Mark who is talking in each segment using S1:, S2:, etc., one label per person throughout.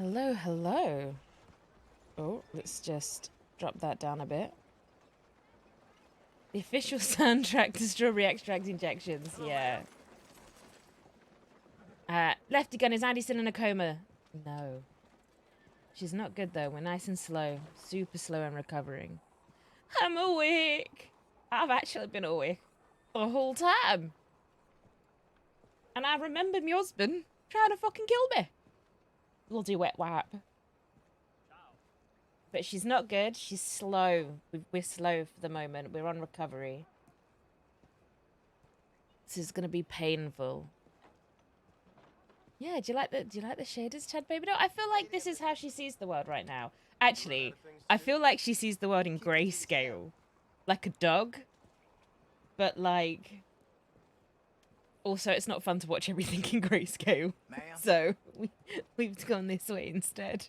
S1: Hello, hello. Oh, let's just drop that down a bit. The official soundtrack to strawberry extract injections, yeah. Lefty gun, is Andy still in a coma? No. She's not good though, we're nice and slow. Super slow and recovering. I'm awake! I've actually been awake the whole time. And I remember my husband trying to fucking kill me. Bloody wet wipe. But she's not good. She's slow. We're slow for the moment. We're on recovery. This is gonna be painful. Yeah, do you like the shaders, Chad baby? No, I feel like this is how she sees the world right now. Actually, I feel like she sees the world in grayscale. Like a dog. But like also it's not fun to watch everything in grayscale. So we've gone this way instead.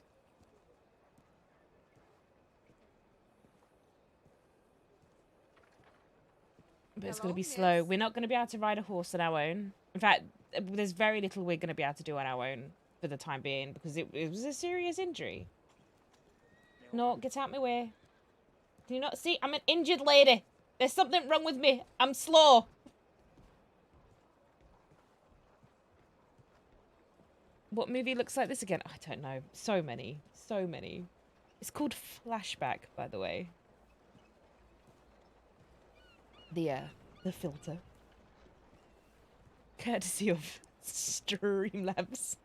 S1: But it's going to be slow. We're not going to be able to ride a horse on our own. In fact, there's very little we're going to be able to do on our own for the time being because it was a serious injury. No, get out my way. Can you not see? I'm an injured lady. There's something wrong with me. I'm slow. What movie looks like this again? I don't know. So many. So many. It's called Flashback, by the way. The filter. Courtesy of Streamlabs.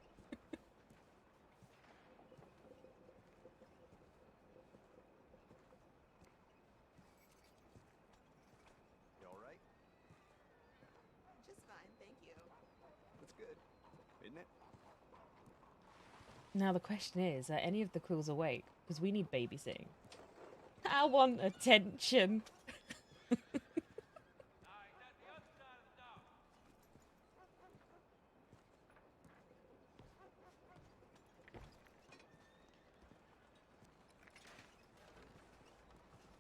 S2: You all right?
S3: Just fine, thank you.
S2: That's good, isn't it?
S1: Now the question is, are any of the Quills awake? Because we need babysitting. I want attention.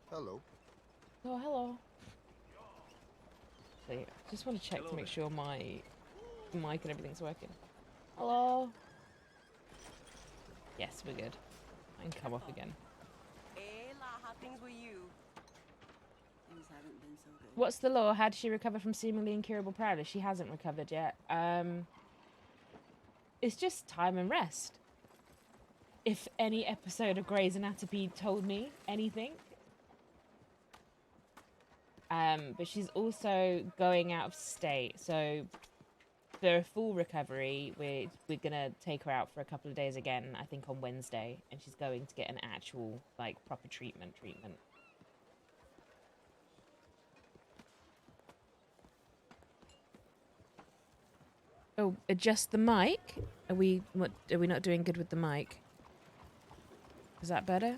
S2: Hello.
S1: Oh, hello. So, yeah, just want to check to make sure my mic and everything's working. Hello. Yes, we're good. I can come off again.
S3: Hey, La, how things with you? Things haven't been so good.
S1: What's the law? How did she recover from seemingly incurable paralysis? She hasn't recovered yet. It's just time and rest. If any episode of Grey's Anatomy told me anything. But she's also going out of state, so for a full recovery, we're gonna take her out for a couple of days again, I think on Wednesday, and she's going to get an actual, like, proper treatment. Oh, adjust the mic? Are we not doing good with the mic? Is that better?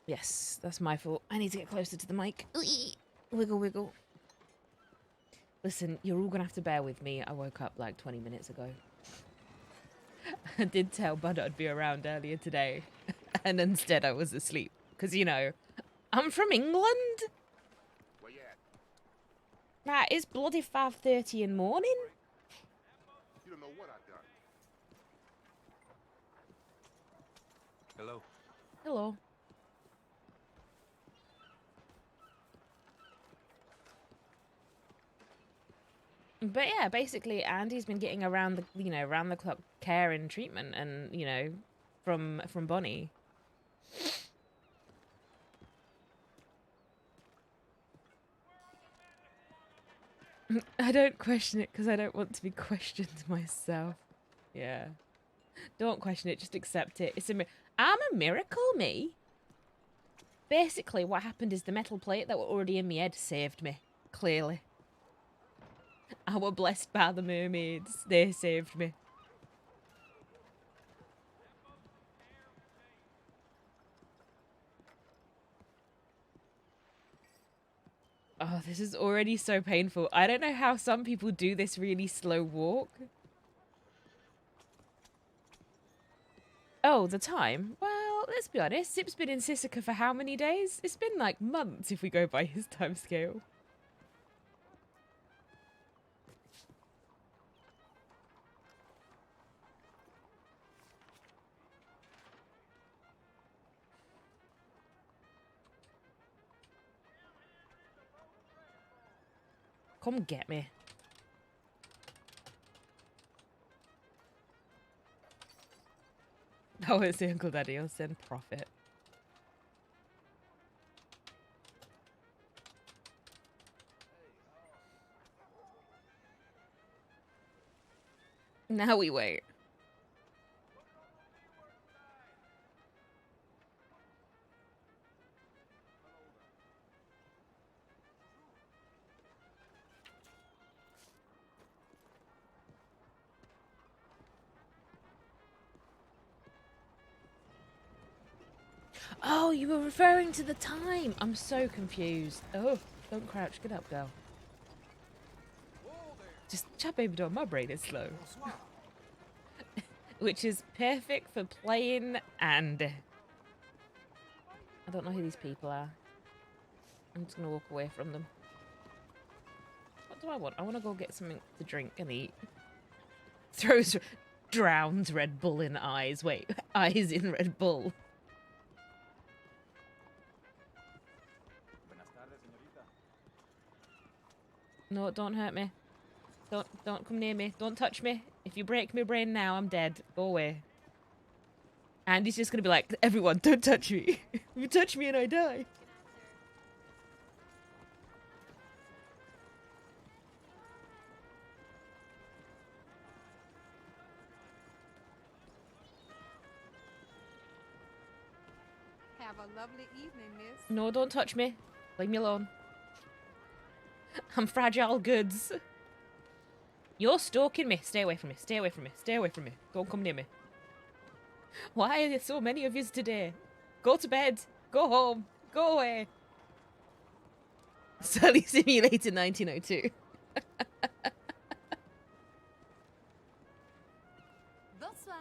S1: Yes, that's my fault. I need to get closer to the mic. Wiggle, wiggle. Listen, you're all gonna have to bear with me. I woke up like 20 minutes ago. I did tell Bud I'd be around earlier today. And instead I was asleep. Because, you know, I'm from England.
S2: Where you at?
S1: That is bloody 5:30 in the morning.
S2: You don't know what I've done. Hello.
S1: Hello. But yeah, basically Andy's been getting around the clock care and treatment and, you know, from Bonnie. I don't question it because I don't want to be questioned myself. Yeah. Don't question it, just accept it. I'm a miracle, me. Basically, what happened is the metal plate that were already in my head saved me. Clearly. I were blessed by the mermaids. They saved me. Oh, this is already so painful. I don't know how some people do this really slow walk. Oh, the time? Well, let's be honest. Zip's been in Sisika for how many days? It's been like months if we go by his time scale. Come get me. Oh, it's Uncle Daddy. I'll send profit. Now we wait. Oh, you were referring to the time. I'm so confused. Oh, don't crouch. Get up, girl. Just chat, baby doll. My brain is slow. Which is perfect for playing and... I don't know who these people are. I'm just going to walk away from them. What do I want? I want to go get something to drink and eat. Drowns Red Bull in eyes. Wait, eyes in Red Bull. No, don't hurt me. Don't come near me. Don't touch me. If you break my brain now, I'm dead. Go away. And he's just gonna be like, everyone, don't touch me. If you touch me and I die.
S4: Have a lovely evening, miss.
S1: No, don't touch me. Leave me alone. I'm fragile goods. You're stalking me. Stay away from me. Stay away from me. Stay away from me. Don't come near me. Why are there so many of you today? Go to bed. Go home. Go away. Sully Simulator 1902.
S3: Bonsoir.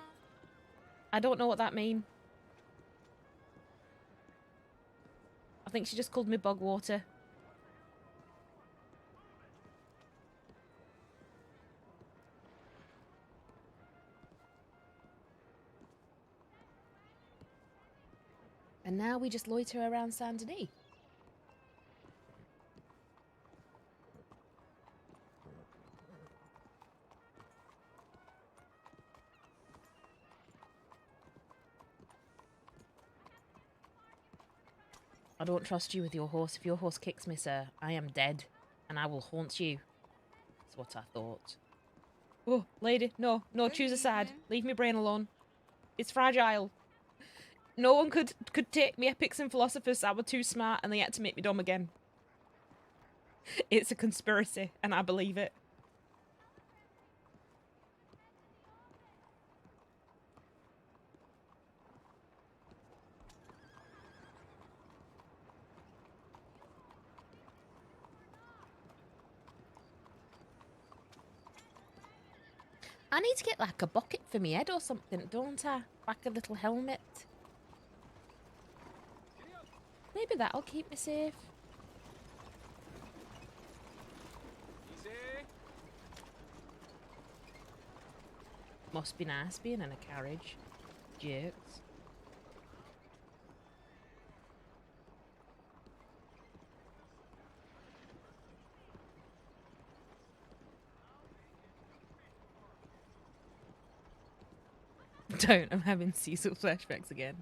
S1: I don't know what that means. I think she just called me bog water. And now we just loiter around Saint Denis. I don't trust you with your horse. If your horse kicks me, sir, I am dead, and I will haunt you. That's what I thought. Oh, lady, no, choose a side. Leave my brain alone. It's fragile. No one could take me epics and philosophers. I were too smart, and they had to make me dumb again. It's a conspiracy, and I believe it. I need to get like a bucket for me head or something, don't I? Like a little helmet. Maybe that'll keep me safe. Must be nice being in a carriage. Jerks. Don't, I'm having Cecil flashbacks again.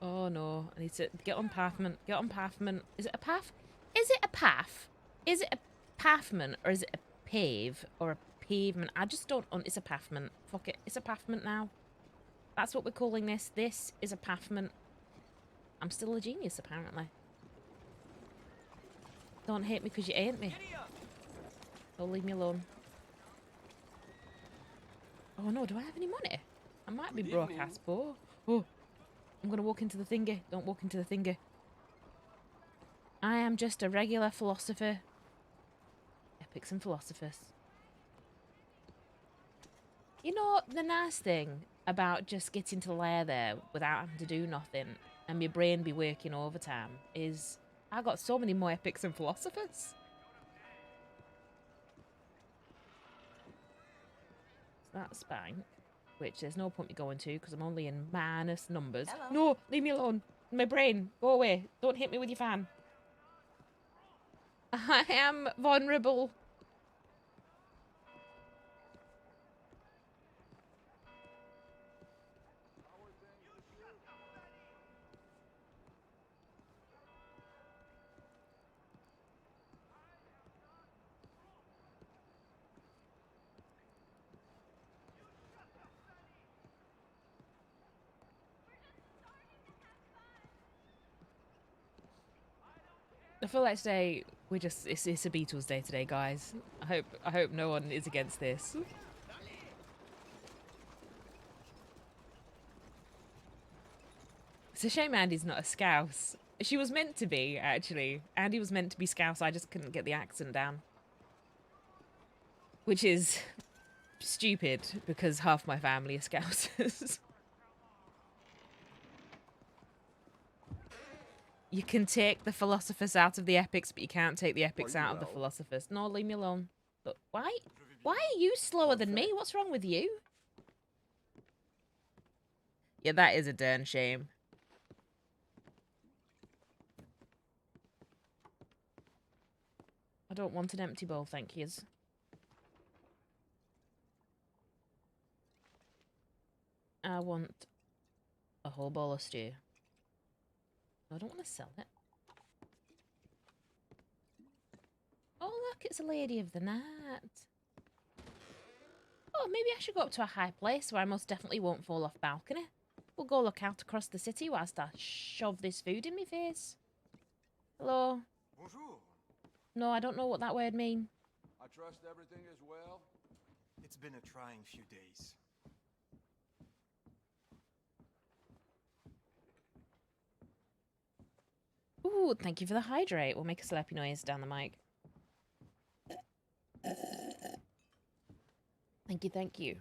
S1: Oh no, I need to get on pavement. Get on pavement. Is it a path? Is it a path? Is it a pavement or is it a pave or a pavement? I just don't. It's a pavement. Fuck it. It's a pavement now. That's what we're calling this. This is a pavement. I'm still a genius, apparently. Don't hate me because you ain't me. Don't leave me alone. Oh no, do I have any money? I might be broke ass poor. Oh, I'm gonna walk into the thingy. Don't walk into the thingy. I am just a regular philosopher. Epics and philosophers. You know, the nice thing about just getting to lay there without having to do nothing and my brain be working overtime is I got so many more epics and philosophers. So that's Spank, which there's no point me going to because I'm only in minus numbers.
S3: Hello.
S1: No, leave me alone. My brain, go away. Don't hit me with your fan. I am vulnerable. I feel like today we're just it's a Beatles day today, guys. I hope no one is against this. It's a shame Andy's not a Scouse. She was meant to be, actually. Andy was meant to be Scouse, I just couldn't get the accent down. Which is stupid, because half my family are Scousers. You can take the philosophers out of the epics, but you can't take the epics out of the philosophers. No, leave me alone. But why? Why are you slower than me? What's wrong with you? Yeah, that is a darn shame. I don't want an empty bowl, thank yous. I want a whole bowl of stew. I don't want to sell it. Oh, look, it's a lady of the night. Oh, maybe I should go up to a high place where I most definitely won't fall off balcony. We'll go look out across the city whilst I shove this food in my face. Hello?
S2: Bonjour.
S1: No, I don't know what that word mean.
S2: I trust everything is well.
S5: It's been a trying few days.
S1: Ooh, thank you for the hydrate. We'll make a slurpy noise down the mic. Thank you, thank you.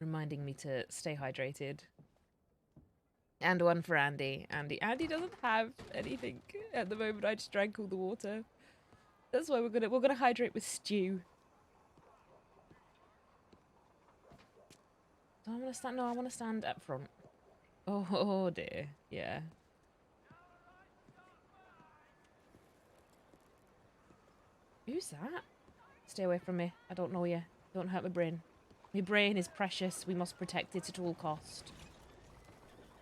S1: Reminding me to stay hydrated. And one for Andy. Andy doesn't have anything at the moment. I just drank all the water. That's why we're gonna hydrate with stew. Do I want to stand? No, I want to stand up front. Oh dear, yeah. Who's that? Stay away from me. I don't know you. Don't hurt my brain. My brain is precious. We must protect it at all cost.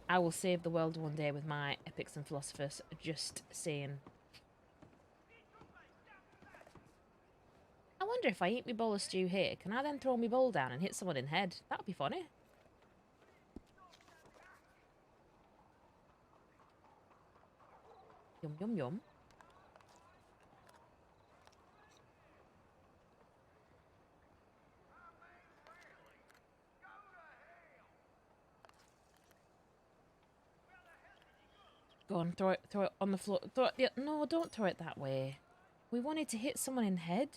S1: I will save the world one day with my epics and philosophers. Just saying. I wonder if I eat my bowl of stew here, can I then throw my bowl down and hit someone in the head? That would be funny. Yum, yum, yum. Go on, throw it on the floor. Throw it, yeah, no, don't throw it that way. We wanted to hit someone in the head.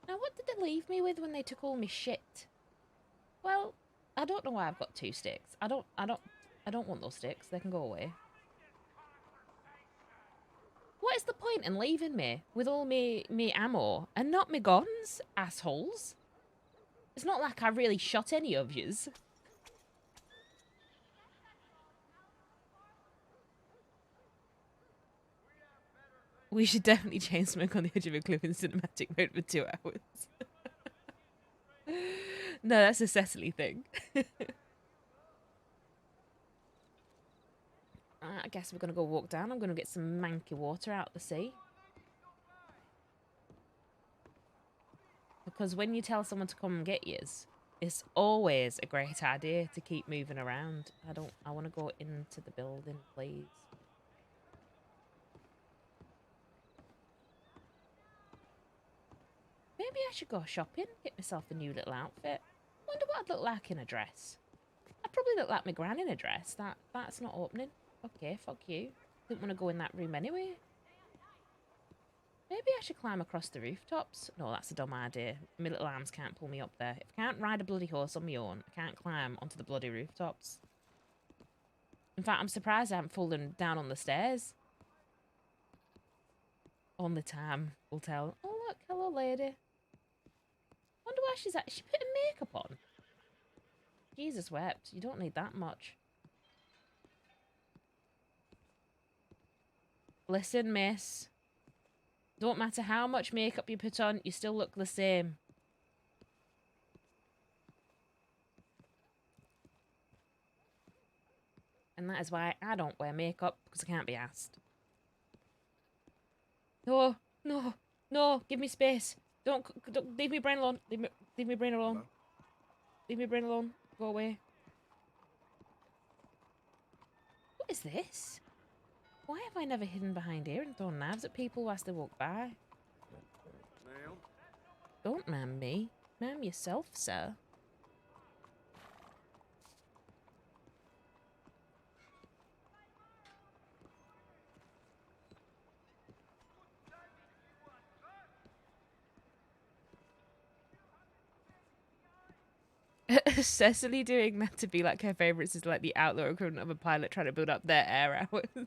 S1: Now, what did they leave me with when they took all my shit? Well, I don't know why I've got 2 sticks. I don't want those sticks. They can go away. What is the point in leaving me with all me ammo and not me guns, assholes? It's not like I really shot any of yous. We should definitely chain smoke on the edge of a cliff in cinematic mode for 2 hours. No, that's a Cecily thing. I guess we're going to go walk down. I'm going to get some manky water out the sea. Because when you tell someone to come and get yous, it's always a great idea to keep moving around. I want to go into the building, please. Maybe I should go shopping, get myself a new little outfit. Wonder what I'd look like in a dress. I'd probably look like my gran in a dress. That's not opening. Okay, fuck you. Didn't want to go in that room anyway. Maybe I should climb across the rooftops. No, that's a dumb idea. My little arms can't pull me up there. If I can't ride a bloody horse on my own, I can't climb onto the bloody rooftops. In fact, I'm surprised I haven't fallen down on the stairs. Only time will tell. Oh, look, hello. Poor lady. Wonder why she's she putting makeup on. Jesus wept. You don't need that much. Listen, miss. Don't matter how much makeup you put on, you still look the same. And that is why I don't wear makeup, because I can't be asked. No, no, no, give me space. Don't leave me brain alone. Leave me brain alone.
S2: Hello?
S1: Leave me brain alone. Go away. What is this? Why have I never hidden behind here and thrown knives at people whilst they walk by?
S2: Ma'am?
S1: Don't ma'am me. Ma'am yourself, sir. Cecily doing that to be like her favourites is like the outlaw equivalent of a pilot trying to build up their air hours.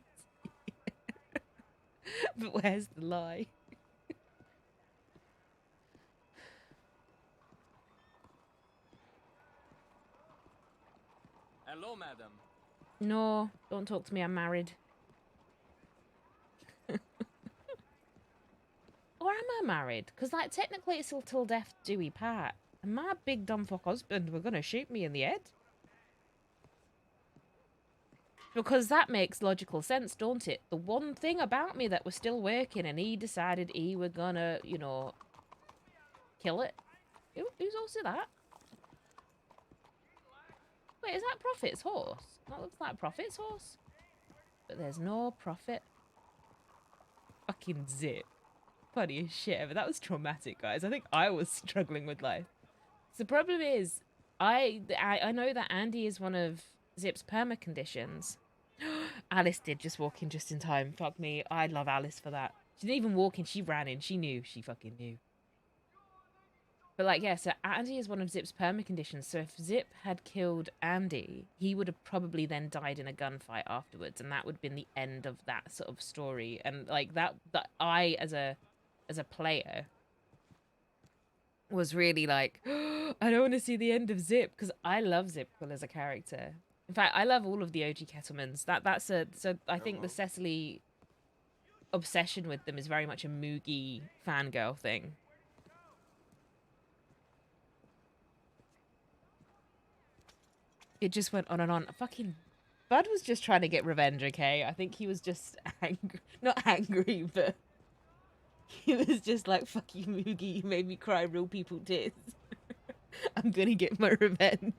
S1: But where's the lie?
S6: Hello, madam.
S1: No, don't talk to me, I'm married. Or am I married? Because, like, technically it's till death do we part. And my big dumb fuck husband were gonna shoot me in the head. Because that makes logical sense, don't it? The one thing about me that was still working and he decided he were gonna, you know, kill it. Who's also that? Wait, is that Prophet's horse? That looks like Prophet's horse. But there's no Prophet. Fucking Zip. Funny as shit ever. That was traumatic, guys. I think I was struggling with life. So the problem is, I know that Andy is one of Zip's perma conditions. Alice did just walk in just in time. Fuck me. I love Alice for that. She didn't even walk in. She ran in. She knew. She fucking knew. But like, yeah, so Andy is one of Zip's perma conditions. So if Zip had killed Andy, he would have probably then died in a gunfight afterwards. And that would have been the end of that sort of story. And like that I, as a player, was really like, oh, I don't want to see the end of Zip, because I love Zip Quil as a character. In fact, I love all of the OG Kettlemans. So I think the Cecily obsession with them is very much a Moogie fangirl thing. It just went on and on. Fucking Bud was just trying to get revenge, okay? I think he was just angry. Not angry, but he was just like, fuck you, Moogie. You made me cry real people tears. I'm gonna get my revenge.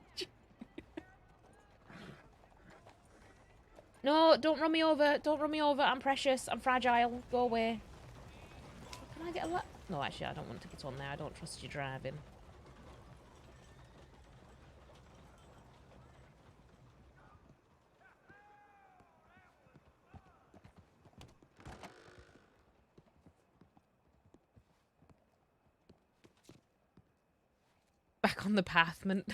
S1: No, don't run me over. Don't run me over. I'm precious. I'm fragile. Go away. Can I get a lot? No, actually, I don't want to get on there. I don't trust you driving. Back on the pavement.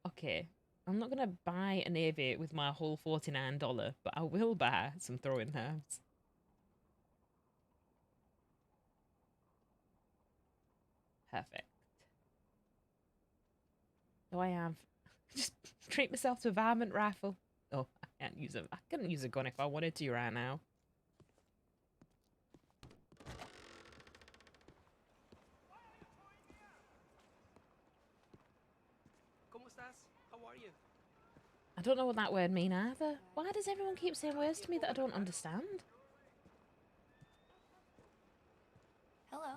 S1: Okay. I'm not going to buy an AV with my whole $49, but I will buy some throwing knives. Perfect. Do I have... Just treat myself to a varmint rifle. Oh, I can't use a... I couldn't use a gun if I wanted to right now. I don't know what that word means either. Why does everyone keep saying words to me that I don't understand?
S3: Hello.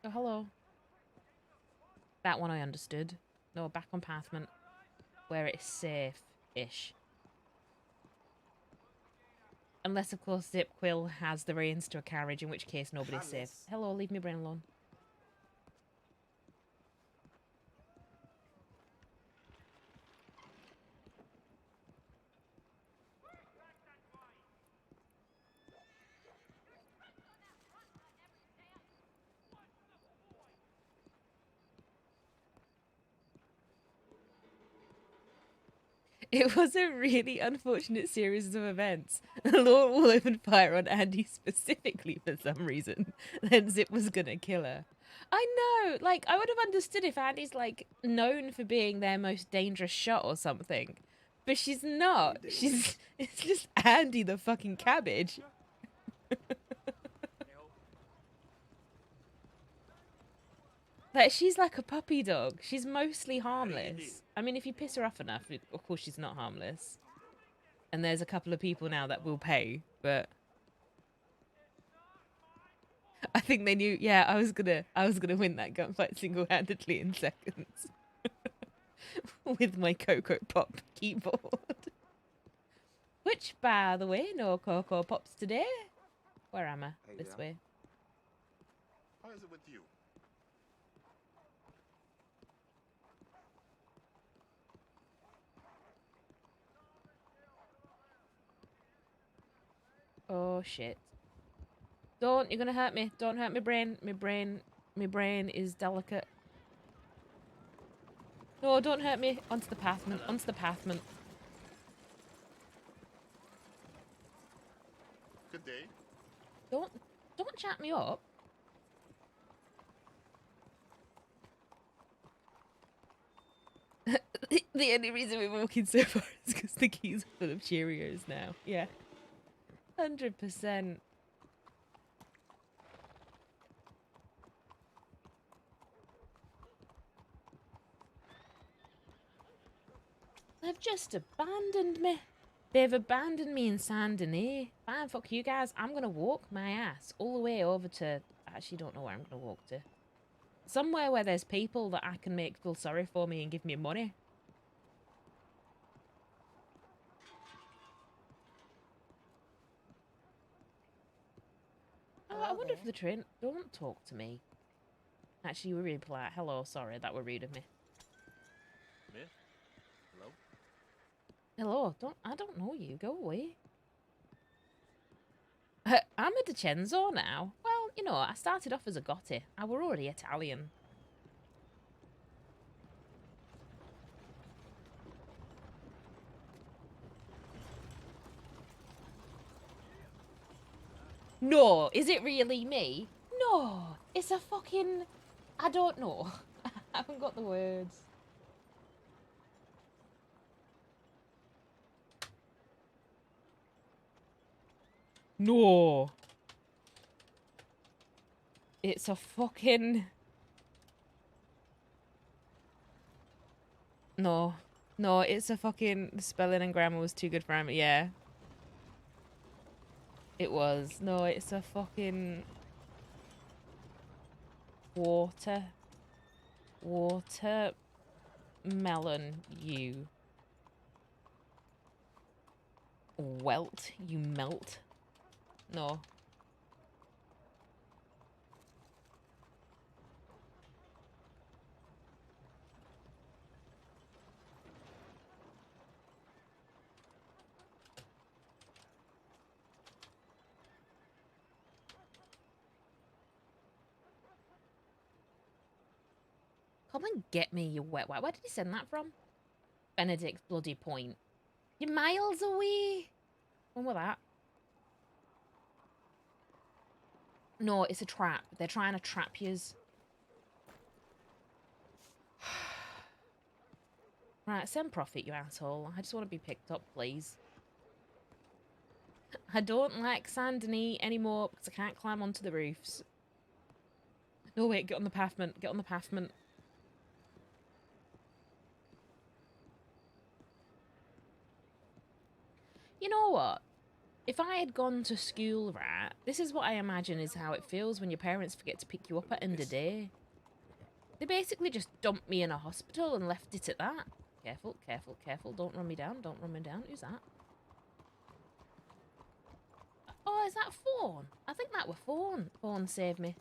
S1: Oh, hello. That one I understood. No, back on pavement. Where it's safe-ish. Unless, of course, Zip Quil has the reins to a carriage, in which case nobody's safe. Hello, leave me brain alone. It was a really unfortunate series of events. Laura will open fire on Andy specifically for some reason. Then Zip was gonna kill her. I know, like, I would have understood if Andy's, like, known for being their most dangerous shot or something. But she's not. It's just Andy the fucking cabbage. Like, she's like a puppy dog. She's mostly harmless. I mean, if you piss her off enough, of course she's not harmless. And there's a couple of people now that will pay, but I think they knew, yeah, I was gonna win that gunfight single-handedly in seconds. With my Cocoa Pop keyboard. Which, by the way, no Cocoa Pops today. Where am I?
S2: Hey,
S1: This
S2: yeah.
S1: way.
S2: How is it with you?
S1: Oh shit. Don't, you're gonna hurt me. Don't hurt my brain. My brain is delicate. No, don't hurt me. Onto the pavement. Onto the pavement.
S2: Good day.
S1: Don't chat me up. The only reason we're walking so far is because the keys are full of Cheerios now. Yeah. 100%. They've just abandoned me. They've abandoned me in Saint Denis. Fine, fuck you guys. I'm gonna walk my ass all the way over to... I actually don't know where I'm gonna walk to. Somewhere where there's people that I can make feel sorry for me and give me money. Oh, I wonder if the train... Don't talk to me. Actually, you were really polite. Hello, sorry, that were rude of me.
S2: Me? Hello?
S1: Hello, I don't know you. Go away. I'm a DiCenzo now. Well, you know, I started off as a Gotti. I were already Italian. No, is it really me? No, it's a fucking... I don't know. I haven't got the words. No. It's a fucking... No. No, it's a fucking... The spelling and grammar was too good for him. Yeah. It was. No, it's a fucking... Watermelon, you. Welt, you melt. No. Come and get me, you wet wet. Where did you send that from? Benedict's bloody point. You're miles away. When was that? No, it's a trap. They're trying to trap yous. Right, send profit, you asshole. I just want to be picked up, please. I don't like Saint Denis anymore because I can't climb onto the roofs. No, wait, get on the pavement. Get on the pavement. You know what? If I had gone to school, right, this is what I imagine is how it feels when your parents forget to pick you up at end of day. They basically just dumped me in a hospital and left it at that. Careful, careful, careful. Don't run me down. Don't run me down. Who's that? Oh, is that Fawn? I think that were Fawn. Fawn saved me.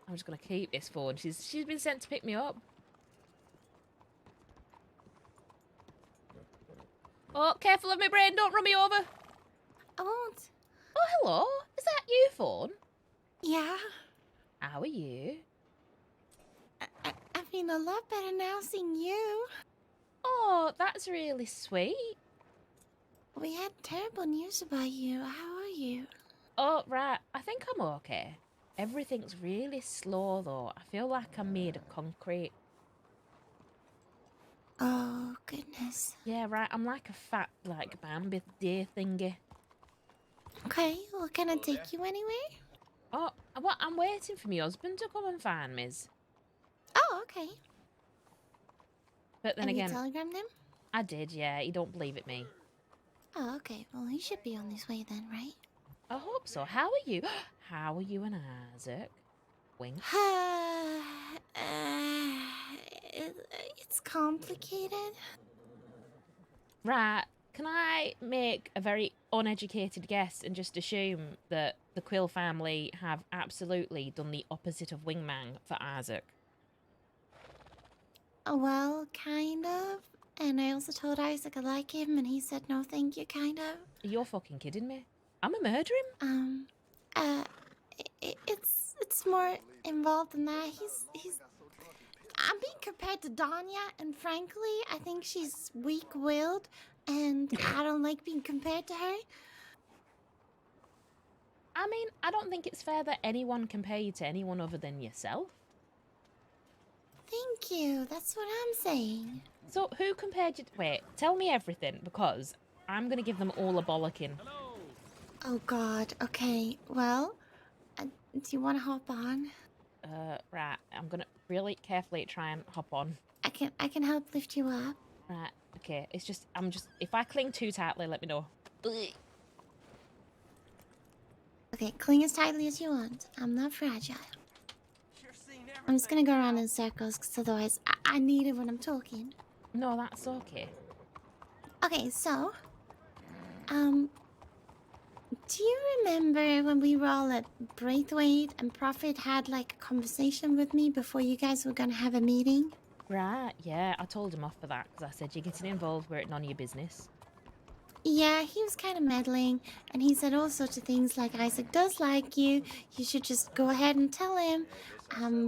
S1: I'm just going to keep this Fawn. She's been sent to pick me up. Oh, careful of my brain. Don't run me over.
S3: I won't.
S1: Oh, hello. Is that you, Fawn?
S3: Yeah,
S1: How are you?
S3: I'm
S6: feeling a lot better now seeing you.
S1: Oh, that's really sweet.
S6: We had terrible news about you. How are you?
S1: Oh, right. I think I'm okay. Everything's really slow, though. I feel like I'm made of concrete.
S6: Oh, goodness.
S1: Yeah, right. I'm like a fat, like, Bambi deer thingy.
S6: Okay, well, can I take you anywhere?
S1: Oh, what? I'm waiting for my husband to come and find me.
S6: Oh, okay.
S1: But then
S6: Have
S1: again,
S6: you telegrammed him?
S1: I did, yeah. He don't believe it me.
S6: Oh, okay. Well, he should be on his way then, right?
S1: I hope so. How are you? How are you and Isaac? Wink.
S6: It's complicated.
S1: Right. Can I make a very uneducated guess and just assume that the Quill family have absolutely done the opposite of wingman for Isaac?
S6: Well, kind of. And I also told Isaac I like him, and he said no thank you, kind of.
S1: You're fucking kidding me. I'ma murder him.
S6: It's more involved than that. I'm being compared to Danya, and frankly, I think she's weak-willed, and I don't like being compared to her.
S1: I mean, I don't think it's fair that anyone compare you to anyone other than yourself.
S6: Thank you. That's what I'm saying.
S1: So who compared you? Wait, tell me everything because I'm gonna give them all a bollocking.
S6: Oh God. Okay. Well, do you want to hop on?
S1: Right. I'm gonna really carefully try and hop on.
S6: I can help lift you up.
S1: Right. Okay. It's just if I cling too tightly, let me know.
S6: Okay, cling as tightly as you want. I'm not fragile. I'm just gonna go around in circles, because otherwise I need it when I'm talking.
S1: No, that's okay.
S6: Okay, so, do you remember when we were all at Braithwaite and Prophet had like a conversation with me before you guys were gonna have a meeting?
S1: Right. Yeah. I told him off for that because I said you're getting involved where it's none of your business.
S6: Yeah, he was kind of meddling, and he said all sorts of things like Isaac does like you should just go ahead and tell him.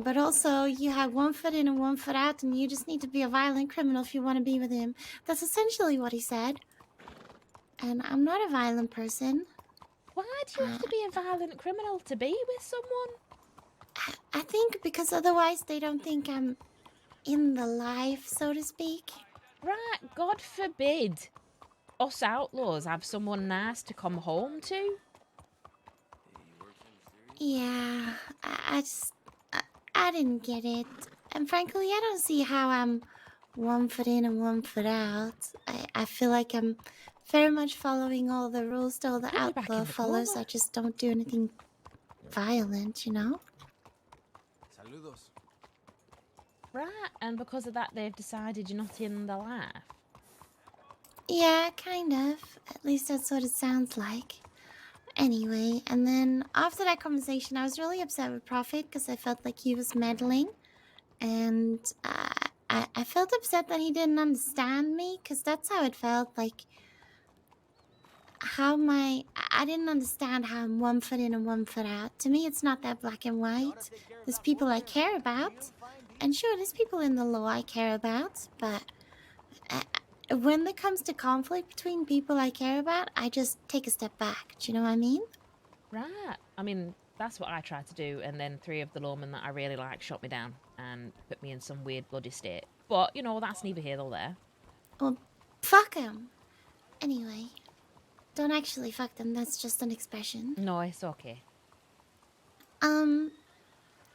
S6: But also, you have 1 foot in and 1 foot out, and you just need to be a violent criminal if you want to be with him. That's essentially what he said. And I'm not a violent person.
S1: Why do you have to be a violent criminal to be with someone?
S6: I think because otherwise they don't think I'm in the life, so to speak.
S1: Right. God forbid us outlaws have someone nice to come home to.
S6: Yeah, I didn't get it. And frankly, I don't see how I'm 1 foot in and 1 foot out. I feel like I'm very much following all the rules that all the
S1: Put me back
S6: outlaw
S1: in the
S6: follows.
S1: coma.
S6: I just don't do anything violent, you know?
S5: Saludos.
S1: Right. And because of that, they've decided you're not in the life.
S6: Yeah, kind of. At least that's what it sounds like. Anyway, and then after that conversation, I was really upset with Prophet because I felt like he was meddling. And I felt upset that he didn't understand me because that's how it felt. Like, I didn't understand how I'm 1 foot in and 1 foot out. To me, it's not that black and white. There's people I care about. And sure, there's people in the law I care about. But when it comes to conflict between people I care about, I just take a step back. Do you know what I mean?
S1: Right. I mean, that's what I tried to do, and then 3 of the lawmen that I really like shot me down and put me in some weird bloody state. But, you know, that's neither here nor there.
S6: Well, fuck them. Anyway, don't actually fuck them. That's just an expression.
S1: No, it's okay.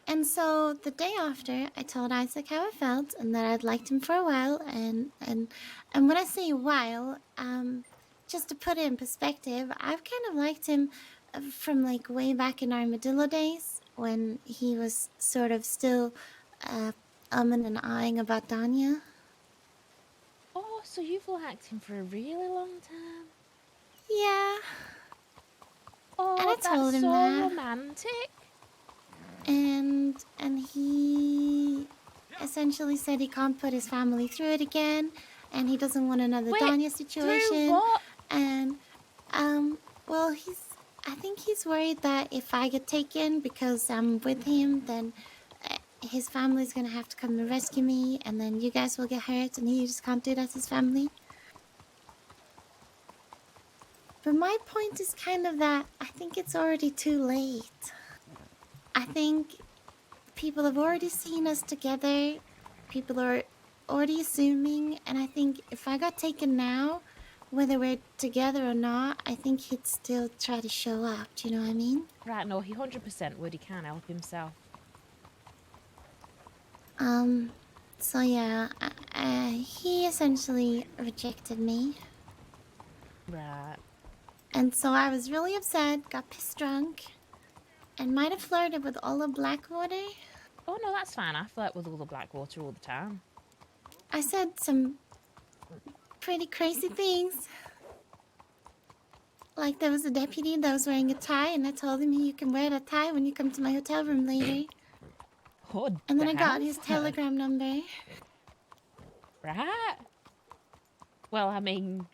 S6: And so the day after, I told Isaac how I felt and that I'd liked him for a while. And when I say a while, just to put it in perspective, I've kind of liked him from like way back in Armadillo days when he was sort of still umming and ahhing about Danya.
S1: Oh, so you've liked him for a really long time?
S6: Yeah.
S1: Oh,
S6: And I told
S1: that's
S6: him
S1: so
S6: that.
S1: romantic.
S6: And he essentially said he can't put his family through it again, and he doesn't want another
S1: Wait,
S6: Danya situation.
S1: through what?
S6: And well, I think he's worried that if I get taken because I'm with him, then his family's gonna have to come and rescue me, and then you guys will get hurt, and he just can't do that to his family. But my point is kind of that I think it's already too late. I think people have already seen us together. People are already assuming, and I think if I got taken now, whether we're together or not, I think he'd still try to show up. Do you know what I mean?
S1: Right, no, he 100% would. He can't help himself.
S6: So yeah, he essentially rejected me.
S1: Right.
S6: And so I was really upset, got pissed drunk, and might have flirted with all of Blackwater.
S1: Oh, no, that's fine. I flirt with all the Blackwater all the time.
S6: I said some pretty crazy things. Like there was a deputy that was wearing a tie, and I told him you can wear that tie when you come to my hotel room later.
S1: Oh,
S6: And then I got
S1: damn.
S6: his telegram number.
S1: Right. Well, I mean,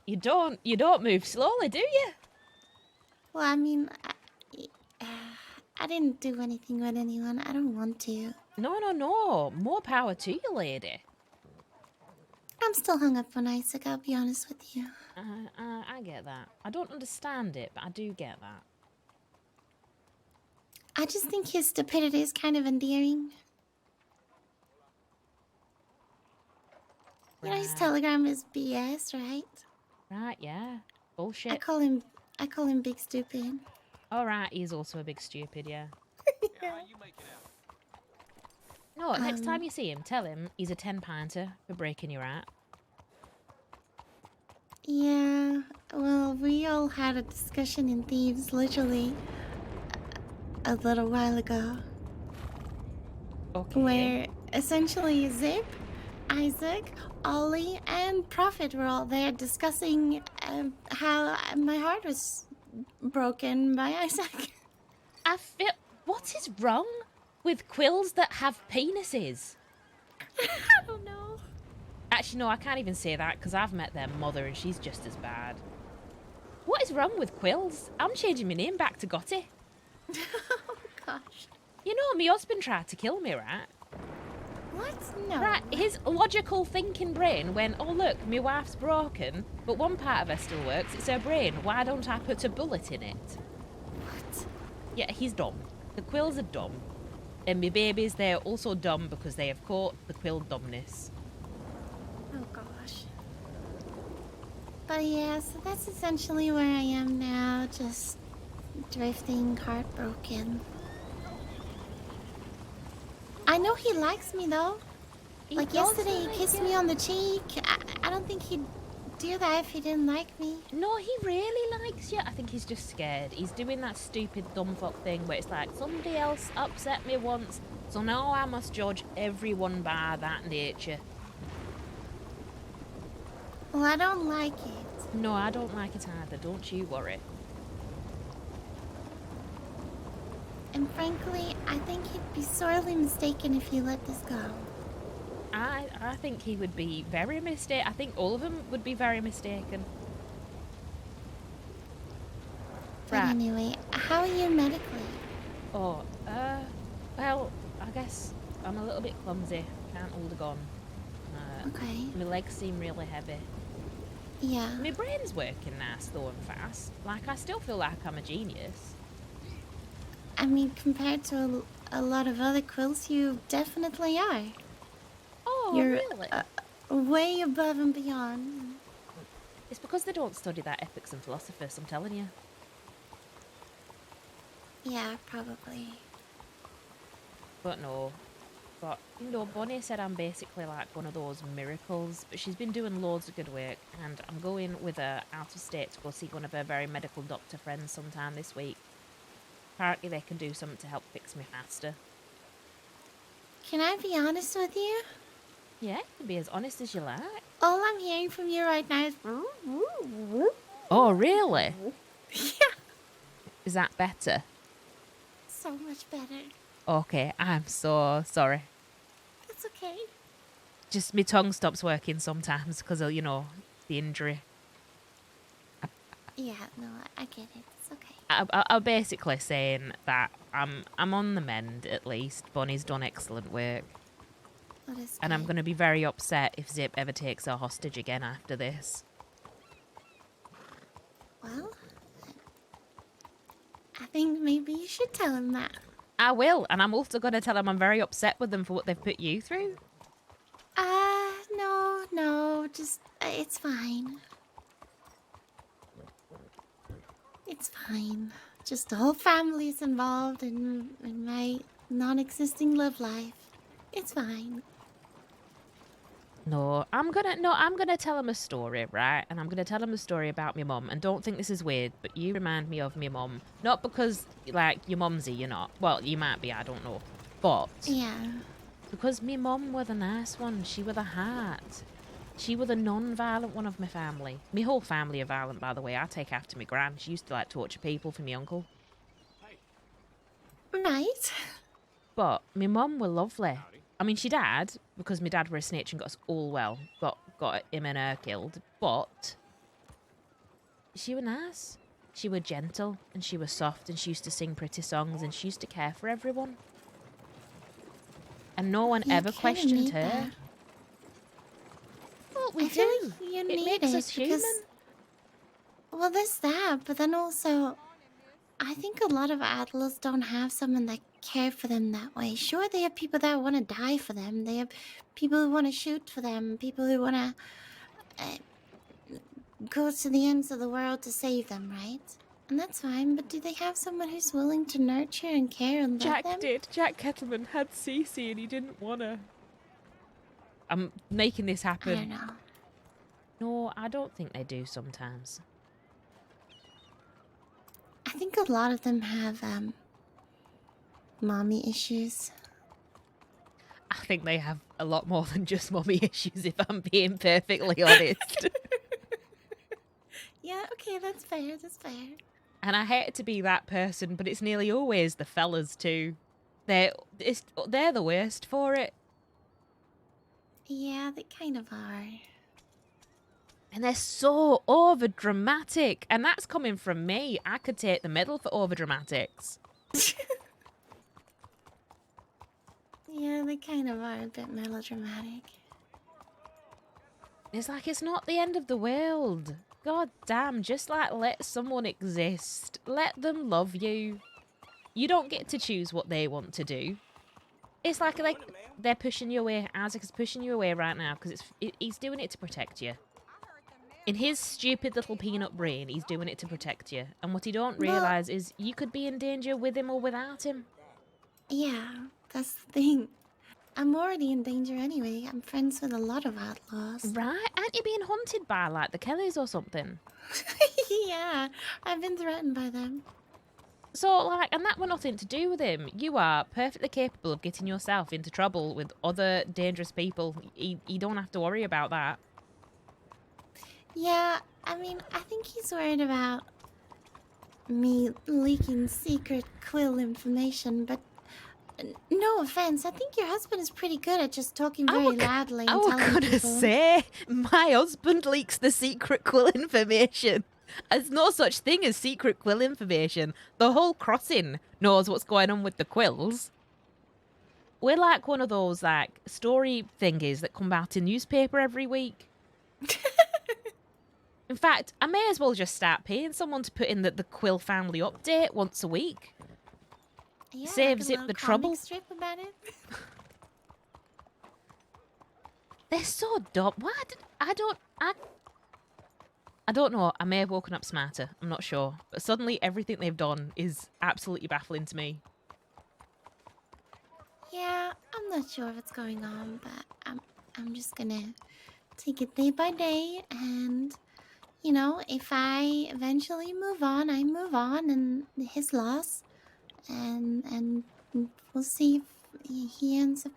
S1: you don't move slowly, do you?
S6: Well, I mean, I didn't do anything with anyone. I don't want to.
S1: No. More power to you, lady.
S6: I'm still hung up on Isaac, I'll be honest with you.
S1: I get that. I don't understand it, but I do get that.
S6: I just think his stupidity is kind of endearing. You know, his
S1: Right.
S6: telegram is BS, right?
S1: Right, yeah. Bullshit.
S6: I call him Big Stupid.
S1: All right, he's also a big stupid, yeah.
S5: How you make it out?
S1: No, next time you see him, tell him he's a 10-pinter for breaking your heart.
S6: Yeah, well, we all had a discussion in Thieves literally a little while ago.
S1: Okay.
S6: Where essentially Zip, Isaac, Ollie, and Prophet were all there discussing how my heart was broken by Isaac.
S1: I feel... What is wrong with quills that have penises?
S6: I don't know.
S1: Actually, no, I can't even say that because I've met their mother and she's just as bad. What is wrong with quills? I'm changing my name back to Gotti.
S6: Oh gosh.
S1: You know, my husband tried to kill me, right?
S6: What? No.
S1: Right, his logical thinking brain went, oh look, my wife's broken, but one part of her still works, it's her brain. Why don't I put a bullet in it?
S6: What?
S1: Yeah, he's dumb. The quills are dumb. And my babies, they're also dumb because they have caught the quill dumbness.
S6: Oh gosh. But yeah, so that's essentially where I am now, just drifting, heartbroken. I know he likes me though.
S1: He
S6: Like
S1: does
S6: yesterday, he
S1: like
S6: kissed
S1: you.
S6: me on the cheek. I don't think he'd do that if he didn't like me.
S1: No, he really likes you. I think he's just scared. He's doing that stupid dumb fuck thing where it's like, somebody else upset me once, so now I must judge everyone by that nature.
S6: Well, I don't like it.
S1: No, I don't like it either. Don't you worry.
S6: And frankly, I think he'd be sorely mistaken if he let this go.
S1: I think he would be very mistaken. I think all of them would be very mistaken.
S6: But
S1: Right.
S6: anyway, how are you medically?
S1: Oh, well, I guess I'm a little bit clumsy. Can't hold a gun.
S6: Okay.
S1: My legs seem really heavy.
S6: Yeah.
S1: My brain's working nice though and fast. Like, I still feel like I'm a genius.
S6: I mean, compared to a lot of other quills, you definitely are.
S1: Oh,
S6: You're
S1: really?
S6: way above and beyond.
S1: It's because they don't study that ethics and philosophers, I'm telling you.
S6: Yeah, probably.
S1: But no. But, you know, Bonnie said I'm basically like one of those miracles, but she's been doing loads of good work, and I'm going with her out of state to go see one of her very medical doctor friends sometime this week. Apparently they can do something to help fix me faster.
S6: Can I be honest with you?
S1: Yeah, you can be as honest as you like.
S6: All I'm hearing from you right now is...
S1: Oh, really?
S6: Yeah,
S1: Is that better?
S6: so much better.
S1: Okay, I'm so sorry.
S6: It's okay.
S1: Just my tongue stops working sometimes because of, you know, the injury.
S6: Yeah, no, I get it. It's okay.
S1: I'm basically saying that I'm on the mend at least. Bonnie's done excellent work.
S6: That is
S1: And I'm
S6: good.
S1: going to be very upset if Zip ever takes her hostage again after this.
S6: Well, I think maybe you should tell him that.
S1: I will, and I'm also going to tell him I'm very upset with them for what they've put you through.
S6: No, just, it's fine. It's fine. Just the whole family's involved in my non-existing love life. It's fine.
S1: No, I'm gonna tell him a story, right? And I'm gonna tell him a story about my mum. And don't think this is weird, but you remind me of my mum. Not because, like, you're mumsy, you're not. Well, you might be, I don't know. But
S6: Yeah.
S1: because me mum were the nice one. She were the heart. She were the non-violent one of my family. My whole family are violent, by the way. I take after my gran. She used to, like, torture people for my uncle.
S6: Right.
S1: But my mum were lovely. I mean, she died because my dad were a snitch and got us all got him and her killed. But she were nice. She were gentle and she were soft and she used to sing pretty songs and she used to care for everyone. And no one
S6: You
S1: ever
S6: kinda
S1: questioned
S6: need
S1: her.
S6: that.
S1: Well, we
S6: I feel
S1: do.
S6: like you
S1: It
S6: need
S1: makes
S6: it
S1: us
S6: because,
S1: human.
S6: well, there's that, but then also, I think a lot of adults don't have someone that care for them that way. Sure, they have people that want to die for them. They have people who want to shoot for them. People who want to go to the ends of the world to save them, right? And that's fine. But do they have someone who's willing to nurture and care and love
S1: Jack
S6: them?
S1: did. Jack Kettleman had Cece and he didn't want her. I'm making this
S6: I
S1: happen.
S6: don't know.
S1: No, I don't think they do sometimes.
S6: I think a lot of them have mommy issues.
S1: I think they have a lot more than just mommy issues, if I'm being perfectly honest.
S6: Yeah, okay, that's fair. That's fair.
S1: And I hate to be that person, but it's nearly always the fellas too. They're the worst for it.
S6: Yeah, they kind of are.
S1: And they're so over dramatic. And that's coming from me. I could take the medal for over dramatics.
S6: Yeah, they kind of are a bit melodramatic.
S1: It's like it's not the end of the world. God damn, just like let someone exist. Let them love you. You don't get to choose what they want to do. It's like they're pushing you away. Isaac is pushing you away right now because he's doing it to protect you. In his stupid little peanut brain, he's doing it to protect you. And what he don't realise is you could be in danger with him or without him.
S6: Yeah, that's the thing. I'm already in danger anyway. I'm friends with a lot of outlaws.
S1: Right? Aren't you being hunted by, like, the Kellys or something?
S6: Yeah, I've been threatened by them.
S1: So, like, and that were nothing to do with him. You are perfectly capable of getting yourself into trouble with other dangerous people. You don't have to worry about that.
S6: Yeah, I mean, I think he's worried about me leaking secret Quill information, but no offense, I think your husband is pretty good at just talking very loudly
S1: I
S6: and
S1: was
S6: telling
S1: gonna
S6: people.
S1: say, my husband leaks the secret Quill information. There's no such thing as secret Quill information. The whole crossing knows what's going on with the Quills. We're like one of those, like, story thingies that come out in newspaper every week. In fact, I may as well just start paying someone to put in the Quill family update once a week.
S6: Yeah,
S1: Save
S6: like a
S1: Zip
S6: little
S1: the
S6: comic
S1: trouble.
S6: strip about it.
S1: They're so dumb. What? I don't know. I may have woken up smarter. I'm not sure. But suddenly everything they've done is absolutely baffling to me.
S6: Yeah, I'm not sure what's going on, but I'm just gonna take it day by day, and you know, if I eventually move on, I move on, and his loss, and we'll see if he ends up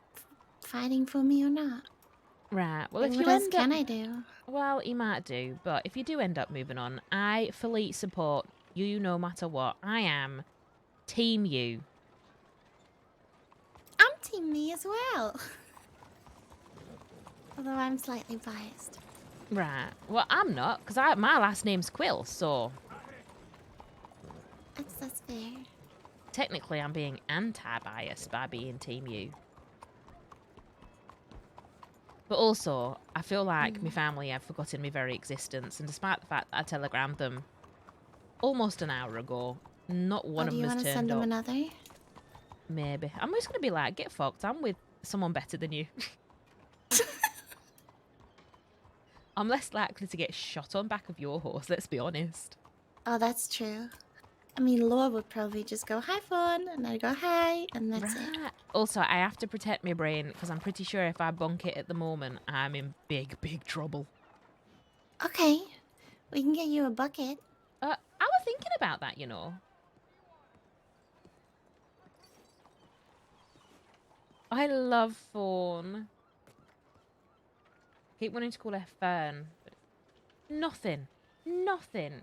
S6: fighting for me or not.
S1: Right. Well,
S6: Like,
S1: if
S6: what
S1: you
S6: else
S1: end
S6: can
S1: up,
S6: I do?
S1: well, you might do. But if you do end up moving on, I fully support you no matter what. I am team you.
S6: I'm team me as well. Although I'm slightly biased.
S1: Right. Well, I'm not, because my last name's Quill, so
S6: That's fair.
S1: technically I'm being anti-biased by being Team You. But also, I feel like my family have forgotten my very existence, and despite the fact that I telegrammed them almost an hour ago, not one of
S6: do
S1: them
S6: you
S1: has
S6: want to
S1: turned
S6: send them
S1: up.
S6: another?
S1: Maybe. I'm just going to be like, get fucked. I'm with someone better than you. I'm less likely to get shot on back of your horse, let's be honest.
S6: Oh, that's true. I mean, Laura would probably just go, hi, Fawn, and I'd go, hi, and that's it.
S1: Right. Also, I have to protect my brain, because I'm pretty sure if I bunk it at the moment, I'm in big, big trouble.
S6: Okay, we can get you a bucket.
S1: I was thinking about that, you know. I love Fawn. Keep wanting to call her Fern, but nothing. Nothing.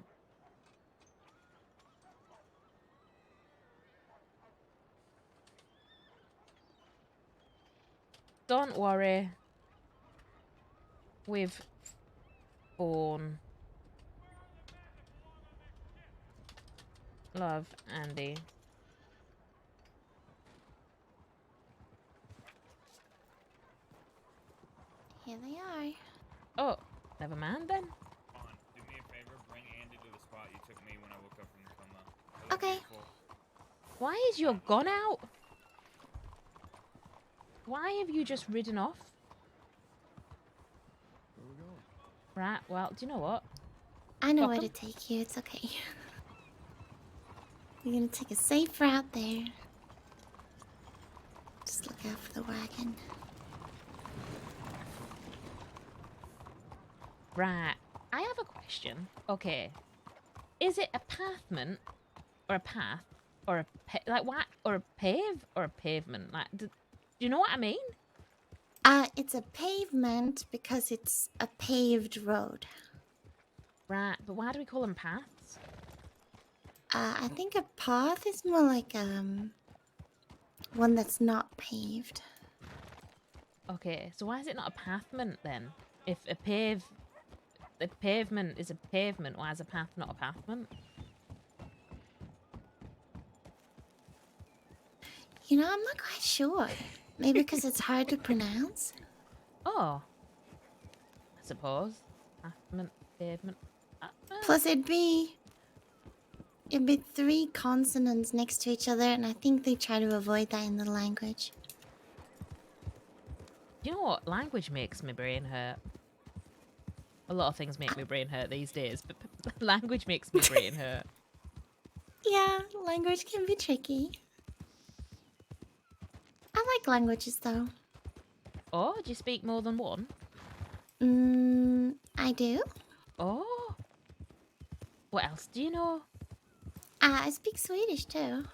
S1: Don't worry. With Fawn. Love, Andy.
S6: Here they are.
S1: Oh, never mind then.
S5: Come on, do me a favor, bring Andy to the spot you took me when I woke up from the coma.
S6: Okay.
S1: Why is your gun out? Why have you just ridden off?
S2: Where are we going?
S1: Right, well, do you know what?
S6: I know
S1: Fuck
S6: where
S1: 'em.
S6: to take you. It's okay. You're gonna take a safe route there. Just look out for the wagon.
S1: Right, I have a question. Okay, is it a pathment or a path or a like what or a pave or a pavement? Like, do you know what I mean?
S6: It's a pavement because it's a paved road.
S1: Right, but why do we call them paths?
S6: I think a path is more like one that's not paved.
S1: Okay, so why is it not a pathment then? If a pavement is a pavement, why is a path not a pathment?
S6: You know, I'm not quite sure. Maybe because it's hard to pronounce.
S1: Oh, I suppose pathment, pavement.
S6: Plus, it'd be 3 consonants next to each other, and I think they try to avoid that in the language.
S1: You know what? Language makes my brain hurt. A lot of things make my brain hurt these days, but language makes my brain hurt.
S6: Yeah, language can be tricky. I like languages though.
S1: Oh, do you speak more than one?
S6: I do.
S1: Oh. What else do you know?
S6: I speak Swedish too.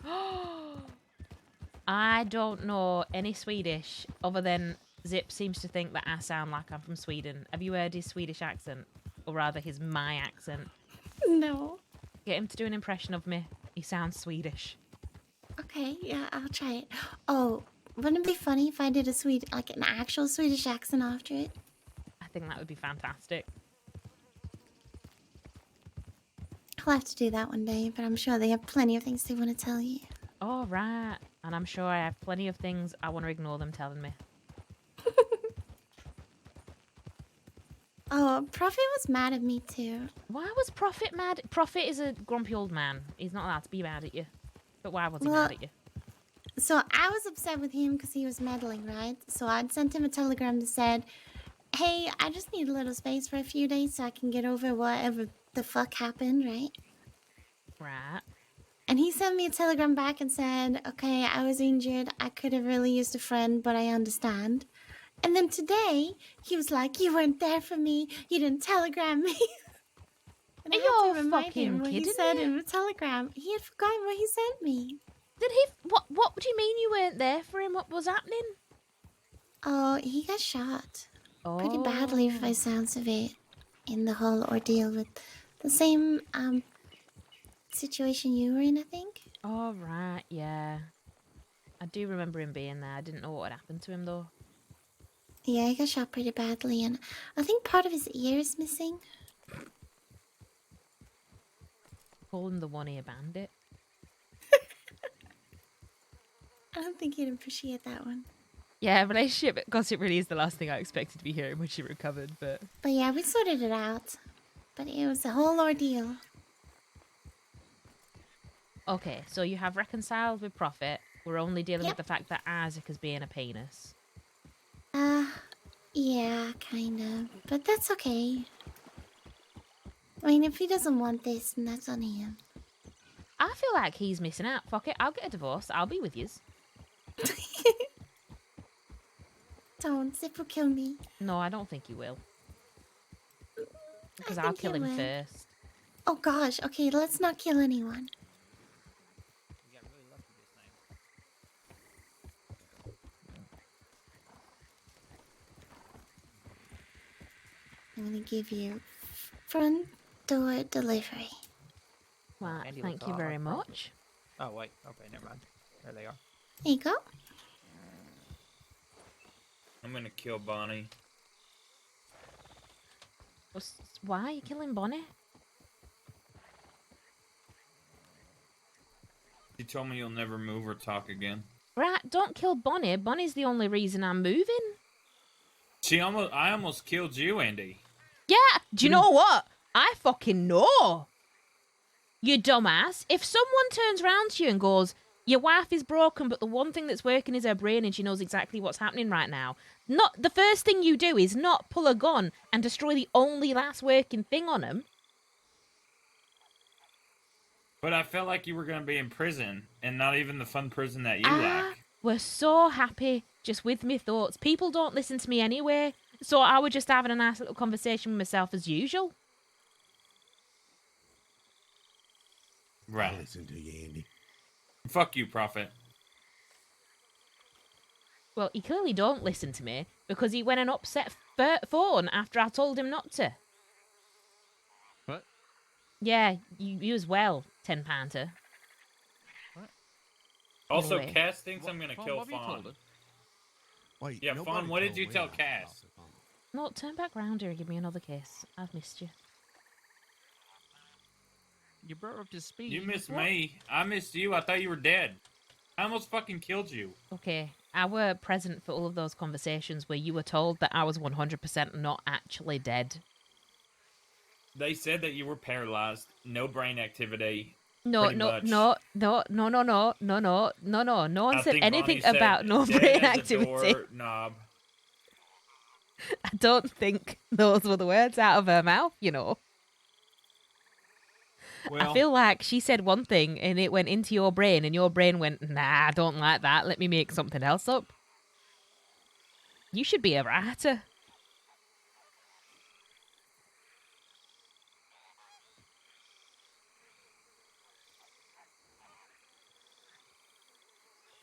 S1: I don't know any Swedish other than Zip seems to think that I sound like I'm from Sweden. Have you heard his Swedish accent? Or rather, his my accent.
S6: No.
S1: Get him to do an impression of me. He sounds Swedish.
S6: Okay, yeah, I'll try it. Oh, wouldn't it be funny if I did an actual Swedish accent after it?
S1: I think that would be fantastic.
S6: I'll have to do that one day, but I'm sure they have plenty of things they want to tell you.
S1: Oh, right. And I'm sure I have plenty of things I want to ignore them telling me.
S6: Oh, Prophet was mad at me too.
S1: Why was Prophet mad? Prophet is a grumpy old man. He's not allowed to be mad at you. But why was he mad at you?
S6: So I was upset with him because he was meddling, right? So I'd sent him a telegram that said, hey, I just need a little space for a few days so I can get over whatever the fuck happened, right?
S1: Right.
S6: And he sent me a telegram back and said, okay, I was injured. I could have really used a friend, but I understand. And then today, he was like, you weren't there for me. You didn't telegram me. And I had
S1: You're
S6: to remind
S1: fucking
S6: him what he
S1: kidding
S6: said
S1: me.
S6: in the telegram. He had forgotten what he sent me.
S1: Did he? What do you mean you weren't there for him? What was happening?
S6: Oh, he got shot.
S1: Oh.
S6: Pretty badly by sounds of it. In the whole ordeal with the same situation you were in, I think.
S1: Oh, right, yeah. I do remember him being there. I didn't know what had happened to him, though.
S6: Yeah, he got shot pretty badly, and I think part of his ear is missing.
S1: Call him the one-ear bandit.
S6: I don't think he'd appreciate that one.
S1: Yeah, relationship gossip really is the last thing I expected to be hearing when she recovered, but...
S6: But yeah, we sorted it out. But it was a whole ordeal.
S1: Okay, so you have reconciled with Prophet. We're only dealing with
S6: Yep.
S1: the fact that Isaac is being a penis.
S6: Yeah, kind of. But that's okay. I mean, if he doesn't want this, then that's on him.
S1: I feel like he's missing out. Fuck it, I'll get a divorce. I'll be with yous.
S6: Don't. Zip will kill me.
S1: No, I don't think you will. Because
S6: I
S1: I'll
S6: think
S1: kill
S6: he
S1: him
S6: will.
S1: first.
S6: Oh gosh. Okay, let's not kill anyone.
S7: You got really lucky this time.
S6: I'm gonna give you front door delivery.
S1: Well,
S7: Andy
S1: thank
S7: looks a
S1: you
S7: lot
S1: very
S7: like Prophet.
S1: much.
S7: Oh wait, okay, never mind. There they are.
S6: There you go.
S5: I'm gonna kill Bonnie.
S1: Why are you killing Bonnie?
S5: She told me you'll never move or talk again.
S1: Right, don't kill Bonnie. Bonnie's the only reason I'm moving.
S5: I almost killed you, Andy.
S1: Yeah, do you know what? I fucking know. You dumbass. If someone turns around to you and goes, your wife is broken, but the one thing that's working is her brain and she knows exactly what's happening right now. Not the first thing you do is not pull a gun and destroy the only last working thing on them.
S5: But I felt like you were gonna be in prison, and not even the fun prison that you
S1: I
S5: like.
S1: was so happy just with my thoughts. People don't listen to me anyway, so I was just having a nice little conversation with myself as usual.
S5: Right.
S2: I'll listen to you, Andy.
S5: Fuck you, Prophet.
S1: Well, he clearly don't listen to me because he went and upset phone after I told him not to.
S7: What?
S1: Yeah, you as well, 10-pounder.
S5: Also,
S1: Anyway.
S5: Cass thinks I'm gonna kill
S7: what have you
S5: Fawn.
S7: told her?
S2: Wait,
S5: Yeah,
S2: nobody
S5: Fawn, what did
S2: told
S5: you
S2: me
S5: tell
S2: about
S5: Cass?
S2: the phone.
S1: No, turn back round here and give me another kiss. I've missed you.
S7: You brought her up to speed.
S5: You missed me. I missed you. I thought you were dead. I almost fucking killed you.
S1: Okay, I were present for all of those conversations where you were told that I was 100% not actually dead.
S5: They said that you were paralyzed, no brain activity.
S1: No,
S5: Pretty
S1: no,
S5: much.
S1: no, no, no, no, no, no, no, no, no. No one
S5: I
S1: said
S5: think
S1: anything
S5: Bonnie
S1: about
S5: said
S1: no
S5: dead
S1: brain
S5: as a
S1: activity.
S5: door knob.
S1: I don't think those were the words out of her mouth, you know.
S5: Well,
S1: I feel like she said one thing and it went into your brain and your brain went, nah, I don't like that. Let me make something else up. You should be a writer.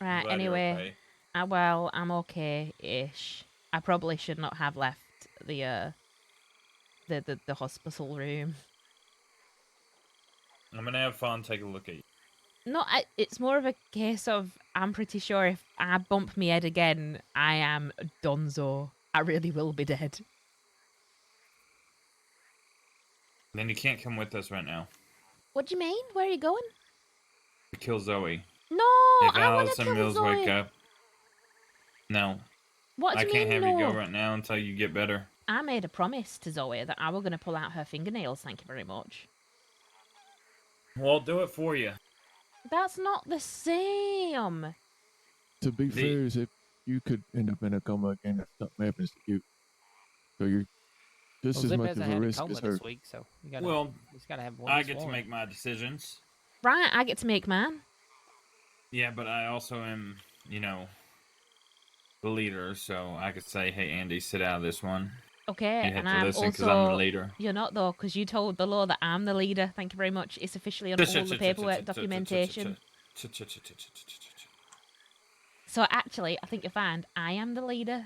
S1: Right,
S5: glad you're
S1: anyway.
S5: okay.
S1: Well, I'm okay-ish. I probably should not have left the hospital room.
S5: I'm gonna have fun. Take a look at you.
S1: No, it's more of a case of I'm pretty sure if I bump my head again, I am donezo. I really will be dead.
S5: Then you can't come with us right now.
S1: What do you mean? Where are you going?
S5: To kill Zoe.
S1: No,
S5: If
S1: I want
S5: Alice
S1: to
S5: and
S1: kill
S5: Mills
S1: Zoe.
S5: wake up. No.
S1: What do
S5: I
S1: you
S5: can't
S1: mean,
S5: have
S1: no?
S5: you go right now until you get better.
S1: I made a promise to Zoe that I was going to pull out her fingernails, thank you very much.
S5: Well, I'll do it for you.
S1: That's not the same.
S8: To be fair, is if you could end up in a coma again if something happens to you. So you're just as
S7: Zip
S8: much
S7: hasn't
S8: of a
S7: had
S8: risk
S7: coma
S8: as her.
S7: this week, so you gotta,
S5: Well,
S7: he's gotta have one.
S5: I get to make my decisions.
S1: Right, I get to make mine.
S5: Yeah, but I also am, the leader, so I could say, hey, Andy, sit out of this one.
S1: Okay,
S5: You have
S1: and
S5: to
S1: I'm
S5: listen because
S1: also...
S5: I'm the leader.
S1: You're not, though, because you told the law that I'm the leader. Thank you very much. It's officially on all the paperwork documentation. So actually, I think you'll find I am the leader.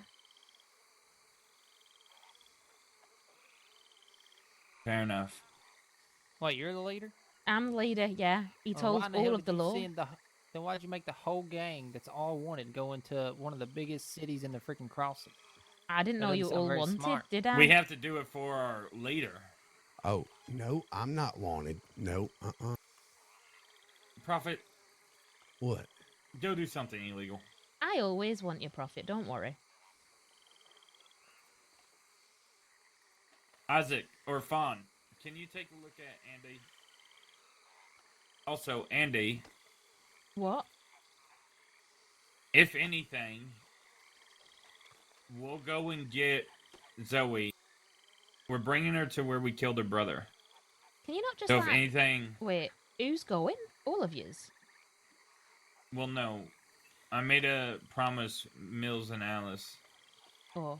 S5: Fair enough.
S7: What, you're the leader?
S1: I'm the leader, yeah. He
S7: Well,
S1: told
S7: why in
S1: all
S7: hell
S1: of the
S7: did you
S1: law.
S7: then why'd you make the whole gang that's all wanted go into one of the biggest cities in the freaking crossing?
S1: I didn't
S7: That
S1: know you
S7: doesn't sound
S1: all
S7: very
S1: wanted,
S7: smart.
S1: did I?
S5: We have to do it for our leader.
S2: Oh, no, I'm not wanted. No,
S5: Prophet,
S2: What?
S5: Go do something illegal.
S1: I always want your profit, don't worry.
S5: Isaac or Fawn, can you take a look at Andy? Also, Andy,
S1: What?
S5: if anything, we'll go and get Zoe. We're bringing her to where we killed her brother.
S1: Can you not just
S5: So
S1: like...
S5: if anything...
S1: Wait, who's going? All of yous?
S5: Well, no. I made a promise, Mills and Alice.
S1: Oh,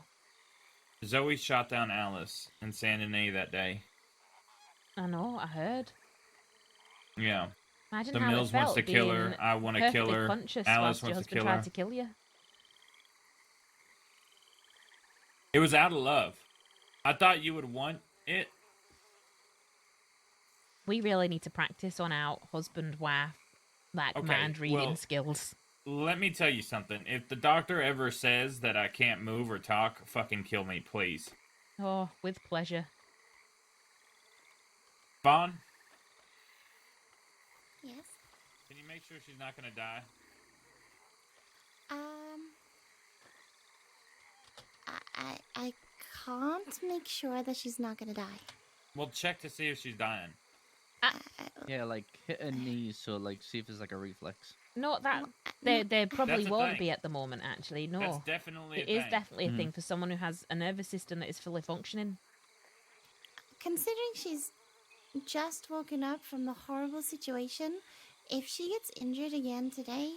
S5: Zoe shot down Alice in San Denis that day.
S1: I know, I heard.
S5: Yeah.
S1: Imagine
S5: The
S1: how
S5: Mills
S1: it felt
S5: wants to kill her.
S1: being
S5: I want to kill
S1: perfectly
S5: her.
S1: conscious
S5: Alice
S1: whilst your
S5: wants to
S1: husband
S5: kill
S1: tried
S5: her.
S1: to kill you.
S5: It was out of love. I thought you would want it.
S1: We really need to practice on our husband-wife, like,
S5: Okay,
S1: mind reading
S5: well-
S1: skills.
S5: Let me tell you something. If the doctor ever says that I can't move or talk, fucking kill me, please.
S1: Oh, with pleasure.
S5: Vaughn,
S6: Yes.
S5: can you make sure she's not gonna die?
S6: I can't make sure that she's not gonna die.
S5: Well, check to see if she's dying.
S9: Yeah, like hit her knees, so like see if there's like a reflex.
S1: No, that
S6: No,
S1: there probably
S5: That's a
S1: won't
S5: thing.
S1: be at the moment. Actually, no,
S5: That's definitely
S1: it
S5: a
S1: is
S5: thing.
S1: definitely a
S9: Mhm.
S1: thing for someone who has a nervous system that is fully functioning.
S6: Considering she's just woken up from the horrible situation, if she gets injured again today,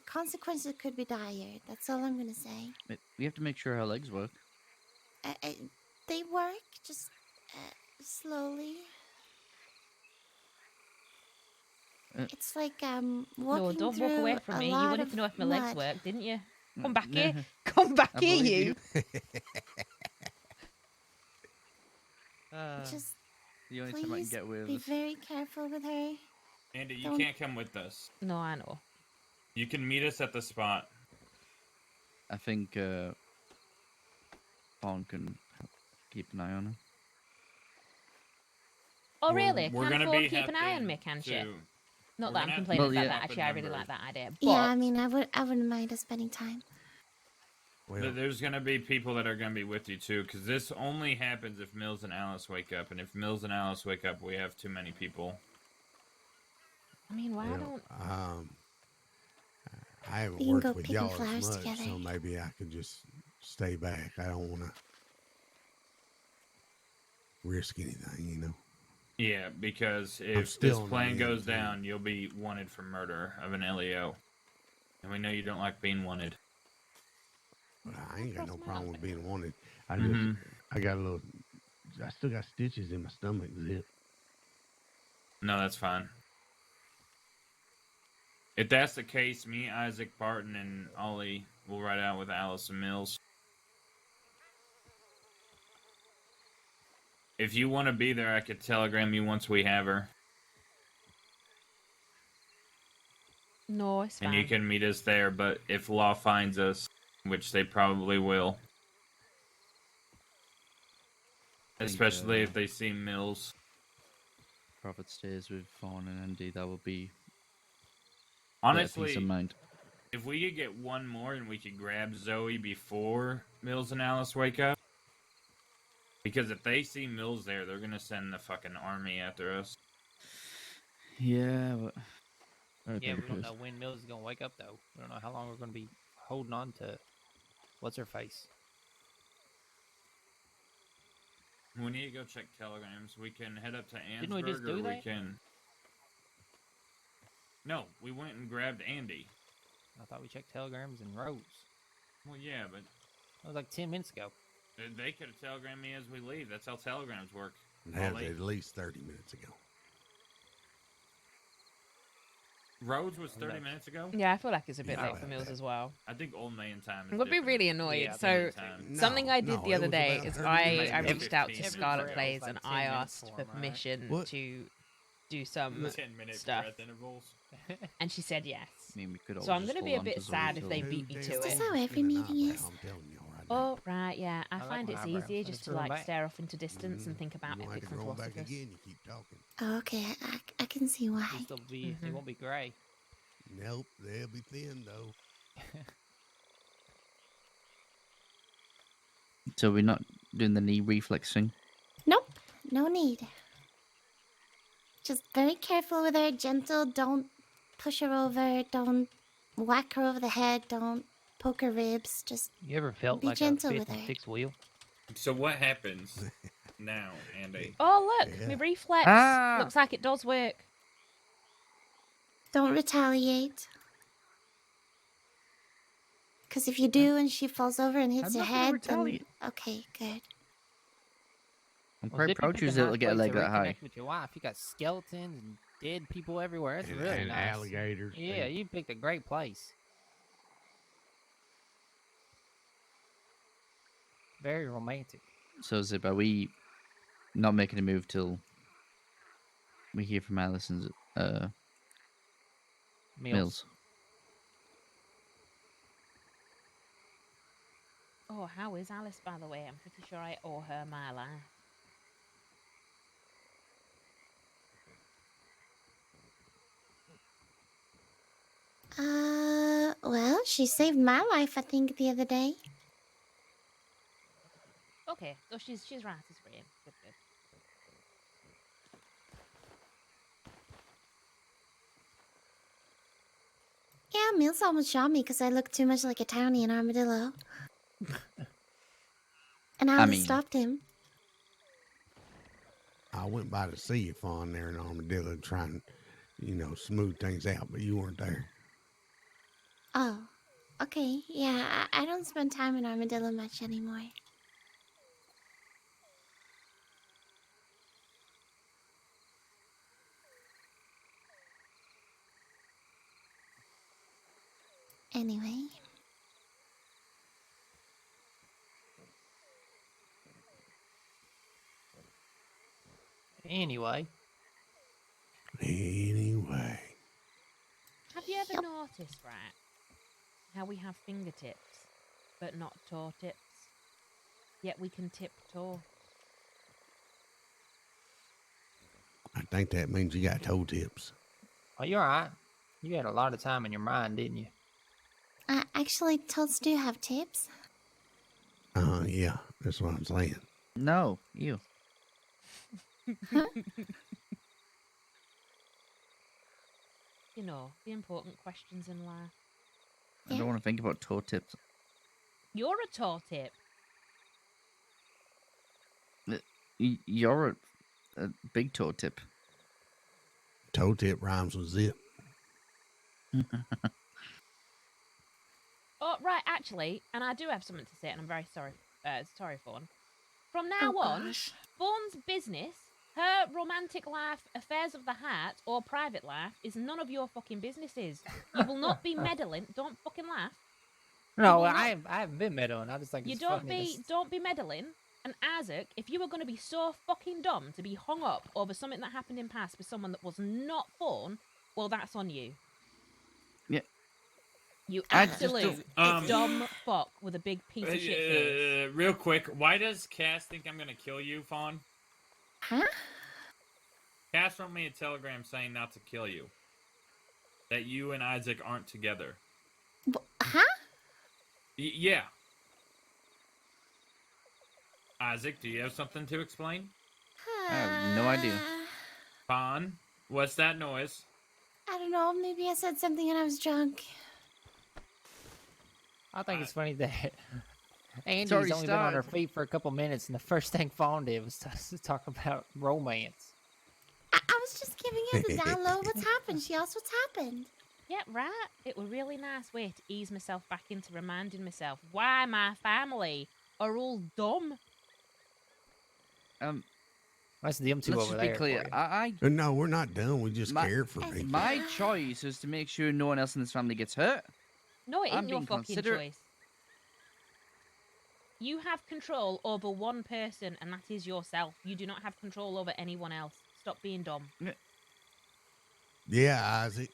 S6: consequences could be dire. That's all I'm gonna say.
S9: We have to make sure her legs work.
S6: They work, just slowly. It's like walking
S1: No, don't
S6: through
S1: walk away from
S6: a
S1: me. You
S6: lot
S1: wanted
S6: of
S1: to know if my legs
S6: mud.
S1: worked, didn't you?
S9: Mm,
S1: Come back
S9: nah,
S1: here. Come back
S9: I
S1: here,
S9: believe
S1: you.
S6: Just
S9: The only time I can
S6: please
S9: get away with
S6: be
S9: this.
S6: very careful with her.
S5: Andy, you
S6: Don't-
S5: can't come with us.
S1: No, I know.
S5: You can meet us at the spot.
S9: I think Fawn can keep an eye on her.
S1: Oh,
S5: We're-
S1: really?
S5: we're
S1: Can
S5: gonna
S1: Fawn
S5: be
S1: keep an eye on me,
S5: helping
S1: can she?
S5: to-
S1: Not
S5: we're
S1: that I'm
S5: gonna have to
S1: complaining
S9: Well,
S1: about
S9: yeah.
S1: that. Actually, I really
S5: Number.
S1: like that idea. But
S6: Yeah, I mean, I wouldn't mind us spending time.
S2: Well,
S5: There's gonna be people that are gonna be with you too, because this only happens if Mills and Alice wake up, and if Mills and Alice wake up, we have too many people.
S1: I mean, why
S2: well,
S1: don't?
S2: I haven't
S6: We can
S2: worked
S6: go
S2: with
S6: picking
S2: y'all as
S6: flowers
S2: much,
S6: together.
S2: so maybe I can just stay back. I don't want to risk anything, you know.
S5: Yeah, because if
S2: still
S5: this
S2: not
S5: plan
S2: in
S5: goes
S2: the team.
S5: down, you'll be wanted for murder of an LEO, and we know you don't like being wanted.
S2: But I ain't got no
S1: Cross my
S2: problem with
S1: arm.
S2: being wanted. I just,
S5: Mhm.
S2: I got a little, I still got stitches in my stomach. Zip.
S5: No, that's fine. If that's the case, me, Isaac, Barton, and Ollie will ride out with Alice and Mills. If you want to be there, I could telegram you once we have her,
S1: No, it's fine.
S5: and you can meet us there. But if law finds us, which they probably will,
S9: Think,
S5: especially if they see Mills.
S9: Prophet stays with Fawn and Andy. That would be better peace
S5: Honestly,
S9: of mind.
S5: if we could get one more and we could grab Zoe before Mills and Alice wake up. Because if they see Mills there, they're going to send the fucking army after us.
S9: Yeah, but
S8: I
S7: Yeah,
S8: think
S7: we don't
S8: it
S7: know
S8: is.
S7: when Mills is gonna wake up though. We don't know how long we're gonna be holding on to what's her face.
S5: We need to go check telegrams. We can head up to Ansburg,
S7: Didn't we just
S5: or
S7: do
S5: we
S7: that?
S5: can... No, we went and grabbed Andy.
S7: I thought we checked telegrams and roads.
S5: Well, yeah, but
S7: That was like 10 minutes ago.
S5: they could have telegrammed me as we leave. That's how telegrams work.
S2: That was
S5: Ollie.
S2: at least 30 minutes ago.
S5: Rhodes was 30
S7: Nice.
S5: minutes ago?
S1: Yeah, I feel like it's a bit
S2: Yeah,
S1: late
S2: about
S1: for Mills
S2: that.
S1: as well.
S5: I think Old Man time is
S1: I'm gonna be
S5: different.
S1: really annoyed.
S7: Yeah, I
S1: so
S7: think
S5: time.
S1: something I did
S2: No,
S1: the
S2: it
S1: other
S2: was
S1: day
S2: about
S1: is
S2: 30
S1: I
S2: minutes.
S1: reached out to
S5: Every
S1: Scarlet
S7: breath
S1: Plays
S7: was
S1: and
S7: like 10
S1: I
S7: minutes
S1: asked
S7: for
S1: for
S7: 'em, right?
S1: permission
S2: What?
S1: to do some
S5: 10-minute
S1: stuff.
S5: breath intervals.
S1: and she said yes.
S9: I mean, we could.
S1: So
S9: all
S1: I'm
S9: just
S1: gonna
S9: hold
S1: be a
S9: on
S1: bit
S9: to Zoe
S1: sad if
S9: till-
S1: they beat me to
S6: That's
S1: it.
S6: how every meeting is.
S2: I'm telling you right now.
S1: Oh right, yeah. I
S7: I like
S1: find
S7: my
S1: it's
S7: eyebrows.
S1: easier
S7: I
S1: just
S7: just
S1: to
S7: grew 'em
S1: like
S7: back.
S1: stare off into distance and
S2: Mhm.
S1: think about
S2: You don't have
S1: epic
S2: to grow 'em back
S1: philosophers.
S2: again. You keep talking.
S6: Oh, okay, I can see why.
S7: It'll be,
S1: Mhm.
S7: It won't be grey.
S2: Nope, they'll be thin though.
S9: So we're not doing the knee reflex thing.
S6: Nope, no need. Just very careful with her, gentle. Don't push her over. Don't whack her over the head. Don't poke her ribs. Just
S7: You ever felt
S6: be
S7: like a
S6: gentle
S7: fifth
S6: with
S7: and
S6: her.
S7: sixth wheel?
S5: So what happens now, Andy?
S1: Oh, look,
S2: Yeah.
S1: my reflex.
S9: Ah!
S1: Looks like it does work.
S6: Don't retaliate. Because if you do and she falls over and hits
S9: I'm
S6: your
S9: not gonna
S6: head, then...
S9: retaliate.
S6: Okay, good.
S9: I'm
S7: Well,
S9: quite
S7: Zip, you
S9: proud
S7: picked
S9: you
S7: a
S9: was able
S7: nice
S9: to get a
S7: place
S9: leg that high.
S7: reconnect with your wife. You got skeletons and dead people everywhere. That's
S2: And,
S7: really
S2: and
S7: nice.
S2: alligators.
S7: Yeah,
S2: and-
S7: you picked a great place. Very romantic.
S9: So Zip, are we not making a move till we hear from Alison's Mills?
S1: Oh, how is Alice, by the way? I'm pretty sure I owe her my life.
S6: Well, she saved my life, I think, the other day.
S1: Okay, so she's right as rain. Good, good.
S6: Yeah, Mills almost shot me because I looked too much like a townie in Armadillo. And Alice stopped him.
S2: I went by to see you, Fawn, there in Armadillo, trying, smooth things out, but you weren't there.
S6: Oh, okay. Yeah, I don't spend time in Armadillo much anymore. Anyway.
S7: Anyway.
S2: Anyway.
S1: Have you ever noticed, right, how we have fingertips, but not toe tips? Yet we can tiptoe.
S2: I think that means you got toe tips.
S7: Oh, you're alright. You had a lot of time in your mind, didn't you?
S6: Actually, toads do have tips.
S2: Yeah, that's what I'm saying.
S9: No, you.
S1: You know, the important questions in life.
S9: I don't want to think about toe tips.
S1: You're a toe tip.
S9: You're a big toe tip.
S2: Toe tip rhymes with zip.
S1: Oh, right, actually, and I do have something to say, and I'm very sorry, Fawn. From now on, Fawn's business, her romantic life, affairs of the heart, or private life is none of your fucking businesses. You will not be meddling. Don't fucking laugh.
S7: No, I haven't been meddling. I just think it's funny.
S1: Don't be meddling. And Isaac, if you were going to be so fucking dumb to be hung up over something that happened in past with someone that was not Fawn, well, that's on you.
S9: Yeah.
S1: You absolute dumb fuck with a big piece of shit face.
S5: Real quick, why does Cass think I'm gonna kill you, Fawn?
S6: Huh?
S5: Cass wrote me a telegram saying not to kill you. That you and Isaac aren't together.
S6: Huh?
S5: Yeah. Isaac, do you have something to explain?
S9: I have no idea.
S5: Fawn, what's that noise?
S6: I don't know. Maybe I said something when I was drunk.
S7: I think it's funny that Andy's
S9: already
S7: only been on her
S9: started.
S7: feet for a couple minutes, and the first thing Fawn did was to talk about romance.
S6: I was just giving her the download. What's happened? She asked what's happened.
S1: Yeah, right. It was a really nice way to ease myself back into reminding myself why my family are all dumb.
S7: That's them two
S9: Let's
S7: over
S9: just be
S7: there.
S9: clear.
S7: for you.
S2: No, we're not done. We just cared for me.
S9: My choice is to make sure no one else in this family gets hurt.
S1: No, it
S9: I'm
S1: ain't your
S9: being
S1: fucking
S9: considerate.
S1: choice. You have control over one person, and that is yourself. You do not have control over anyone else. Stop being dumb.
S2: Yeah, Isaac.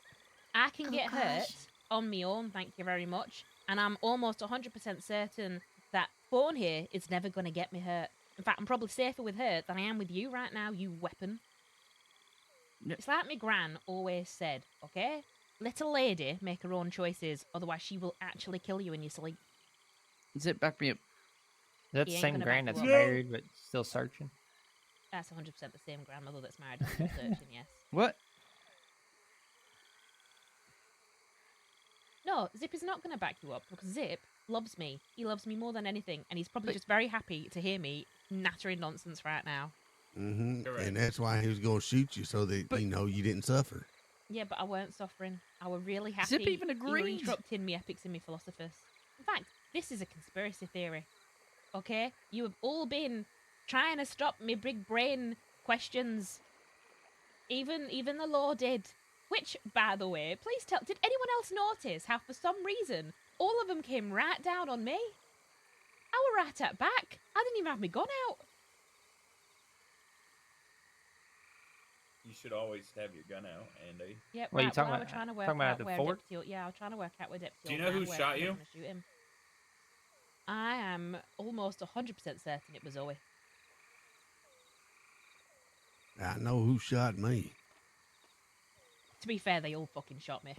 S1: I can get
S6: gosh.
S1: hurt on my own, thank you very much. And I'm almost 100% certain that Fawn here is never going to get me hurt. In fact, I'm probably safer with her than I am with you right now, you weapon.
S9: Yeah.
S1: It's like my gran always said, okay? let a lady make her own choices, otherwise she will actually kill you in your sleep.
S9: Zip, back me up.
S7: That's
S1: He
S7: the
S1: ain't
S7: same
S1: gonna
S7: grand
S1: back
S7: that's
S1: you up.
S7: married but still searching.
S1: That's 100% the same grandmother that's married and still searching, yes.
S9: What?
S1: No, Zip is not going to back you up because Zip loves me. He loves me more than anything, and he's probably
S9: But-
S1: just very happy to hear me nattering nonsense right now.
S5: Correct.
S2: And that's why he was going to shoot you so that,
S9: But-
S2: you didn't suffer.
S1: Yeah, but I weren't suffering. I were really happy.
S9: Zip even
S1: You were
S9: agreed.
S1: interrupting me epics and me philosophers. In fact, this is a conspiracy theory. Okay? You have all been trying to stop me big brain questions. Even the law did. Which, by the way, please tell, did anyone else notice how for some reason all of them came right down on me? I were right at back. I didn't even have my gun out.
S5: You should always have your gun out, Andy.
S1: Yep,
S7: What are you
S1: right,
S7: talking
S1: well, I
S7: about?
S1: was trying to work
S7: Talking about
S1: out
S7: the
S1: where
S7: fort?
S1: Deputy... Yeah, I was trying to work out where Deputy...
S5: Do you know who
S1: where
S5: shot
S1: I was
S5: you?
S1: gonna shoot him. I am almost 100% certain it was Zoe.
S2: I know who shot me.
S1: To be fair, they all fucking shot me.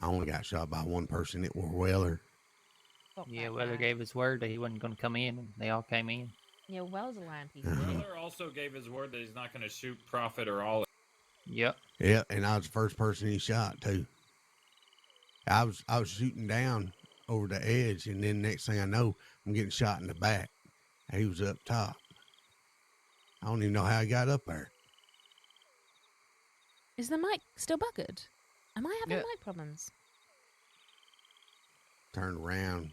S2: I only got shot by one person. It was Weller.
S1: Fuck
S7: Yeah,
S1: that
S7: Weller
S1: guy.
S7: gave his word that he wasn't going to come in, and they all came in.
S1: Yeah, Wells a lying piece of
S2: Uh-huh.
S1: shit.
S5: Miller also gave his word that he's not going to shoot Prophet or Olive.
S7: Yep.
S2: Yeah, and I was the first person he shot too. I was shooting down over the edge, and then next thing I know, I'm getting shot in the back. He was up top. I don't even know how he got up there.
S1: Is the mic still buggered? Am I having
S9: Yeah.
S1: mic problems?
S2: Turned around,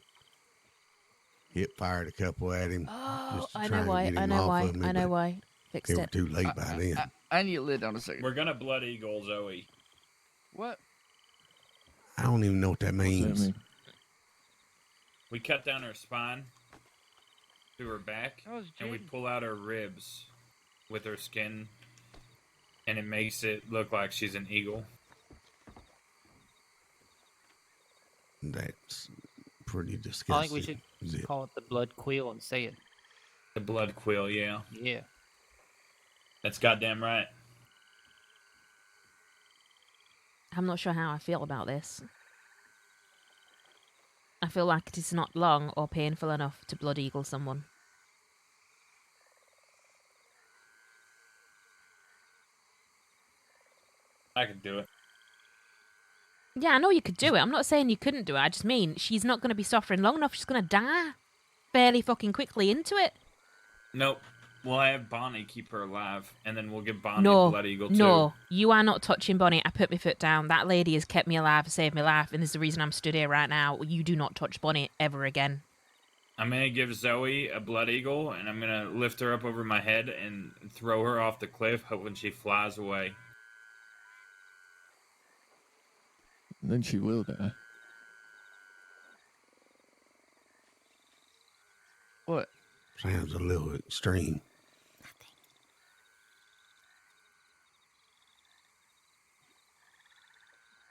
S2: hip fired a couple at him.
S1: Oh,
S2: just to
S1: I
S2: try
S1: know
S2: and
S1: why.
S2: get
S1: I
S2: him
S1: know
S2: off
S1: why.
S2: of me,
S1: I know
S2: but
S1: why. Fixed
S2: It was
S1: it.
S2: too late by then.
S9: I need to lay down a second.
S5: We're going to Blood Eagle Zoe.
S9: What?
S2: I don't even know what that
S8: What's that
S2: means.
S8: mean?
S5: We cut down her spine to her back,
S9: That was
S5: and we
S9: Jaden.
S5: pull out her ribs with her skin, and it makes it look like she's an eagle.
S2: That's pretty disgusting.
S7: I think we should
S2: Zip.
S7: call it the blood quill and say it.
S5: The blood quill, yeah.
S7: Yeah.
S5: That's goddamn right.
S1: I'm not sure how I feel about this. I feel like it is not long or painful enough to blood eagle someone.
S5: I could do it.
S1: Yeah, I know you could do it. I'm not saying you couldn't do it. I just mean she's not going to be suffering long enough. She's going to die fairly fucking quickly into it.
S5: Nope. We'll have Bonnie keep her alive, and then we'll give Bonnie
S1: No,
S5: a blood eagle too.
S1: no, you are not touching Bonnie. I put my foot down. That lady has kept me alive and saved my life, and this is the reason I'm stood here right now. You do not touch Bonnie ever again.
S5: I'm gonna give Zoe a blood eagle, and I'm gonna lift her up over my head and throw her off the cliff, hoping she flies away.
S8: Then she will die.
S9: What?
S2: Sounds a little extreme.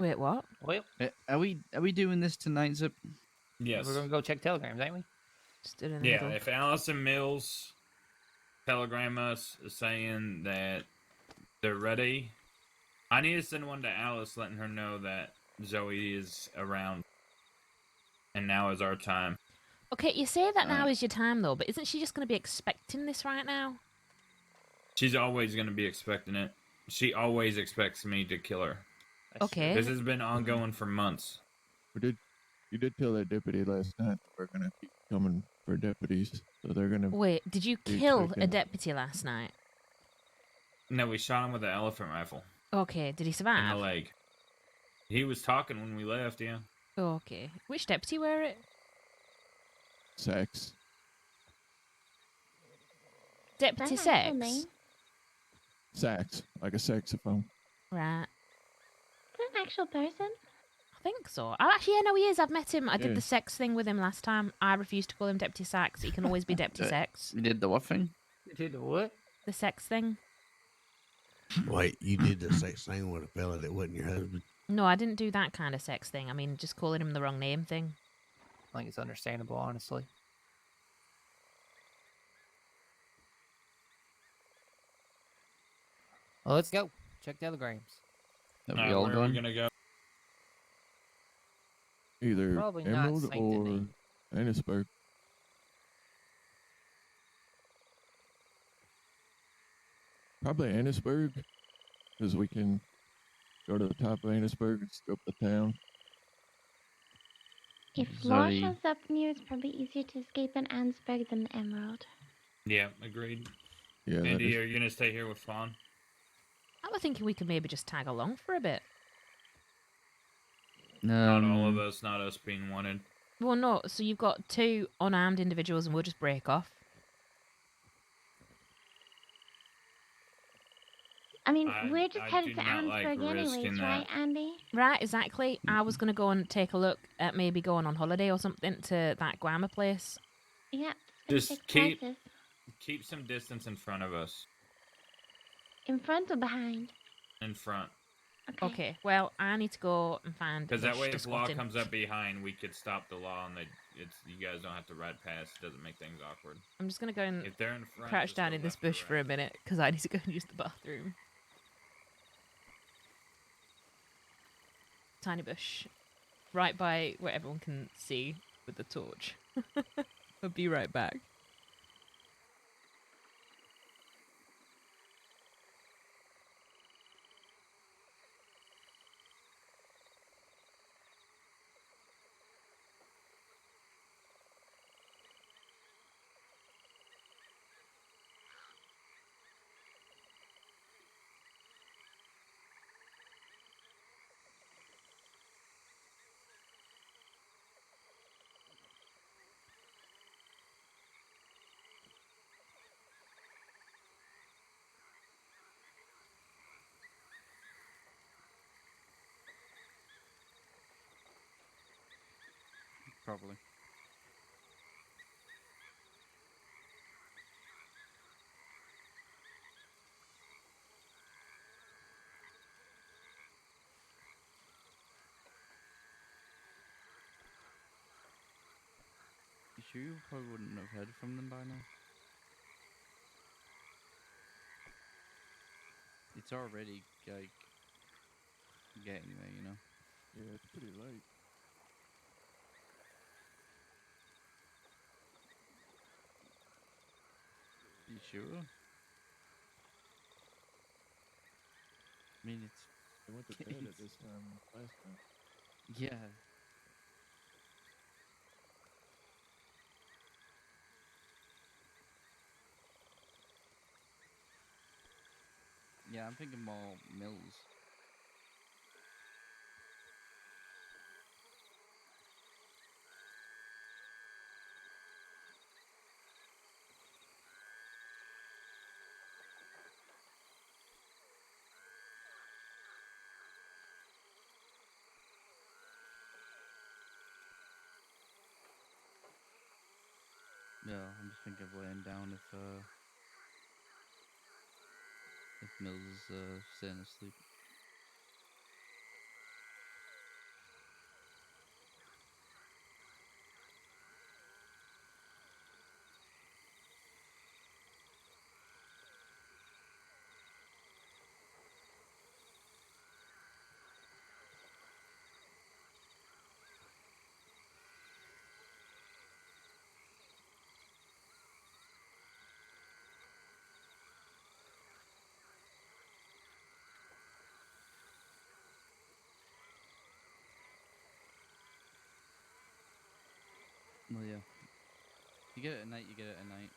S1: Wait, what?
S7: Well,
S9: Are we doing this tonight, Zip?
S5: Yes.
S7: we're going to go check telegrams, ain't we?
S1: Stood in the
S5: Yeah,
S1: middle.
S5: if Allison Mills telegram us saying that they're ready, I need to send one to Alice letting her know that Zoe is around. And now is our time.
S1: Okay, you say that now
S9: Alright.
S1: is your time, though, but isn't she just going to be expecting this right now?
S5: She's always going to be expecting it. She always expects me to kill her.
S7: That's
S1: Okay.
S5: This has been ongoing for months.
S8: You did tell that deputy last night that we're gonna keep coming for deputies, so they're gonna.
S1: Wait, did you
S8: Be
S1: kill a
S8: expecting-
S1: deputy last night?
S5: No, we shot him with an elephant rifle
S1: Okay, did he
S5: in the
S1: survive?
S5: leg. He was talking when we left, yeah.
S1: Okay. Which deputy were it?
S8: Sax.
S1: Deputy
S6: That's not her
S1: Sex?
S6: name.
S8: Sax, like a saxophone.
S1: Right.
S6: Is that an actual person?
S1: I think so. Oh, actually, yeah, no, he is. I've met him. I did
S8: Yeah.
S1: the sex thing with him last time. I refused to call him Deputy Sax. He can always be Deputy Sex.
S9: You did the what thing?
S7: You did the what?
S1: The sex thing.
S2: Wait, you did the sex thing with a fella that wasn't your husband?
S1: No, I didn't do that kind of sex thing. I mean, just calling him the wrong name thing.
S7: I think it's understandable, honestly. Well, let's go. Check telegrams.
S9: Are we all
S5: where are we
S9: going?
S5: gonna go?
S8: Either
S7: Probably not
S8: Emerald
S7: Saint
S8: or
S7: Denis.
S8: Annisburg. Probably Annisburg, because we can go to the top of Annisburg and scope the town.
S6: If Law
S9: Zoe,
S6: shows up near, it's probably easier to escape in Ansberg than Emerald.
S5: Yeah, agreed.
S8: Yeah, that
S5: Andy,
S8: is.
S5: are you gonna stay here with Fawn?
S1: I was thinking we could maybe just tag along for a bit.
S5: Not all of us, not us being wanted.
S1: Well, no. So you've got 2 unarmed individuals, and we'll just break off.
S6: I mean,
S5: I-
S6: we're just
S5: I
S6: headed
S5: do
S6: to
S5: not like
S6: Ansberg
S5: risking
S6: anyways,
S5: that.
S6: right, Andy?
S1: Right, exactly. I was going to go and take a look at maybe going on holiday or something to that grammar place.
S6: Yeah,
S5: Just keep
S6: prices.
S5: some distance in front of us.
S6: In front or behind?
S5: In front.
S1: Okay, well, I need to go and find
S5: Because that
S1: bush
S5: way,
S1: to
S5: if law
S1: squat in.
S5: comes up behind, we could stop the law, and you guys don't have to ride past. It doesn't make things awkward.
S1: I'm just going to go and
S5: If they're in front,
S1: crouch
S5: just
S1: down
S5: go
S1: in this
S5: left or
S1: bush for a
S5: right.
S1: minute because I need to go and use the bathroom. Tiny bush. Right by where everyone can see with the torch. I'll be right back.
S9: probably. You sure you probably wouldn't have heard from them by now? It's already, like, getting there, you know?
S8: Yeah, it's pretty late.
S9: You sure? I mean, it's...
S8: They went to bed at this time last time.
S9: Yeah. Yeah, I'm thinking more Mills. Yeah, I'm just thinking of laying down if Mills is staying asleep. Well, yeah. You get it at night, you get it at night.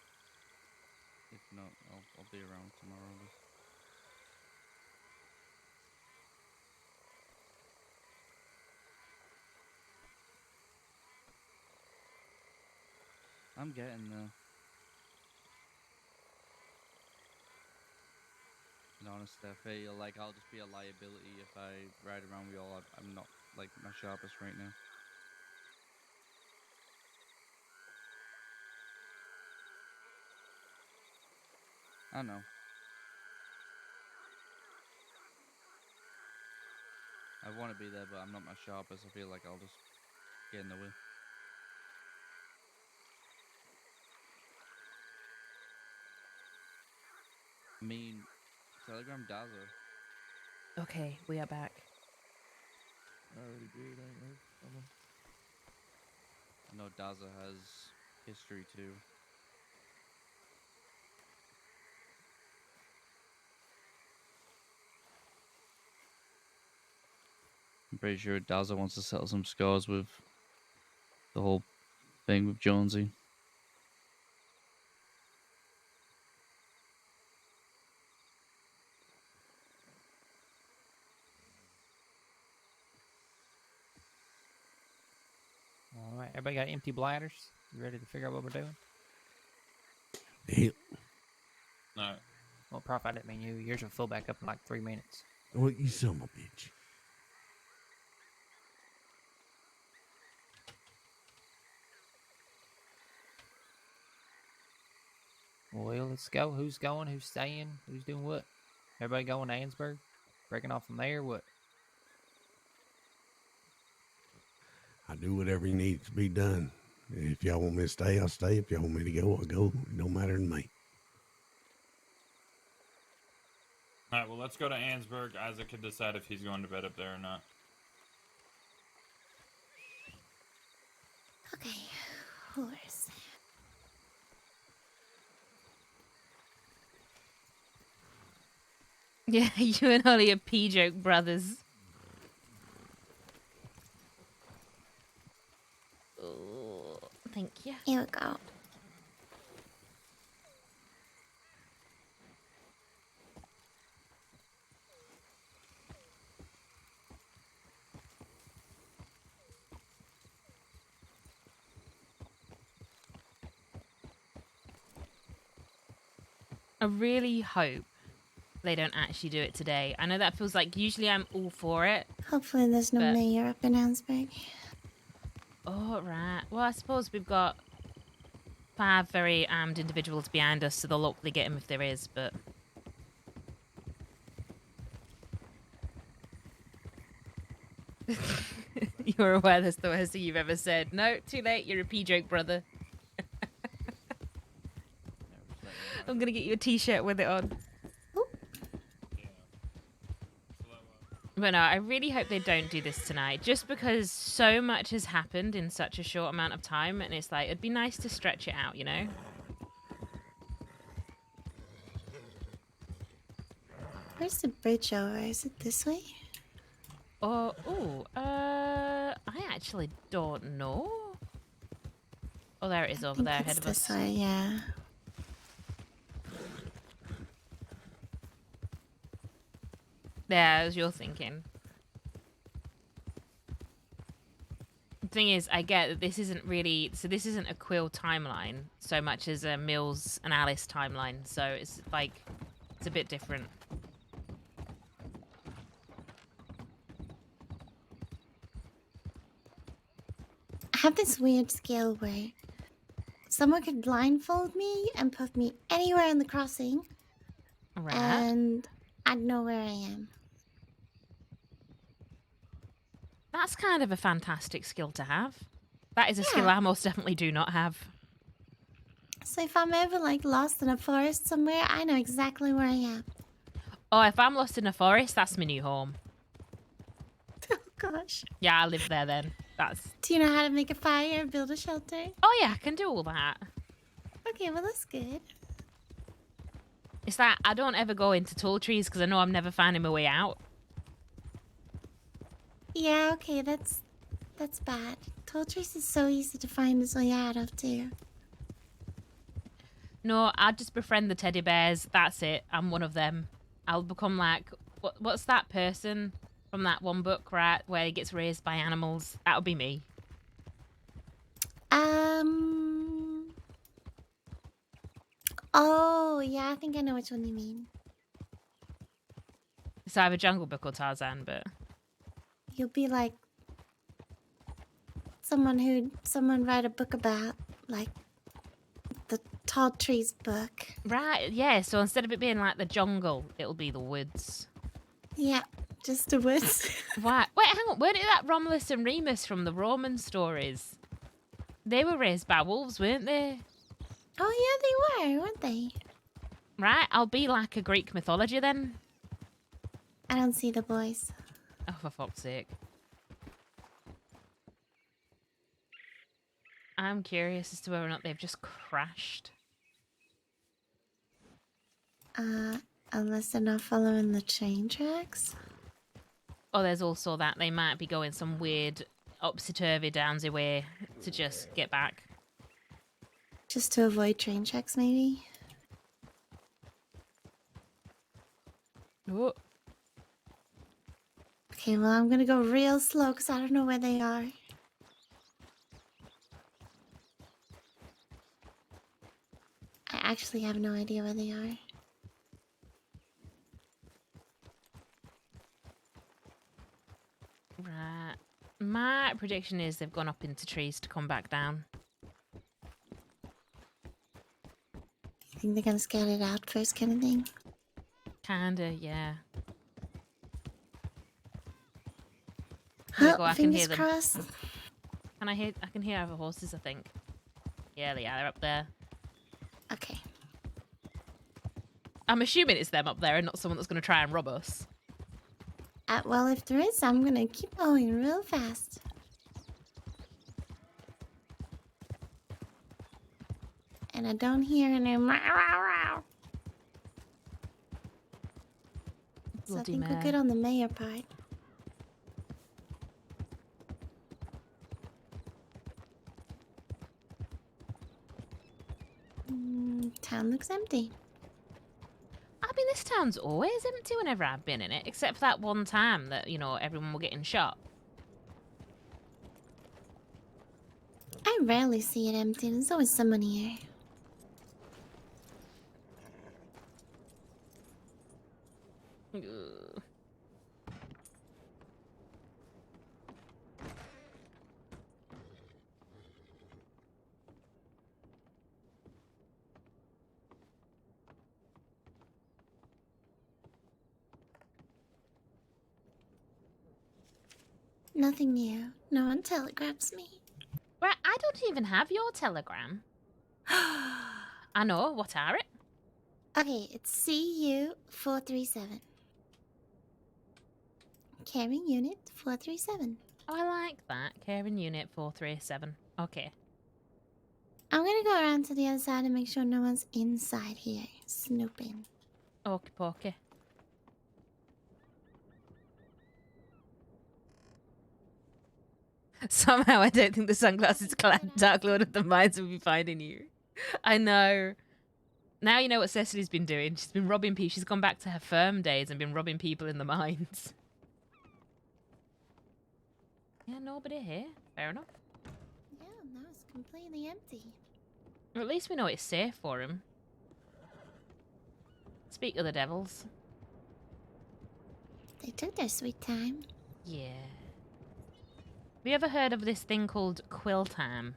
S9: If not, I'll be around tomorrow. I'm getting there. And honestly, I feel like I'll just be a liability if I ride around with y'all. I'm not, like, my sharpest right now. I know. I want to be there, but I'm not my sharpest. I feel like I'll just get in the way. I mean, Telegram Dazzle.
S1: Okay, we are back.
S8: I already did. I ain't heard from him.
S9: I know Daza has history too. I'm pretty sure Daza wants to settle some scores with the whole thing with Jonesy.
S7: All right, everybody got empty bladders? You ready to figure out what we're doing?
S2: Hell,
S5: No.
S7: Well, Prof, I didn't mean you. Yours will fill back up in like 3 minutes.
S2: well, you son of a bitch.
S7: Well, let's go. Who's going? Who's staying? Who's doing what? Everybody going to Ansburg? Breaking off from there? What?
S2: I do whatever needs to be done. If y'all want me to stay, I'll stay. If y'all want me to go, I'll go. It don't matter to me.
S5: All right, well, let's go to Ansburg. Isaac can decide if he's going to bed up there or not.
S6: Okay, horse.
S1: Yeah, you and Ollie are P-joke brothers. Oh, thank you.
S6: Here we go.
S1: I really hope they don't actually do it today. I know that feels like usually I'm all for it.
S6: Hopefully there's no
S1: But-
S6: mayor up in Ansburg.
S1: Oh, right. Well, I suppose we've got 5 very armed individuals behind us, so they'll hopefully get him if there is, but... You're aware that's the worst thing you've ever said. No, too late. You're a P-joke brother. I'm going to get you a T-shirt with it on. But no, I really hope they don't do this tonight, just because so much has happened in such a short amount of time, and it's like, it'd be nice to stretch it out, you know?
S6: Where's the bridge over? Is it this way?
S1: I actually don't know. Oh, there it is over there ahead of
S6: This
S1: us.
S6: way, yeah.
S1: Yeah, as you're thinking. The thing is, I get that this isn't really... So this isn't a Quill timeline so much as a Mills and Alice timeline. So it's like... It's a bit different.
S6: I have this weird skill where someone could blindfold me and put me anywhere in the crossing,
S1: Right.
S6: and I'd know where I am.
S1: That's kind of a fantastic skill to have. That is a skill
S6: Yeah.
S1: I most definitely do not have.
S6: So if I'm ever like lost in a forest somewhere, I know exactly where I am.
S1: Oh, if I'm lost in a forest, that's my new home.
S6: Oh gosh.
S1: Yeah, I live there then. That's...
S6: Do you know how to make a fire and build a shelter?
S1: Oh yeah, I can do all that.
S6: Okay, well that's good.
S1: It's like I don't ever go into tall trees because I know I'm never finding my way out.
S6: Yeah, okay, that's bad. Tall trees is so easy to find his way out of too.
S1: No, I'll just befriend the teddy bears. That's it. I'm one of them. I'll become like... What's that person from that one book, right? Where he gets raised by animals. That'll be me.
S6: Oh, yeah, I think I know which one you mean.
S1: It's either Jungle Book or Tarzan, but...
S6: You'll be like someone write a book about, like the tall trees book.
S1: Right, yeah. So instead of it being like the jungle, it'll be the woods.
S6: Yeah, just the woods.
S1: Why? Wait, hang on. Weren't it that Romulus and Remus from the Roman stories? They were raised by wolves, weren't they?
S6: Oh yeah, they were, weren't they?
S1: Right, I'll be like a Greek mythology then.
S6: I don't see the boys.
S1: Oh, for fuck's sake. I'm curious as to whether or not they've just crashed.
S6: Unless they're not following the train tracks.
S1: Oh, there's also that they might be going some weird upsy-turvy downsy way to just get back.
S6: Just to avoid train tracks, maybe?
S1: Oh,
S6: Okay, well, I'm gonna go real slow because I don't know where they are. I actually have no idea where they are.
S1: right. My prediction is they've gone up into trees to come back down.
S6: You think they're gonna scout it out first, kind of thing?
S1: Kinda, yeah. There you go, I can hear
S6: Fingers
S1: them.
S6: crossed.
S1: I can hear other horses, I think. Yeah, they are. They're up there.
S6: Okay.
S1: I'm assuming it's them up there and not someone that's going to try and rob us.
S6: Well, if there is, I'm gonna keep going real fast. And I don't hear any. So I
S1: Bloody
S6: think we're
S1: mare.
S6: good on the mayor part. Town looks empty.
S1: I mean, this town's always empty whenever I've been in it, except for that one time that, you know, everyone were getting shot.
S6: I rarely see it empty. There's always someone here.
S1: Ugh.
S6: Nothing new. No one telegraphs me.
S1: Right, I don't even have your telegram. I know, what are it?
S6: Okay, it's CU437. Carrying unit 437.
S1: Oh, I like that. Caring Unit 437. Okay.
S6: I'm gonna go around to the other side and make sure no one's inside here snooping.
S1: Okie pokey. Somehow I don't think the sunglasses clad Dark Lord of the Mines will be finding you. I know. Now you know what Cecily's been doing. She's been robbing people. She's gone back to her firm days and been robbing people in the mines. Yeah, nobody here. Fair enough.
S6: Yeah, no, it's completely empty.
S1: Well, at least we know it's safe for him. Speak of the devils.
S6: They took their sweet time.
S1: Yeah. Have you ever heard of this thing called quill time?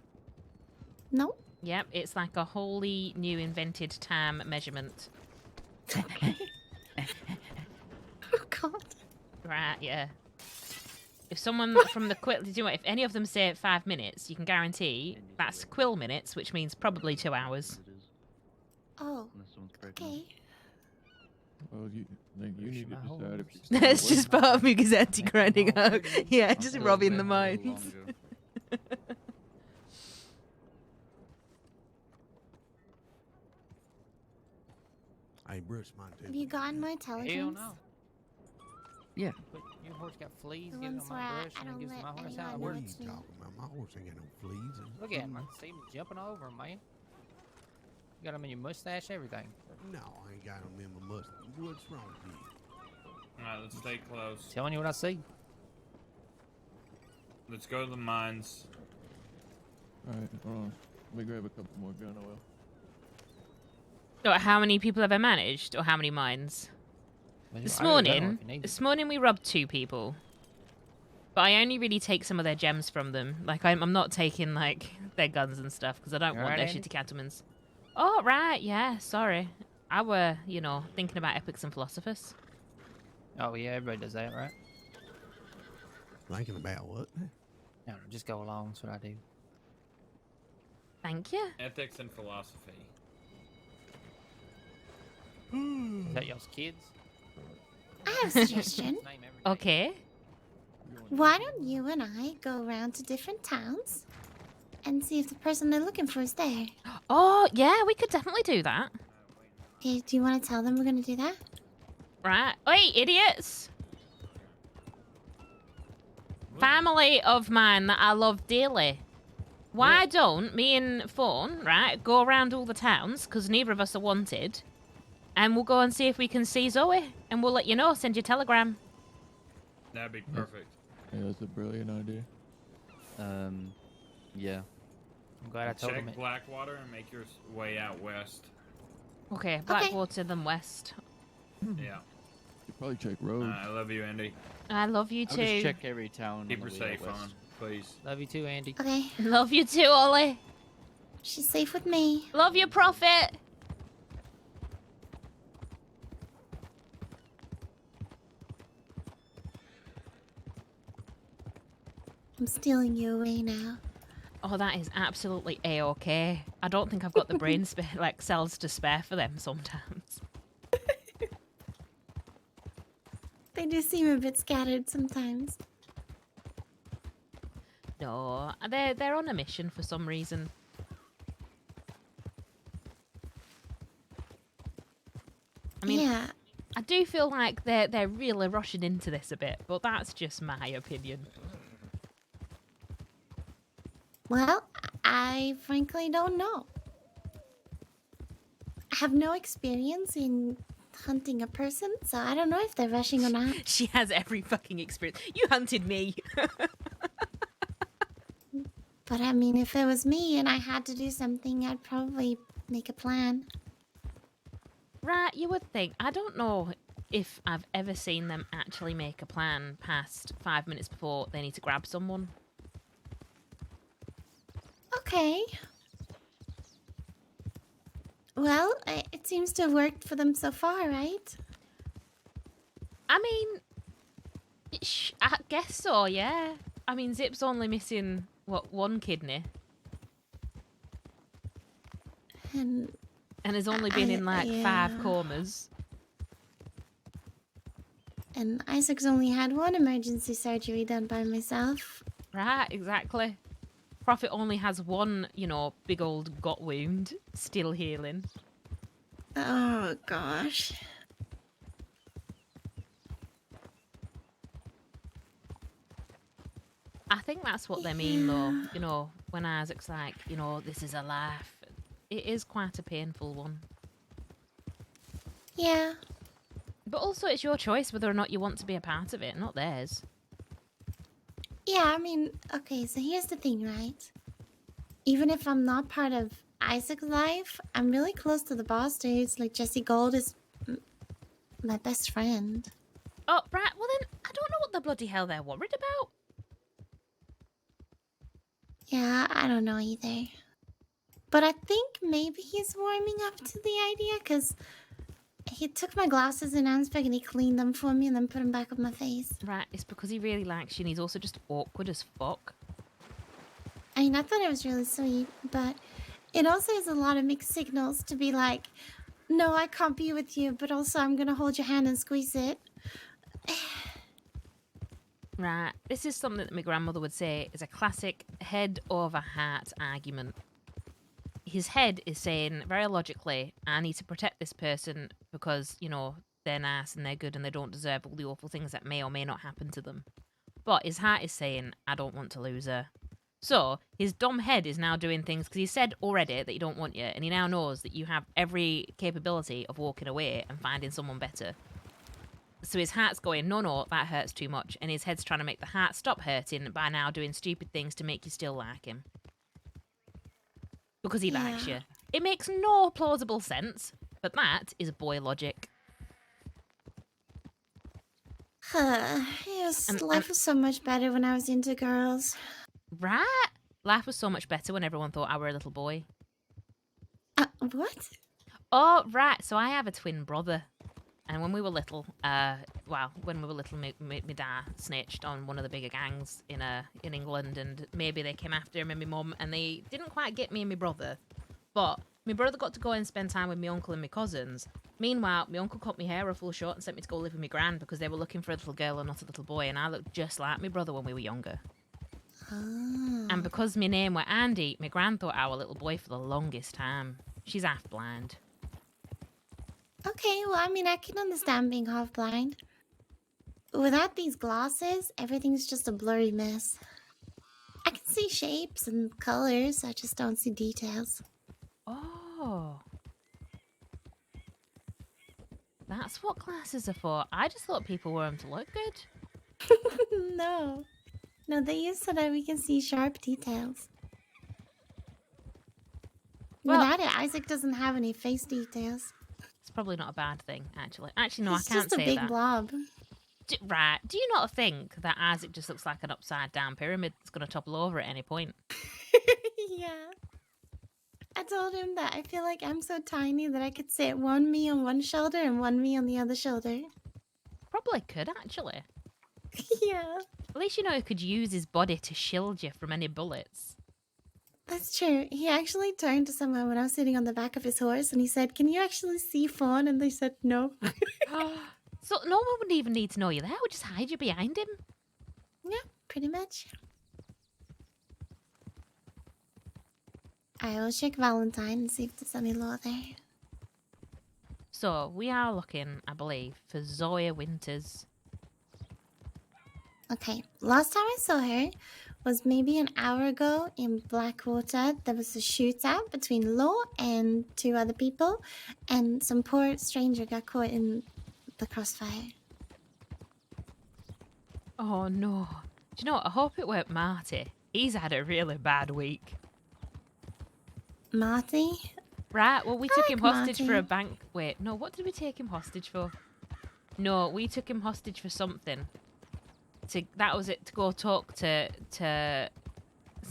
S6: Nope.
S1: Yep, it's like a wholly new invented time measurement.
S6: Oh god.
S1: Right, yeah. If someone from the quill, do you know what, if any of them say 5 minutes, you can guarantee that's quill minutes, which means probably 2 hours.
S6: Oh, okay.
S8: Well, I think you need to decide if you.
S1: That's just part of me Gazette grinding out. Yeah, just robbing the mines.
S2: Hey, Bruce, mine too.
S6: Have you gotten my
S7: Hell
S6: telegrams?
S7: no.
S8: Yeah.
S7: But your horse got fleas,
S6: The
S7: get it
S6: ones
S7: on
S6: where
S7: my
S6: I
S7: brush, and then
S6: don't
S7: gives it
S6: let
S7: my horse
S6: anyone
S7: how it
S6: know
S2: What are
S7: works.
S2: you
S6: it's me.
S2: talking about? My horse ain't got no fleas.
S7: Look at him, I see him jumping over, man. You got him in your mustache, everything.
S2: No, I ain't got them in my must. What's wrong with you?
S5: Alright, let's stay close.
S7: Telling you what I see.
S5: Let's go to the mines.
S8: Alright, hold on. Let me grab a couple more gun oil.
S1: Oh, how many people have I managed, or how many mines? This
S7: I got a gun oil
S1: morning,
S7: if you need it.
S1: this morning we robbed 2 people. But I only really take some of their gems from them. Like, I'm not taking, like, their guns and stuff, because I don't
S7: You
S1: want
S7: alright,
S1: their
S7: Andy?
S1: shitty cattlemans. Oh, right, yeah, sorry. I were, you know, thinking about epics and philosophers.
S7: Oh yeah, everybody does that, right?
S2: Thinking about what?
S7: No, just go along. That's what I do.
S1: Thank you.
S5: Ethics and philosophy.
S7: Is that y'all's kids?
S6: I have a suggestion.
S7: His name every day.
S1: Okay.
S6: Why don't you and I go around to different towns and see if the person they're looking for is there?
S1: Oh, yeah, we could definitely do that.
S6: Okay, do you want to tell them we're going to do that?
S1: Right. Oi, idiots! Family of mine that I love dearly. Why don't me and Fawn, right, go around all the towns, because neither of us are wanted, and we'll go and see if we can see Zoe, and we'll let you know, send you a telegram.
S5: That'd be perfect.
S8: Yeah, that's a brilliant idea.
S9: Yeah.
S7: I'm glad I told him
S5: Check
S7: it.
S5: Blackwater and make your way out west.
S1: Okay, Blackwater then west.
S5: Yeah.
S8: You probably check roads.
S5: I love you, Andy.
S1: I love you
S9: I'll
S1: too.
S9: just check every town.
S5: Keep
S9: on
S5: her
S9: the way
S5: safe,
S9: out west.
S5: on, please.
S7: Love you too, Andy.
S6: Okay,
S1: Love you too, Ollie.
S6: she's safe with me.
S1: Love you, Prophet.
S6: I'm stealing you away now.
S1: Oh, that is absolutely A-okay. I don't think I've got the brain like cells to spare for them sometimes.
S6: They do seem a bit scattered sometimes.
S1: No, they're on a mission for some reason. I mean,
S6: yeah,
S1: I do feel like they're really rushing into this a bit, but that's just my opinion.
S6: well, I frankly don't know. I have no experience in hunting a person, so I don't know if they're rushing or not.
S1: She has every fucking experience. You hunted me.
S6: But I mean, if it was me and I had to do something, I'd probably make a plan.
S1: Right, you would think. I don't know if I've ever seen them actually make a plan past 5 minutes before they need to grab someone.
S6: Okay. Well, it seems to have worked for them so far, right?
S1: I mean, I guess so, yeah. I mean, Zip's only missing, what, one kidney?
S6: And
S1: And has only been in, like, 5
S6: yeah.
S1: comas.
S6: And Isaac's only had one emergency surgery done by myself.
S1: Right, exactly. Prophet only has one, you know, big old gut wound still healing.
S6: Oh, gosh.
S1: I think that's what they mean, though. You know, when Isaac's like, you know, this is a life. It is quite a painful one.
S6: Yeah.
S1: But also, it's your choice whether or not you want to be a part of it, not theirs.
S6: Yeah, I mean, okay, so here's the thing, right? Even if I'm not part of Isaac's life, I'm really close to the boss dudes. Like, Jesse Gold is my best friend.
S1: Oh, right. Well, then, I don't know what the bloody hell they're worried about.
S6: Yeah, I don't know either. But I think maybe he's warming up to the idea, because he took my glasses in Ansberg and he cleaned them for me and then put them back on my face.
S1: Right, it's because he really likes you and he's also just awkward as fuck.
S6: I mean, I thought it was really sweet, but it also has a lot of mixed signals to be like, no, I can't be with you, but also I'm going to hold your hand and squeeze it.
S1: Right, this is something that my grandmother would say is a classic head over heart argument. His head is saying, very logically, I need to protect this person because, you know, they're nice and they're good and they don't deserve all the awful things that may or may not happen to them. But his heart is saying, I don't want to lose her. So, his dumb head is now doing things, because he said already that you don't want you, and he now knows that you have every capability of walking away and finding someone better. So his heart's going, no, that hurts too much, and his head's trying to make the heart stop hurting by now doing stupid things to make you still like him. Because he likes you. It makes no plausible sense, but that is boy logic.
S6: Life was so much better when I was into girls.
S1: Right? Life was so much better when everyone thought I were a little boy.
S6: What?
S1: Oh, right. So I have a twin brother. And when we were little, my dad snitched on one of the bigger gangs in England, and maybe they came after him and my mum, and they didn't quite get me and my brother. But My brother got to go and spend time with my uncle and my cousins. Meanwhile, my uncle cut my hair off full short and sent me to go live with my gran because they were looking for a little girl and not a little boy, and I looked just like my brother when we were younger.
S6: Oh.
S1: And because my name were Andy, my gran thought I was a little boy for the longest time. She's half blind.
S6: Okay, well, I mean, I can understand being half blind. Without these glasses, everything's just a blurry mess. I can see shapes and colors, I just don't see details.
S1: Oh. That's what glasses are for. I just thought people wore them to look good.
S6: No. No, they use so that we can see sharp details.
S1: Well-
S6: Without it, Isaac doesn't have any face details.
S1: It's probably not a bad thing, actually. Actually, no,
S6: He's
S1: I can't
S6: just a
S1: say
S6: big
S1: that.
S6: blob.
S1: Right. Do you not think that Isaac just looks like an upside-down pyramid that's going to topple over at any point?
S6: Yeah. I told him that I feel like I'm so tiny that I could sit one me on one shoulder and one me on the other shoulder.
S1: Probably could, actually.
S6: Yeah,
S1: At least you know he could use his body to shield you from any bullets.
S6: that's true. He actually turned to someone when I was sitting on the back of his horse and he said, "Can you actually see Fawn?" And they said no.
S1: So no one would even need to know you're there. We'd just hide you behind him.
S6: Yeah, pretty much. I will check Valentine and see if there's any law there.
S1: So we are looking, I believe, for Zoya Winters.
S6: Okay, last time I saw her was maybe an hour ago in Blackwater. There was a shootout between Law and two other people, and some poor stranger got caught in the crossfire.
S1: Oh no. Do you know what? I hope it weren't Marty. He's had a really bad week.
S6: Marty?
S1: Right, well, we
S6: I
S1: took
S6: like
S1: him hostage for a
S6: Marty.
S1: bank. Wait, no, what did we take him hostage for? No, we took him hostage for something. That was it, to go talk to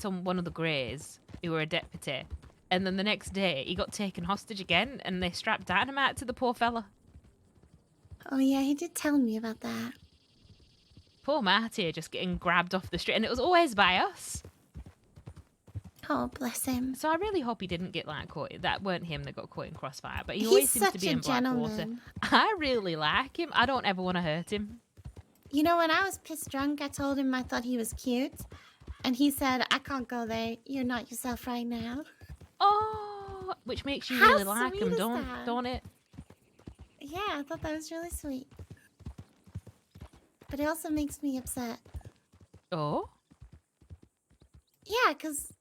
S1: one of the Greys who were a deputy. And then the next day, he got taken hostage again, and they strapped dynamite to the poor fella.
S6: Oh yeah, he did tell me about that.
S1: Poor Marty just getting grabbed off the street, and it was always by us.
S6: Oh, bless him.
S1: So I really hope he didn't get caught. That weren't him that got caught in crossfire, but he
S6: He's
S1: always seems to
S6: such
S1: be
S6: a
S1: in Blackwater.
S6: gentleman.
S1: I really like him. I don't ever want to hurt him.
S6: You know, when I was pissed drunk, I told him I thought he was cute. And he said, "I can't go there. You're not yourself right now."
S1: Oh, which makes you
S6: How
S1: really like him,
S6: sweet is that?
S1: don't it?
S6: Yeah, I thought that was really sweet. But it also makes me upset.
S1: Oh,
S6: Yeah, 'cause...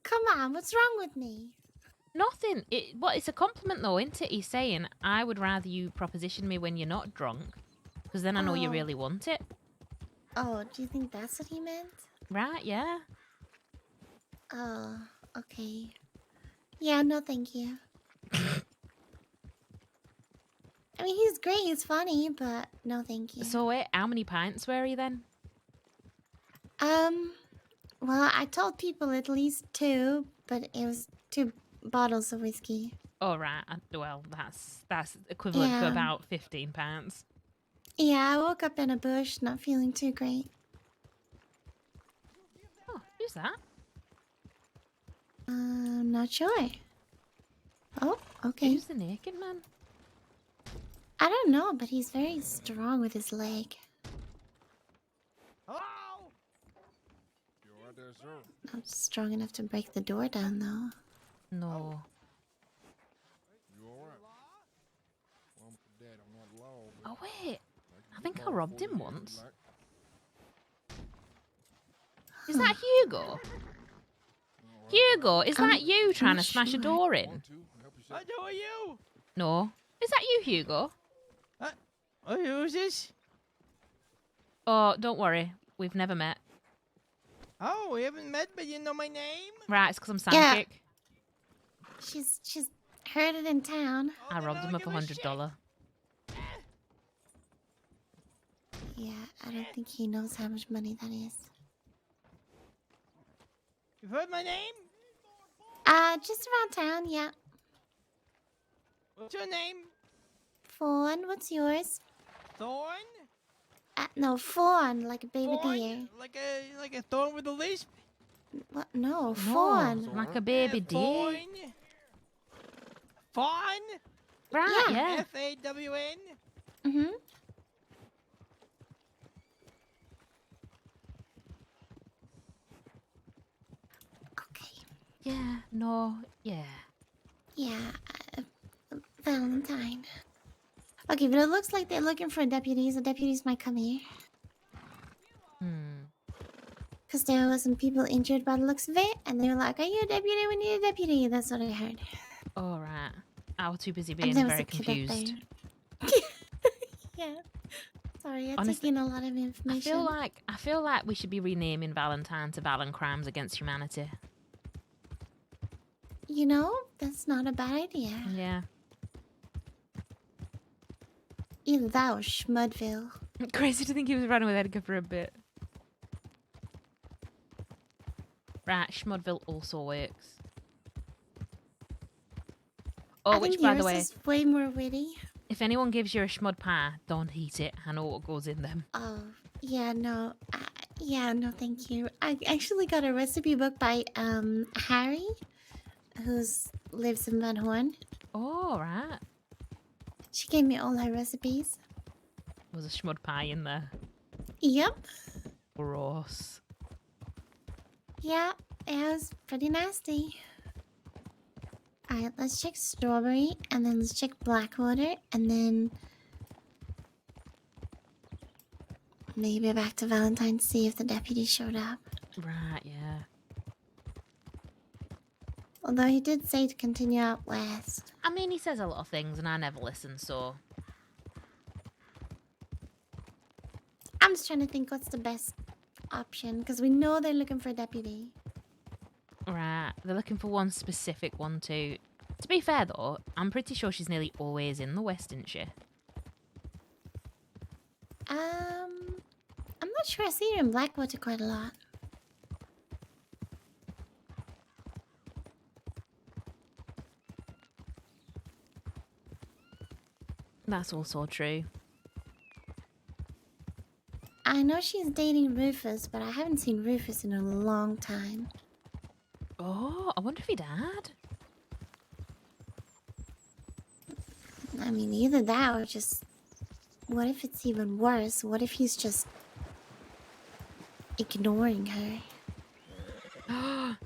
S6: Come on, what's wrong with me?
S1: nothing. It's a compliment though, isn't it? He's saying, I would rather you proposition me when you're not drunk, because then I know you
S6: Oh.
S1: really want it.
S6: Oh, do you think that's what he meant?
S1: Right? Yeah.
S6: Oh, okay. Yeah, no thank you. I mean, he's great, he's funny, but no thank you.
S1: So wait, how many pints were you then?
S6: Well, I told people at least 2, but it was 2 bottles of whiskey.
S1: Oh right. Well, that's equivalent to
S6: Yeah.
S1: about 15 pounds.
S6: Yeah, I woke up in a bush, not feeling too great.
S1: Oh, who's that?
S6: Not sure. Oh, okay.
S1: Who's the naked man?
S6: I don't know, but he's very strong with his leg.
S10: Hello? You are there, sir?
S6: Not strong enough to break the door down, though.
S1: No.
S10: You alright? Well, I'm dead. I'm not law.
S1: Oh wait, I think I robbed him once. Is that Hugo? Hugo, is that you trying to smash a door in?
S10: I know you.
S1: No. Is that you, Hugo?
S10: Oh, who's this?
S1: Oh, don't worry. We've never met.
S10: Oh, we haven't met, but you know my name?
S1: Right, it's because I'm
S6: Yeah.
S1: psychic.
S6: She's heard it in town.
S10: Oh,
S1: I
S10: then
S1: robbed
S10: I'll
S1: him of
S10: give a shit.
S1: $100.
S6: Yeah, I don't think he knows how much money that is.
S10: You've heard my name?
S6: Just around town, yeah.
S10: What's your name?
S6: Fawn, what's yours?
S10: Thorn?
S6: No, fawn, like a baby
S10: Thorn?
S6: deer.
S10: Like a thorn with a lisp?
S6: What? No,
S1: No,
S6: fawn.
S1: like a baby deer.
S10: Thorn?
S7: Fawn?
S1: Right,
S6: Yeah.
S1: yeah.
S7: F-A-W-N?
S6: Mm-hmm. Okay.
S1: Yeah, no, yeah.
S6: Yeah, Valentine. Okay, but it looks like they're looking for deputies. The deputies might come here.
S1: Hmm.
S6: Because there was some people injured by the looks of it, and they were like, "Are you a deputy? We need a deputy." That's what I heard.
S1: All right. I was too busy
S6: And
S1: being
S6: there was
S1: very
S6: a kid up
S1: confused.
S6: there. Yeah. Sorry, I take
S1: Honestly,
S6: in a lot of information.
S1: I feel like we should be renaming Valentine to Val and Crimes Against Humanity.
S6: You know, that's not a bad idea.
S1: Yeah.
S6: Either that or Schmudville.
S1: Crazy to think he was running with Edgar for a bit. Right, Schmudville also works. Oh,
S6: I
S1: which,
S6: think
S1: by
S6: yours
S1: the way,
S6: is way more witty.
S1: if anyone gives you a Schmud pie, don't eat it. I know what goes in them.
S6: Oh, yeah, no. Yeah, no, thank you. I actually got a recipe book by Harry, who lives in Van Horn.
S1: Oh, right.
S6: She gave me all her recipes.
S1: There was a Schmud pie in there.
S6: Yep.
S1: Gross.
S6: Yeah, it was pretty nasty. Alright, let's check strawberry, and then let's check Blackwater, and then maybe back to Valentine, see if the deputy showed up.
S1: Right, yeah.
S6: Although he did say to continue out west.
S1: I mean, he says a lot of things and I never listen, so...
S6: I'm just trying to think what's the best option, because we know they're looking for a deputy.
S1: Right, they're looking for one specific one too. To be fair though, I'm pretty sure she's nearly always in the West, isn't she?
S6: I'm not sure. I see her in Blackwater quite a lot.
S1: That's also true.
S6: I know she's dating Rufus, but I haven't seen Rufus in a long time.
S1: Oh, I wonder if he died.
S6: I mean, either that or just... What if it's even worse? What if he's just... ignoring her?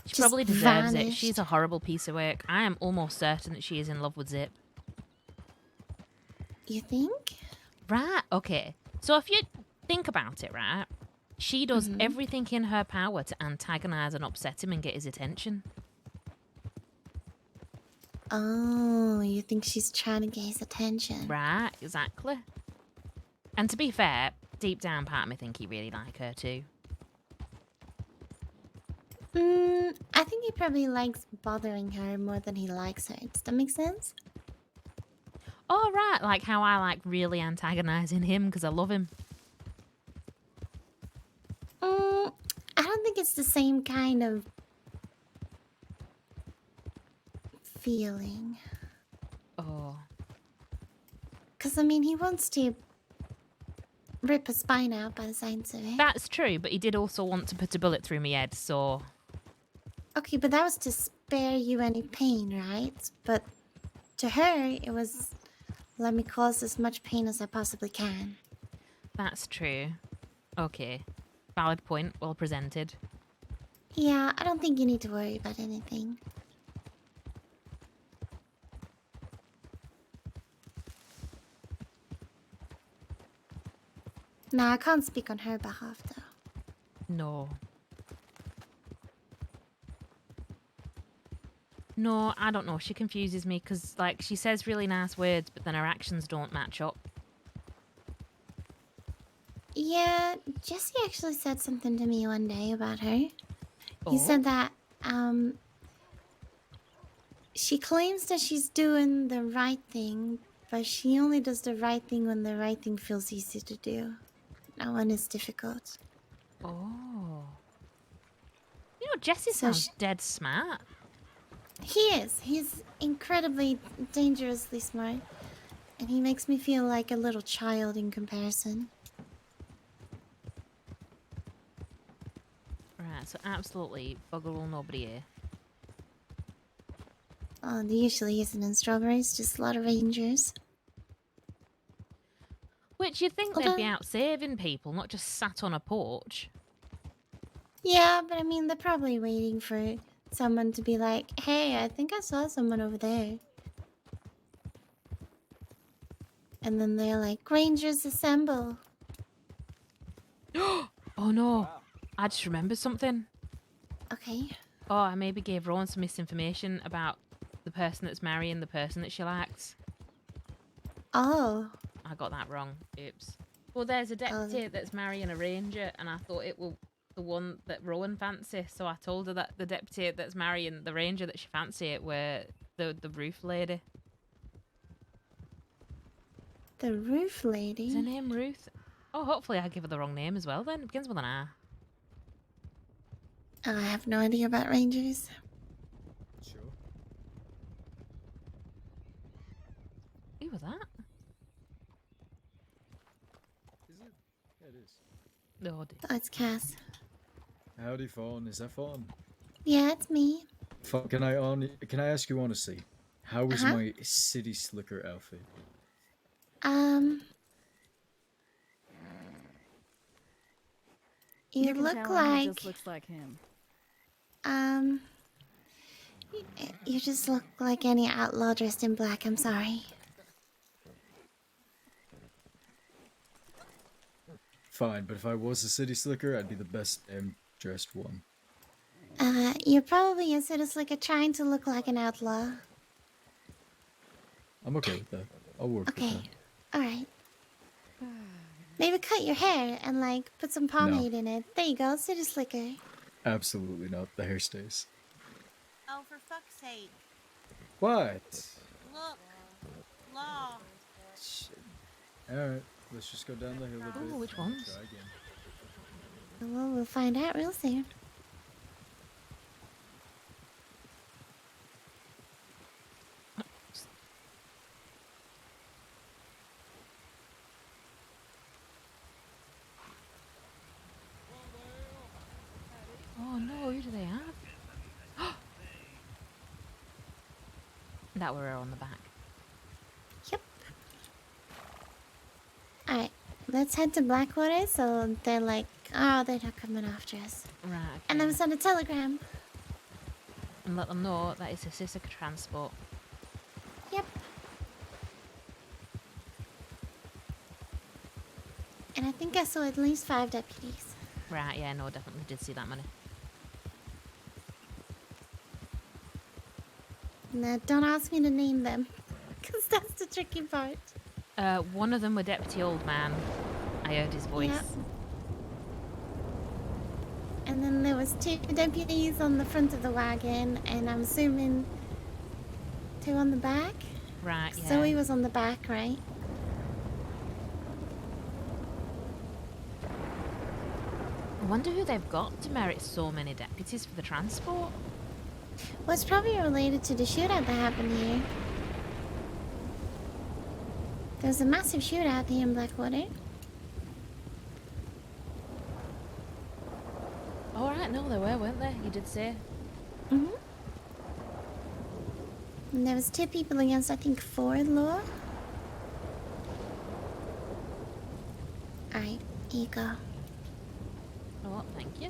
S1: She
S6: Just
S1: probably deserves it.
S6: vanished.
S1: She's a horrible piece of work. I am almost certain that she is in love with Zip.
S6: You think?
S1: Right, okay. So if you think about it, right, she does everything in her power to antagonise and upset him and get his attention.
S6: Oh, you think she's trying to get his attention?
S1: Right, exactly. And to be fair, deep down part of me think he really like her too.
S6: I think he probably likes bothering her more than he likes her. Does that make sense?
S1: Oh, right, like how I like really antagonising him because I love him.
S6: I don't think it's the same kind of feeling.
S1: Oh.
S6: Because, I mean, he wants to rip a spine out by the signs of it.
S1: That's true, but he did also want to put a bullet through my head, so...
S6: Okay, but that was to spare you any pain, right? But to her, it was, let me cause as much pain as I possibly can.
S1: That's true. Okay. Valid point, well presented.
S6: Yeah, I don't think you need to worry about anything. No, I can't speak on her behalf, though.
S1: No. No, I don't know. She confuses me because, like, she says really nice words, but then her actions don't match up.
S6: Yeah, Jesse actually said something to me one day about her. He
S1: Oh.
S6: said that, she claims that she's doing the right thing, but she only does the right thing when the right thing feels easy to do. Not when it's difficult.
S1: Oh. You know, Jesse
S6: So
S1: sounds dead smart.
S6: He is. He's incredibly dangerously smart. And he makes me feel like a little child in comparison.
S1: Right, so absolutely bugger all nobody here.
S6: there usually isn't in Strawberries, just a lot of rangers.
S1: Which you'd think
S6: Hold
S1: they'd be
S6: on.
S1: out saving people, not just sat on a porch.
S6: Yeah, but I mean, they're probably waiting for someone to be like, hey, I think I saw someone over there. And then they're like, Rangers assemble.
S1: Oh no, I just remembered something.
S6: Okay.
S1: Oh, I maybe gave Rowan some misinformation about the person that's marrying the person that she likes.
S6: Oh.
S1: I got that wrong. Oops. Well, there's a deputy that's marrying a ranger, and I thought it was the one that Rowan fancy. So I told her that the deputy that's marrying the ranger that she fancy were the roof lady.
S6: The roof lady?
S1: Is her name Ruth? Oh, hopefully I give her the wrong name as well then. It begins with an R.
S6: I have no idea about Rangers.
S11: Sure.
S1: Who was that?
S11: Is it? Yeah, it is.
S1: Oh, dear.
S6: Oh, it's Cass.
S11: Howdy, Fawn. Is that Fawn?
S6: Yeah, it's me.
S11: Fawn, can I ask you honestly? How was my city slicker outfit?
S6: You
S3: can
S6: look
S3: tell
S6: like
S3: he just looks like him.
S6: you just look like any outlaw dressed in black. I'm sorry.
S11: Fine, but if I was a city slicker, I'd be the best dressed one.
S6: You're probably a city slicker trying to look like an outlaw.
S11: I'm okay with that. I'll work with
S6: Okay.
S11: that.
S6: Alright. Maybe cut your hair and, like, put some pomade in it. There you go, city slicker.
S11: Absolutely not. The hair stays.
S3: Oh, for fuck's sake.
S11: What?
S3: Look. Law.
S11: Alright, let's just go down the hill a bit.
S1: Ooh, which ones?
S11: Try again.
S6: Well, we'll find out real soon.
S1: Oh no, who do they have? That were her on the back.
S6: Yep. Alright, let's head to Blackwater so they're like, oh, they're not coming after us.
S1: Right. Okay.
S6: And then send a telegram.
S1: And let them know that it's a Sissika transport.
S6: Yep. And I think I saw at least 5 deputies.
S1: Right, yeah, no, definitely did see that many.
S6: Now, don't ask me to name them, because that's the tricky part.
S1: One of them were Deputy Old Man. I heard his voice.
S6: Yep. And then there was 2 deputies on the front of the wagon, and I'm assuming 2 on the back.
S1: Right, yeah.
S6: Zoe was on the back, right?
S1: I wonder who they've got to merit so many deputies for the transport.
S6: Well, it's probably related to the shootout that happened here. There was a massive shootout here in Blackwater.
S1: Oh, right, no, they were, weren't they? You did say.
S6: Mm-hmm. And there was 2 people against, I think, 4 law. Alright, here you go.
S1: Oh, thank you.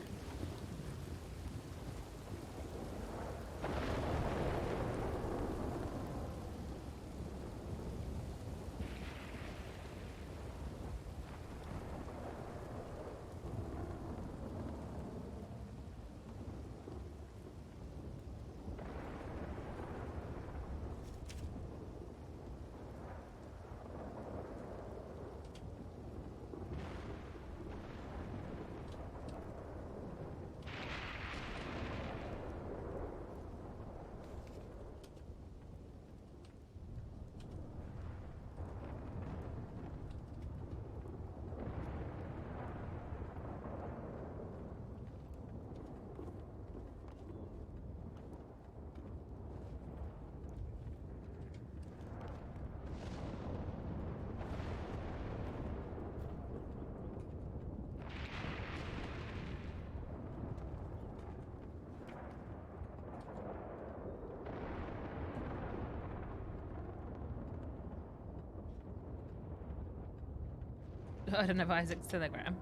S1: burden of Isaac's telegram.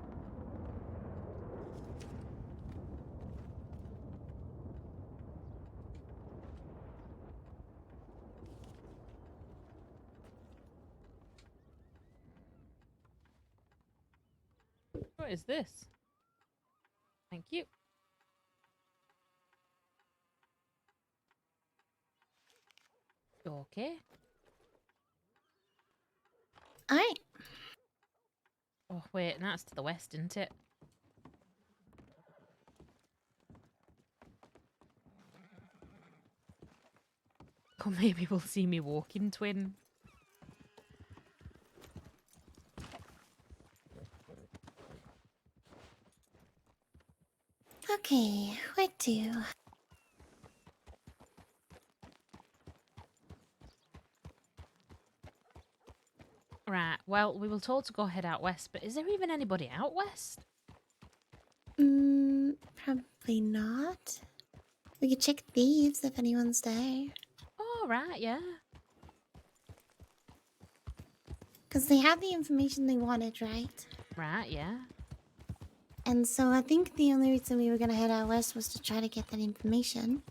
S1: What is this? Thank you. Okay.
S6: Alright.
S1: Oh, wait, that's to the west, isn't it? Or maybe we'll see me walking, twin.
S6: Okay, where to?
S1: Right, well, we were told to go head out west, but is there even anybody out west?
S6: Probably not. We could check thieves if anyone's there.
S1: Oh, right, yeah.
S6: Because they had the information they wanted, right?
S1: Right, yeah.
S6: And so I think the only reason we were going to head out west was to try to get that information.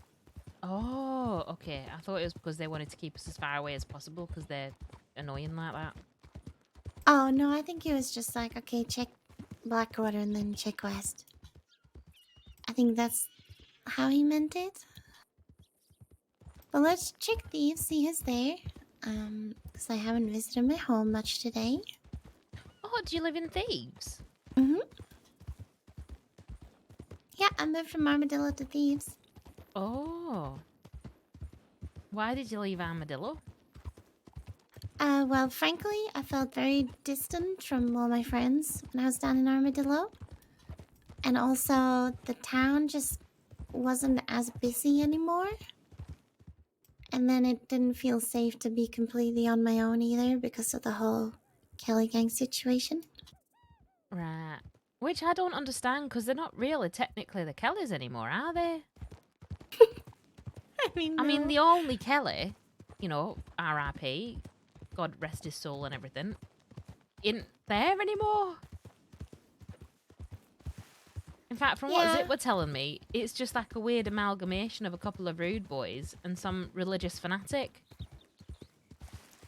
S1: Oh, okay. I thought it was because they wanted to keep us as far away as possible because they're annoying like that.
S6: Oh, no, I think it was just like, okay, check Blackwater and then check west. I think that's how he meant it. But let's check thieves, see who's there. Because I haven't visited my home much today.
S1: Oh, do you live in Thieves?
S6: Mm-hmm. Yeah, I moved from Armadillo to Thieves.
S1: Oh. Why did you leave Armadillo?
S6: Well, frankly, I felt very distant from all my friends when I was down in Armadillo. And also, the town just wasn't as busy anymore. And then it didn't feel safe to be completely on my own either because of the whole Kelly gang situation.
S1: Right. Which I don't understand because they're not really technically the Kellys anymore, are they? I mean, the only Kelly, you know, RIP, God rest his soul and everything, isn't there anymore. In fact, from what Zip were telling me, it's just like a weird amalgamation of a couple of rude boys and some religious fanatic.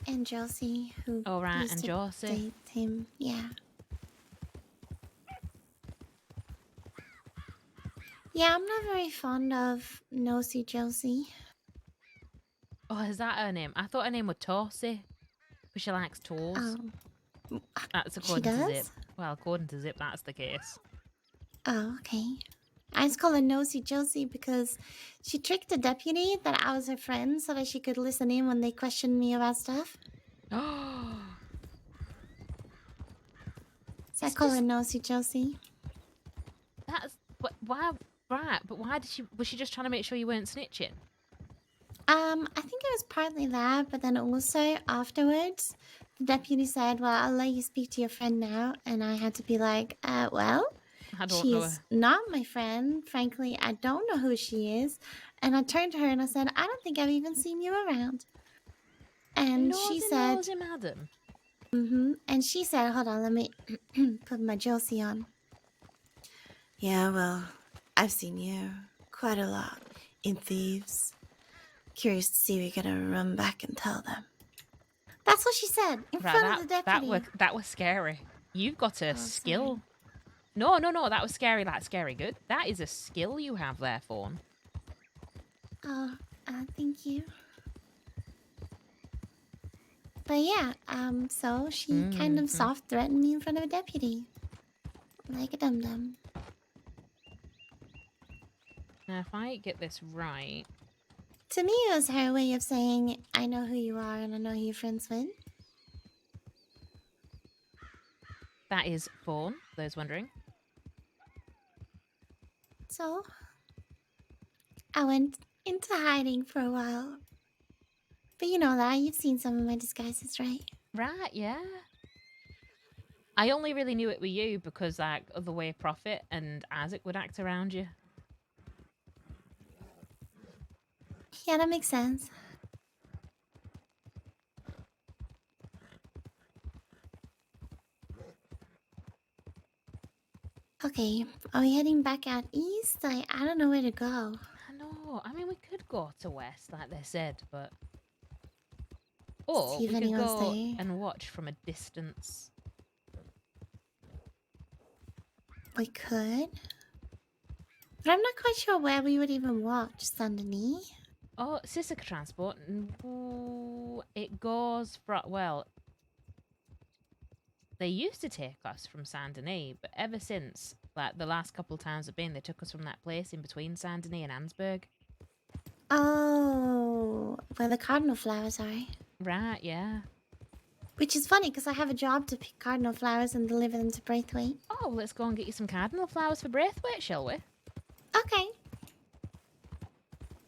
S6: And Josie, who used
S1: and
S6: to
S1: Josie.
S6: date him, yeah. Yeah, I'm not very fond of Nosy Josie.
S1: Oh, is that her name? I thought her name was Torsey, but she likes toes. That's according to Zip. Well, according to Zip, that's the case.
S6: Oh, okay. I just call her Nosy Josie because she tricked a deputy that I was her friend so that she could listen in when they questioned me about stuff.
S1: Oh.
S6: So I call her Nosy Josie.
S1: That's why, right? But why did she? Was she just trying to make sure you weren't snitching?
S6: I think it was partly that, but then also afterwards, the deputy said, "Well, I'll let you speak to your friend now," and I had to be like, well,
S1: I don't
S6: she
S1: know
S6: is
S1: her.
S6: not my friend. Frankly, I don't know who she is." And I turned to her and I said, "I don't think I've even seen you around." And she said,
S1: "Nosy, madam."
S6: And she said, "Hold on, let me put my Josie on." "Yeah, well, I've seen you quite a lot in Thieves. Curious to see if you're gonna run back and tell them." That's what she said in front of the deputy.
S1: That was scary. You've got a skill. No, that was scary. Like scary good. That is a skill you have there, Fawn.
S6: Oh, thank you. But yeah, so she kind of soft threatened me in front of a deputy. Like a dum-dum.
S1: Now, if I get this right...
S6: To me, it was her way of saying, I know who you are and I know who you're friends with.
S1: That is Fawn, those wondering.
S6: So, I went into hiding for a while. But you know that, you've seen some of my disguises, right?
S1: Right, yeah. I only really knew it were you because, like, of the way Prophet and Isaac would act around you.
S6: Yeah, that makes sense. Okay, are we heading back out east? I don't know where to go.
S1: I know. I mean, we could go to west, like they said, but or
S6: See if
S1: we could
S6: anyone's
S1: go
S6: there.
S1: and watch from a distance.
S6: We could. But I'm not quite sure where we would even watch, Sandony.
S1: Oh, Sister Transport. It goes from, well, they used to take us from Saint Denis, but ever since, like the last couple of times I've been, they took us from that place in between Saint Denis and Ansburg.
S6: Oh, where the cardinal flowers are.
S1: Right, yeah.
S6: Which is funny because I have a job to pick cardinal flowers and deliver them to Braithwaite.
S1: Oh, let's go and get you some cardinal flowers for Braithwaite, shall we?
S6: Okay.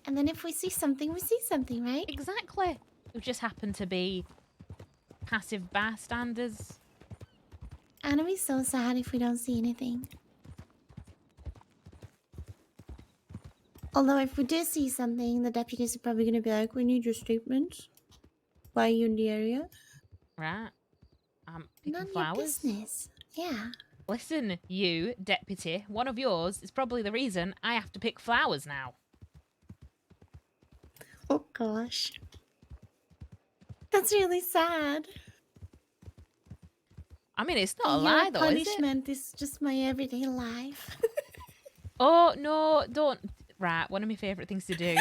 S6: And then if we see something, we see something, right?
S1: Exactly. We just happen to be passive bystanders.
S6: Anna be so sad if we don't see anything. Although if we do see something, the deputies are probably going to be like, we need your statements. Why are you in the area?
S1: Right. I'm picking
S6: None of
S1: flowers.
S6: your business. Yeah.
S1: Listen, you, deputy, one of yours is probably the reason I have to pick flowers now.
S6: Oh gosh. That's really sad.
S1: I mean, it's not a
S6: Your
S1: lie, though, is it?
S6: punishment is just my everyday life.
S1: Oh, no, don't. Right, one of my favourite things to do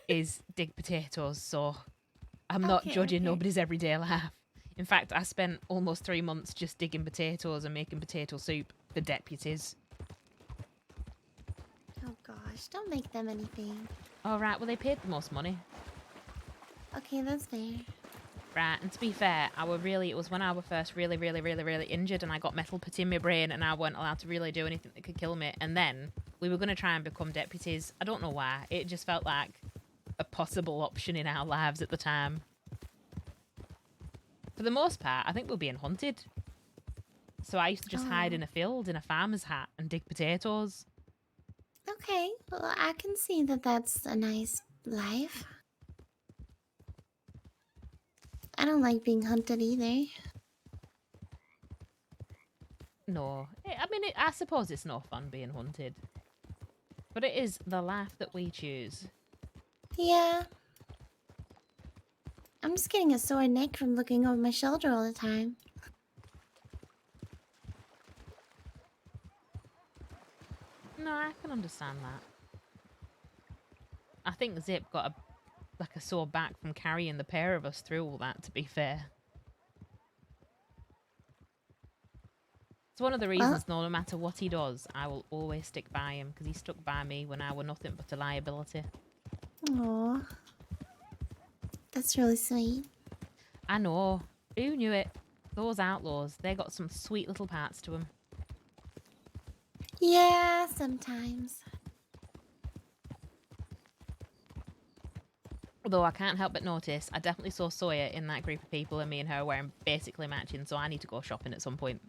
S1: is dig potatoes, so I'm not judging nobody's everyday life. In fact, I spent almost 3 months just digging potatoes and making potato soup for deputies.
S6: Oh gosh, don't make them anything.
S1: All right, well, they paid the most money.
S6: Okay, that's fair.
S1: Right, and to be fair, it was when I was first really injured and I got metal put in my brain and I weren't allowed to really do anything that could kill me. And then we were going to try and become deputies. I don't know why. It just felt like a possible option in our lives at the time. For the most part, I think we were being hunted. So I used to just hide in a field in a farmer's hat and dig potatoes.
S6: Okay, well, I can see that that's a nice life. I don't like being hunted either.
S1: No. I suppose it's no fun being hunted. But it is the life that we choose.
S6: Yeah. I'm just getting a sore neck from looking over my shoulder all the time.
S1: No, I can understand that. I think Zip got a sore back from carrying the pair of us through all that, to be fair. It's one of the reasons, no matter what he does, I will always stick by him, because he stuck by me when I were nothing but a liability.
S6: Aww. That's really sweet.
S1: I know. Who knew it? Those outlaws, they got some sweet little parts to them.
S6: Yeah, sometimes.
S1: Although I can't help but notice, I definitely saw Sawyer in that group of people and me and her wearing basically matching, so I need to go shopping at some point.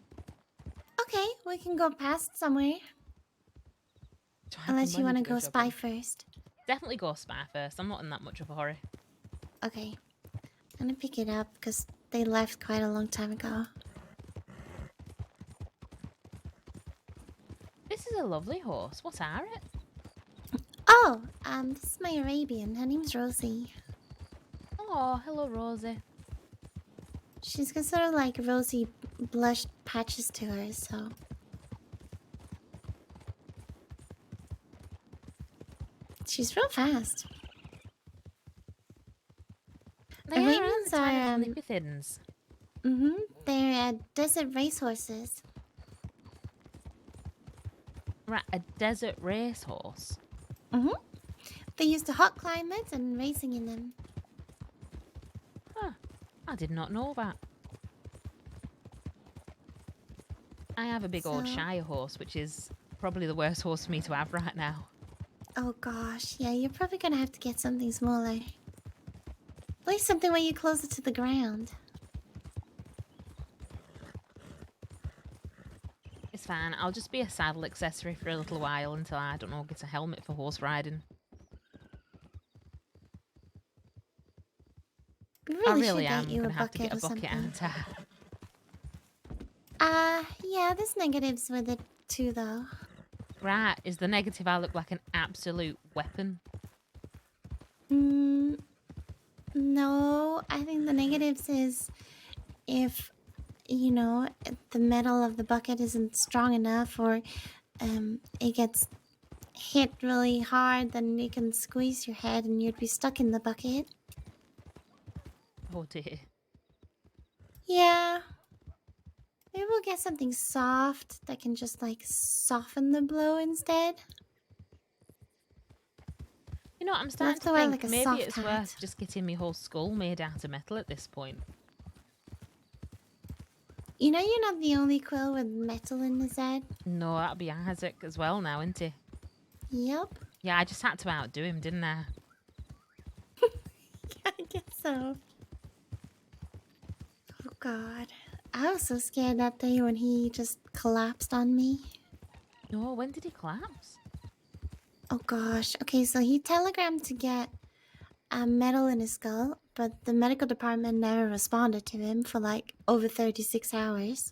S6: Okay, we can go past somewhere. Unless you want to go spy first.
S1: Definitely go spy first. I'm not in that much of a hurry.
S6: Okay. I'm gonna pick it up because they left quite a long time ago.
S1: This is a lovely horse. What are it?
S6: Oh, this is my Arabian. Her name's Rosie.
S1: Oh, hello, Rosie.
S6: She's got sort of like rosy blush patches to her, so. She's real fast. Arabians are
S1: nippy thins.
S6: They're desert racehorses.
S1: Right, a desert racehorse.
S6: They're used to hot climates and racing in them.
S1: Huh. I did not know that. I have a big old Shire horse, which is probably the worst horse for me to have right now.
S6: Oh gosh, yeah, you're probably gonna have to get something smaller. At least something where you're closer to the ground.
S1: It's fine. I'll just be a saddle accessory for a little while until I, don't know, get a helmet for horse riding.
S6: We
S1: I
S6: really
S1: really
S6: should
S1: am
S6: get you
S1: going
S6: a
S1: to have to
S6: bucket
S1: get a
S6: or
S1: bucket,
S6: something.
S1: aren't I?
S6: Yeah, there's negatives with it too, though.
S1: Right, is the negative outlook like an absolute weapon?
S6: No, I think the negatives is if, you know, the metal of the bucket isn't strong enough, or it gets hit really hard, then you can squeeze your head and you'd be stuck in the bucket.
S1: Oh dear.
S6: Yeah. Maybe we'll get something soft that can just like soften the blow instead.
S1: You know, I'm
S6: We'll
S1: starting
S6: have
S1: to
S6: to wear
S1: think
S6: like a
S1: maybe
S6: soft
S1: it's
S6: hat.
S1: worth just getting my whole skull made out of metal at this point.
S6: You know, you're not the only Quill with metal in his head.
S1: No, that'd be Isaac as well now, isn't he?
S6: Yep.
S1: Yeah, I just had to outdo him, didn't I?
S6: I guess so. Oh God. I was so scared that day when he just collapsed on me.
S1: No, when did he collapse?
S6: Oh gosh. Okay, so he telegrammed to get metal in his skull, but the medical department never responded to him for like over 36 hours.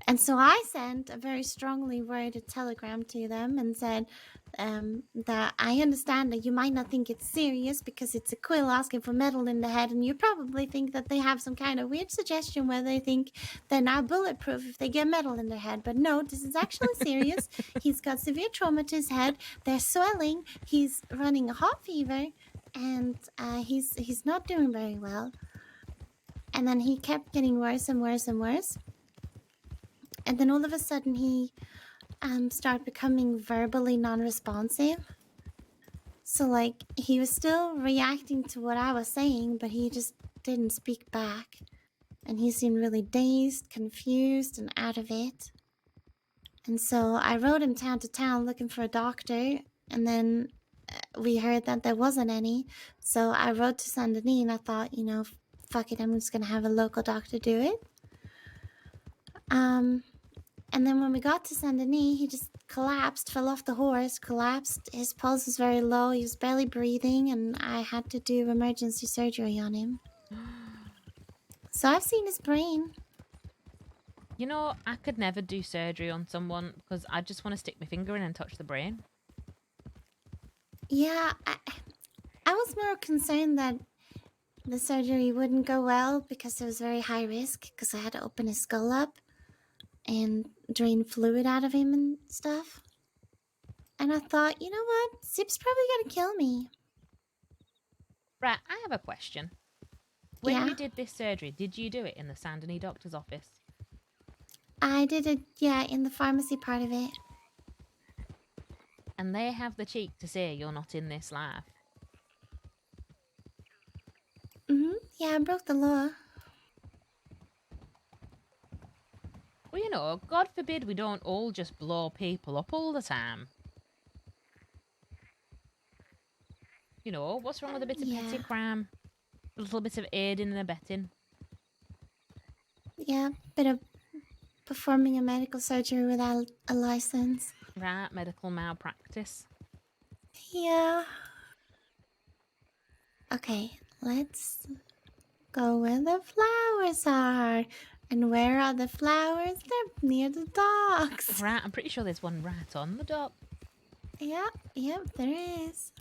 S6: And so I sent a very strongly worded telegram to them and said that I understand that you might not think it's serious because it's a Quill asking for metal in the head, and you probably think that they have some kind of weird suggestion where they think they're now bulletproof if they get metal in their head. But no, this is actually serious. He's got severe trauma to his head. They're swelling. He's running a hot fever, and he's not doing very well. And then he kept getting worse and worse and worse. And then all of a sudden he started becoming verbally non-responsive. So like he was still reacting to what I was saying, but he just didn't speak back. And he seemed really dazed, confused, and out of it. And so I rode him town to town looking for a doctor, and then we heard that there wasn't any. So I rode to Saint Denis, and I thought, you know, fuck it, I'm just gonna have a local doctor do it. And then when we got to Saint Denis, he just collapsed, fell off the horse, collapsed. His pulse was very low. He was barely breathing, and I had to do emergency surgery on him. So I've seen his brain.
S1: You know, I could never do surgery on someone because I just want to stick my finger in and touch the brain.
S6: Yeah, I was more concerned that the surgery wouldn't go well because it was very high risk, because I had to open his skull up and drain fluid out of him and stuff. And I thought, you know what? Zip's probably gonna kill me.
S1: Right, I have a question. When
S6: Yeah?
S1: you did this surgery, did you do it in the Saint Denis doctor's office?
S6: I did it, yeah, in the pharmacy part of it.
S1: And they have the cheek to say you're not in this life.
S6: Yeah, I broke the law.
S1: Well, you know, God forbid we don't all just blow people up all the time. You know, what's wrong with a bit of petty crime? A little bit of aiding and abetting.
S6: Yeah, bit of performing a medical surgery without a license.
S1: Right, medical malpractice.
S6: Yeah. Okay, let's go where the flowers are. And where are the flowers? They're near the docks.
S1: Right, I'm pretty sure there's one right on the dock.
S6: Yep, there is.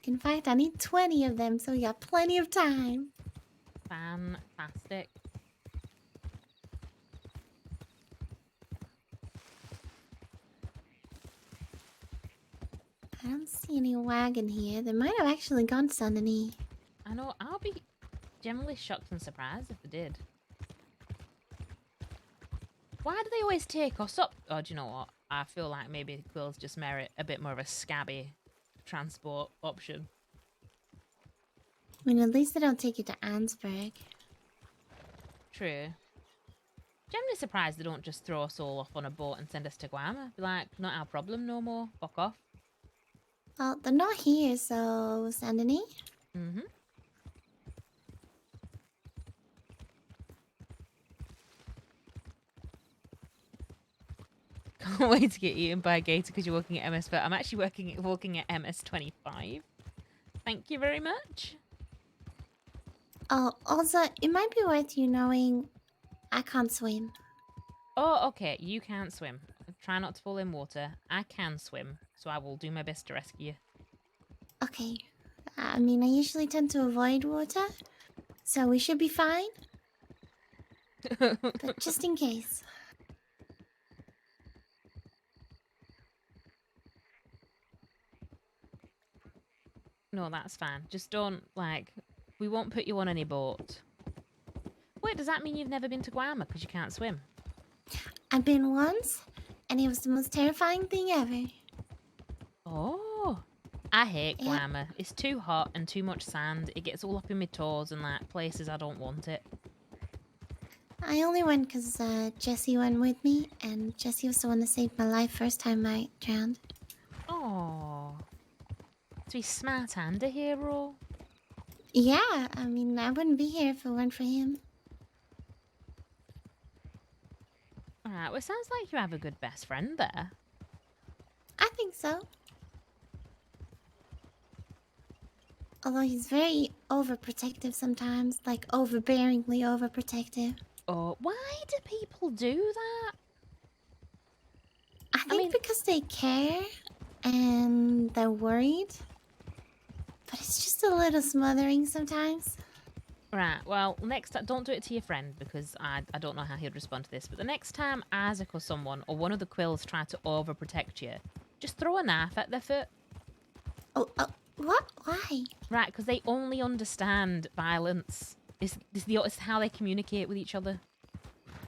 S6: In fact, I need 20 of them, so we got plenty of time.
S1: Fantastic.
S6: I don't see any wagon here. They might have actually gone to Saint Denis.
S1: I know, I'll be generally shocked and surprised if they did. Why do they always take us up? Oh, do you know what? I feel like maybe Quills just merit a bit more of a scabby transport option.
S6: I mean, at least they don't take you to Ansburg.
S1: True. Generally surprised they don't just throw us all off on a boat and send us to Guam. Be like, not our problem no more. Fuck off.
S6: Well, they're not here, so Saint Denis?
S1: Mm-hmm. Can't wait to get eaten by a gator because you're working at MS, but I'm actually walking at MS25. Thank you very much.
S6: Oh, also, it might be worth you knowing I can't swim.
S1: Oh, okay. You can't swim. Try not to fall in water. I can swim, so I will do my best to rescue you.
S6: Okay. I mean, I usually tend to avoid water, so we should be fine. But just in case.
S1: No, that's fine. Just don't, like, we won't put you on any boat. Wait, does that mean you've never been to Guam because you can't swim?
S6: I've been once, and it was the most terrifying thing ever.
S1: Oh. I hate
S6: Yeah.
S1: Guam. It's too hot and too much sand. It gets all up in my toes and, like, places I don't want it.
S6: I only went because Jesse went with me, and Jesse was the one that saved my life first time I drowned.
S1: Oh. To be smart and a hero.
S6: Yeah, I mean, I wouldn't be here if it weren't for him.
S1: Alright, well, it sounds like you have a good best friend there.
S6: I think so. Although he's very overprotective sometimes, like overbearingly overprotective.
S1: Oh, why do people do that?
S6: I think because they care and they're worried. But it's just a little smothering sometimes.
S1: Right, well, next time, don't do it to your friend because I don't know how he'd respond to this. But the next time Isaac or someone or one of the Quills try to overprotect you, just throw a knife at their foot.
S6: Oh, what? Why?
S1: Right, because they only understand violence. It's how they communicate with each other.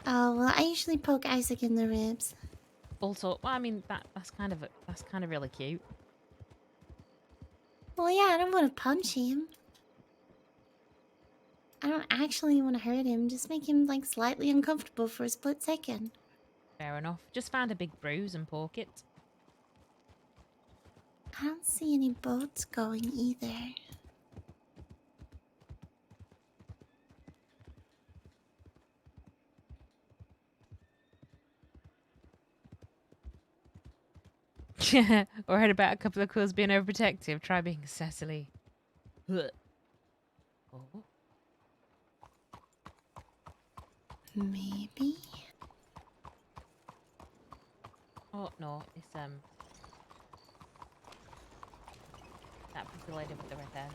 S6: Oh, well, I usually poke Isaac in the ribs.
S1: Also, well, I mean, that's kind of really cute.
S6: Well, yeah, I don't want to punch him. I don't actually want to hurt him, just make him, like, slightly uncomfortable for a split second.
S1: Fair enough. Just find a big bruise and poke it.
S6: I don't see any boats going either.
S1: Or heard about a couple of Quills being overprotective. Try being Cecily. Oh.
S6: Maybe.
S1: Oh no, it's that pretty lady with the red hair.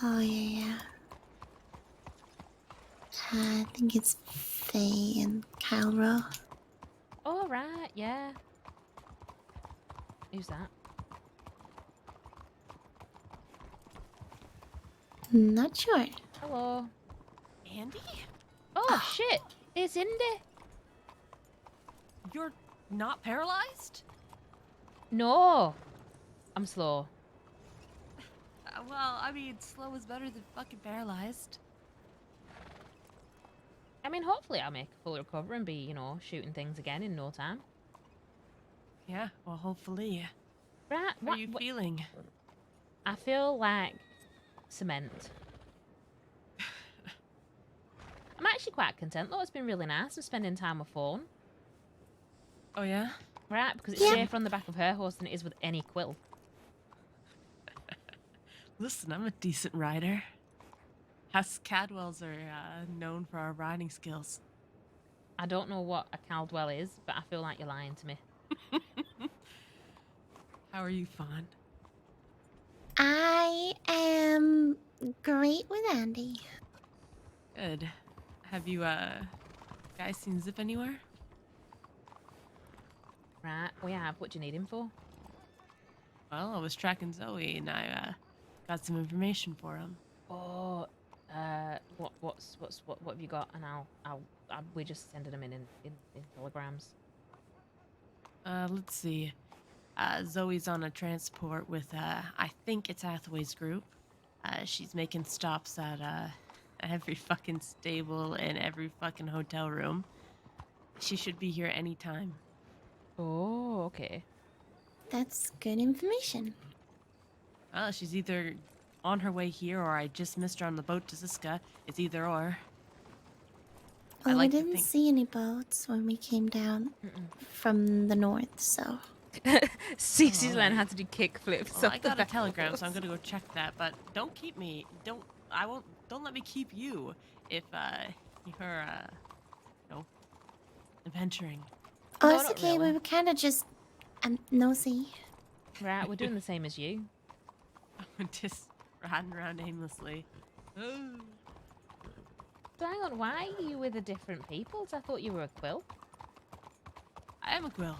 S6: Oh, yeah. I think it's Faye and Calro.
S1: Oh right, yeah. Who's that?
S6: Not sure.
S1: Hello.
S3: Andy?
S1: Oh shit! It's Indy.
S3: You're not paralyzed?
S1: No, I'm slow.
S3: Well, I mean, slow is better than fucking paralyzed.
S1: I mean, hopefully I'll make a full recovery and be, you know, shooting things again in no time.
S3: Yeah, well, hopefully.
S1: Right,
S3: How are you feeling?
S1: I feel like cement. I'm actually quite content though. It's been really nice. I'm spending time with phone.
S3: Oh, yeah?
S1: Right, because it's safer on the back of her horse than it is with any Quill.
S3: Listen, I'm a decent rider. Us Cadwells are known for our riding skills.
S1: I don't know what a Caldwell is, but I feel like you're lying to me.
S3: How are you, Fawn?
S6: I am great with Andy.
S3: Good. Have you, guys seen Zip anywhere?
S1: Right, we have. What do you need him for?
S3: Well, I was tracking Zoe and I, got some information for him.
S1: Oh, what have you got? And we just sending them in telegrams.
S3: Let's see. Zoe's on a transport with, I think it's Hathaway's group. She's making stops at, every fucking stable and every fucking hotel room. She should be here anytime.
S1: Oh, okay.
S6: That's good information.
S3: Well, she's either on her way here or I just missed her on the boat to Ziska. It's either or.
S6: Well, we didn't see any boats when we came down from the north, so...
S1: Cece's learned how to do kick flips.
S3: Well, I got a telegram, so I'm gonna go check that. But don't keep me. Don't let me keep you if you're no. adventuring.
S6: Oh,
S1: No,
S6: it's
S1: not
S6: okay.
S1: really.
S6: We were kind of just nosy.
S1: Right, we're doing the same as you.
S3: Just riding around aimlessly.
S1: So hang on, why are you with the different peoples? I thought you were a Quill.
S3: I am a Quill.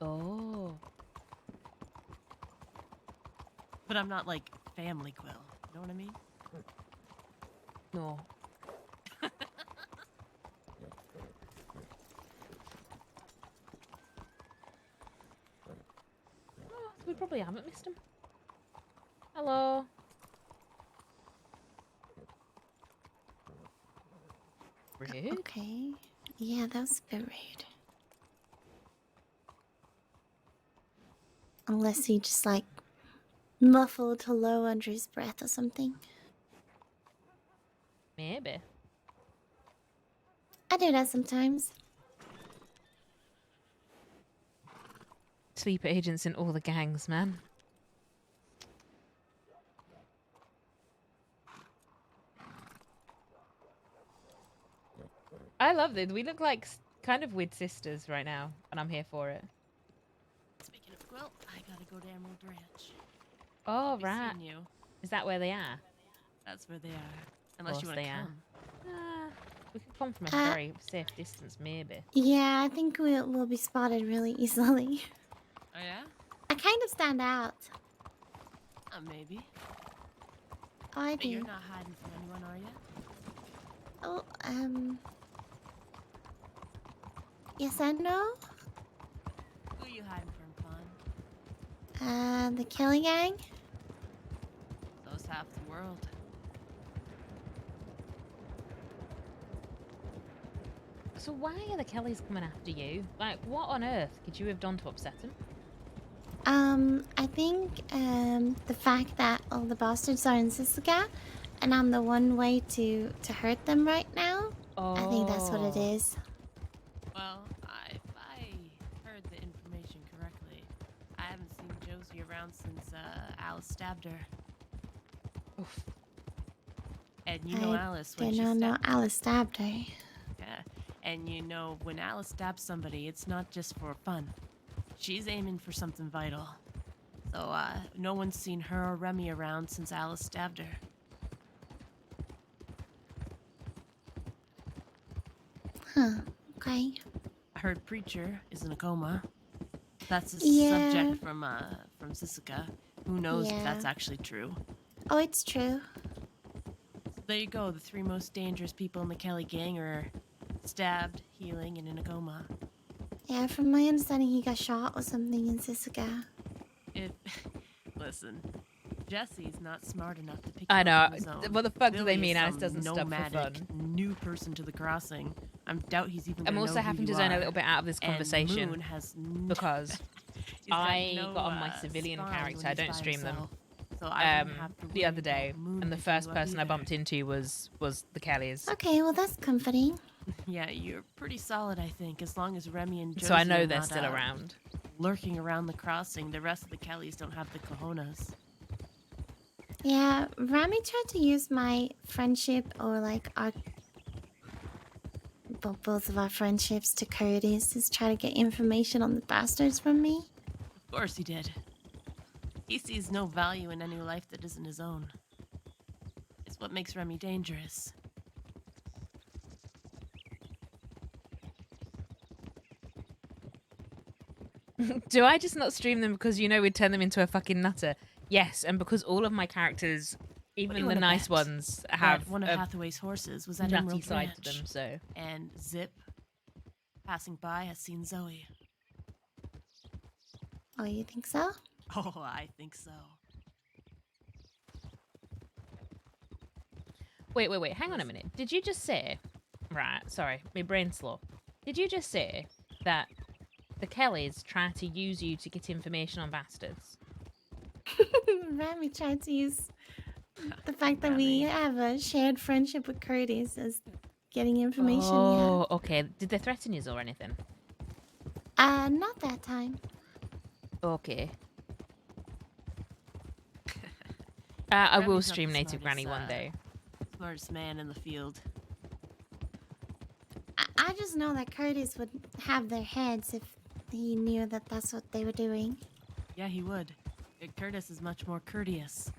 S1: Oh.
S3: But I'm not like family Quill. You know what I mean?
S1: No. Oh, we probably haven't missed him. Hello. Rude.
S6: Okay. Yeah, that was a bit rude. Unless he just like muffled hello under his breath or something.
S1: Maybe.
S6: I do that sometimes.
S1: Sleeper agents in all the gangs, man. I love this. We look like kind of weird sisters right now, and I'm here for it.
S3: Speaking of Quill, I gotta go to Emerald Ranch.
S1: Oh,
S3: I'll be
S1: right.
S3: seeing you.
S1: Is that where they are?
S3: That's where they are. Unless you
S1: course
S3: want to
S1: they are.
S3: come.
S1: We could come from a very safe distance, maybe.
S6: Yeah, I think we'll be spotted really easily.
S3: Oh yeah?
S6: I kind of stand out.
S3: Maybe.
S6: Oh, I
S3: But
S6: do.
S3: you're not hiding from anyone, are you?
S6: Oh, yes and no.
S3: Who are you hiding from, Fawn?
S6: The Kelly gang.
S3: So's half the world.
S1: So why are the Kellys coming after you? Like, what on earth could you have done to upset them?
S6: I think, the fact that all the bastards are in Sisika, and I'm the one way to hurt them right now. I think that's what it
S1: Oh.
S6: is.
S3: Well, if I heard the information correctly, I haven't seen Josie around since Alice stabbed her.
S1: Oof.
S3: And you know
S6: I
S3: Alice when
S6: did
S3: she
S6: not know
S3: stabbed.
S6: Alice stabbed her.
S3: Yeah. And you know when Alice stabs somebody, it's not just for fun. She's aiming for something vital. So no one's seen her or Remy around since Alice stabbed her.
S6: Huh. Okay.
S3: I heard Preacher is in a coma. That's a
S6: Yeah.
S3: subject from Sisika. Who knows if that's
S6: Yeah.
S3: actually true?
S6: Oh, it's true.
S3: So there you go. The three most dangerous people in the Kelly gang are stabbed, healing, and in a coma.
S6: Yeah, from my understanding, he got shot or something in Sisika.
S3: If listen, Jesse's not smart enough to pick
S1: I
S3: you
S1: know.
S3: up on his own.
S1: What the fuck do they
S3: Billy
S1: mean
S3: is
S1: Alice
S3: some
S1: doesn't stop for
S3: nomadic,
S1: fun?
S3: new person to the crossing. I doubt he's even.
S1: I'm
S3: gonna
S1: also
S3: know who
S1: having to
S3: you
S1: zone a
S3: are.
S1: little bit out of this
S3: And
S1: conversation
S3: Moon has
S1: because
S3: he's got
S1: I
S3: no,
S1: got on my
S3: uh,
S1: civilian
S3: spine
S1: character.
S3: when
S1: I
S3: he's
S1: don't
S3: by
S1: stream them.
S3: himself. So I wouldn't have to
S1: The
S3: worry
S1: other day,
S3: about Moon
S1: and the
S3: picking
S1: first
S3: you up
S1: person I
S3: either.
S1: bumped into was the Kellys.
S6: Okay, well that's comforting.
S3: Yeah, you're pretty solid, I think, as long as Remy and Josie
S1: So I know
S3: are
S1: they're
S3: not,
S1: still around.
S3: lurking around the crossing. The rest of the Kellys don't have the cojones.
S6: Yeah, Rami tried to use my friendship or like our both of our friendships to Curtis to try to get information on the bastards from me.
S3: Of course he did. He sees no value in any life that isn't his own. It's what makes Remy dangerous.
S1: Do I just not stream them because you know we'd turn them into a fucking nutter? Yes, and because all of my characters,
S3: What do
S1: even
S3: you
S1: the
S3: wanna
S1: nice
S3: bet?
S1: ones,
S3: That
S1: have
S3: one of
S1: a
S3: Hathaway's horses was at
S1: nutty
S3: Emerald
S1: side
S3: Ranch.
S1: to them. So
S3: And Zip, passing by, has seen Zoe.
S6: Oh, you think so?
S3: Oh, I think so.
S1: wait, hang on a minute. Did you just say? Right, sorry, my brain's slow. Did you just say that the Kellys try to use you to get information on bastards?
S6: Rami tried to use the fact that we have a shared friendship with Curtis as getting information.
S1: Oh, okay. Did they threaten you or anything?
S6: Yeah. Not that time.
S1: Okay. I will
S3: Remy's not
S1: stream
S3: the
S1: Native Granny
S3: smartest,
S1: one day.
S3: Smartest man in the field.
S6: I just know that Curtis would have their heads if he knew that that's what they were doing.
S3: Yeah, he would. Curtis is much more courteous.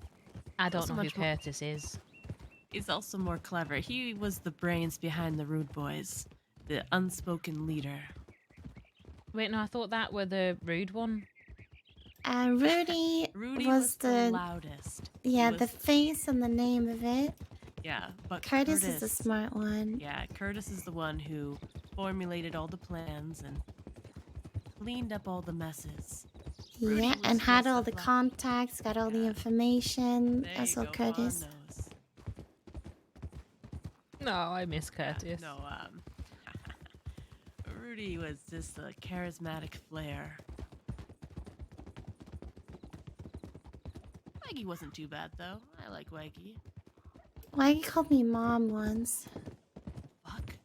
S1: I don't
S3: Also
S1: know who
S3: much more-
S1: Curtis is.
S3: He's also more clever. He was the brains behind the Rude Boys, the unspoken leader.
S1: Wait, no, I thought that were the rude one.
S6: Rudy,
S3: Rudy
S6: was
S3: the loudest.
S6: Yeah,
S3: He
S6: the
S3: was-
S6: face and the name of it.
S3: Yeah, but
S6: Curtis is the smart one.
S3: Yeah, Curtis is the one who formulated all the plans and cleaned up all the messes. Rudy
S6: Yeah,
S3: was
S6: and had
S3: just
S6: all
S3: a
S6: the
S3: black-
S6: contacts, got all the
S3: Yeah.
S6: information.
S3: There
S6: That's
S3: you
S6: what
S3: go,
S6: Curtis.
S3: Fawn knows.
S1: No, I miss
S3: Yeah,
S1: Curtis.
S3: no, Rudy was just a charismatic flair. Waggy wasn't too bad though. I like Waggy.
S6: Waggy called me mom once.
S3: Fuck.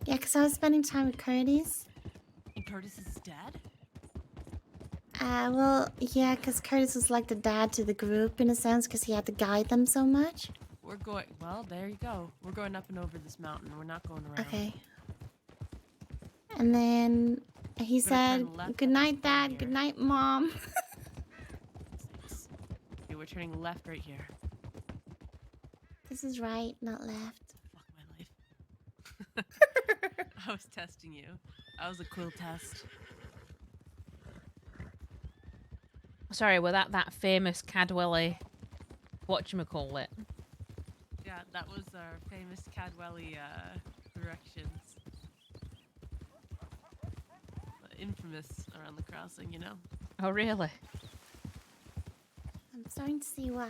S6: Yeah, because I was spending time with Curtis.
S3: And Curtis is dead?
S6: Well, yeah, because Curtis was like the dad to the group in a sense because he had to guide them so much.
S3: We're going. Well, there you go. We're going up and over this mountain. We're not going around.
S6: Okay. And then he
S3: We're gonna
S6: said,
S3: turn left
S6: "Good
S3: at
S6: night,
S3: this
S6: Dad.
S3: point
S6: Good
S3: here."
S6: night, Mom."
S3: Okay, we're turning left right here.
S6: This is right, not left.
S3: Fuck my life. I was testing you. I was a quill test.
S1: Sorry, were that famous Cadwelly whatchamacallit?
S3: Yeah, that was our famous Cadwelly directions. Infamous around the crossing, you know?
S1: Oh, really?
S6: I'm starting to see why.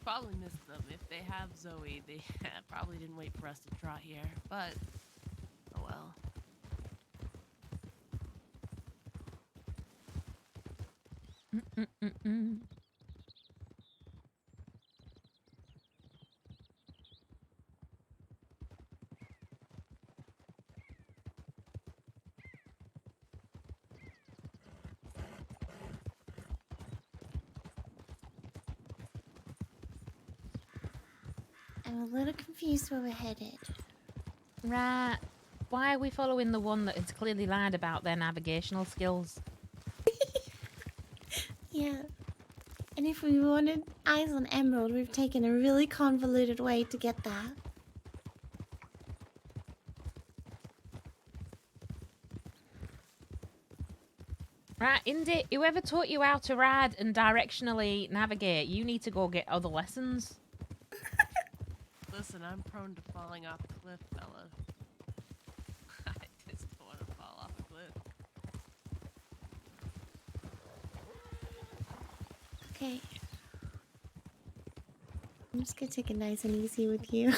S3: Probably missed them. If they have Zoe, they probably didn't wait for us to trot here. But, oh well.
S1: Mm-mm-mm-mm.
S6: I'm a little confused where we're headed.
S1: Right. Why are we following the one that has clearly lied about their navigational skills?
S6: Yeah. And if we wanted eyes on Emerald, we've taken a really convoluted way to get that.
S1: Right, Indy, whoever taught you how to ride and directionally navigate, you need to go get other lessons.
S3: Listen, I'm prone to falling off a cliff, fella. I just don't want to fall off a cliff.
S6: Okay. I'm just gonna take it nice and easy with you.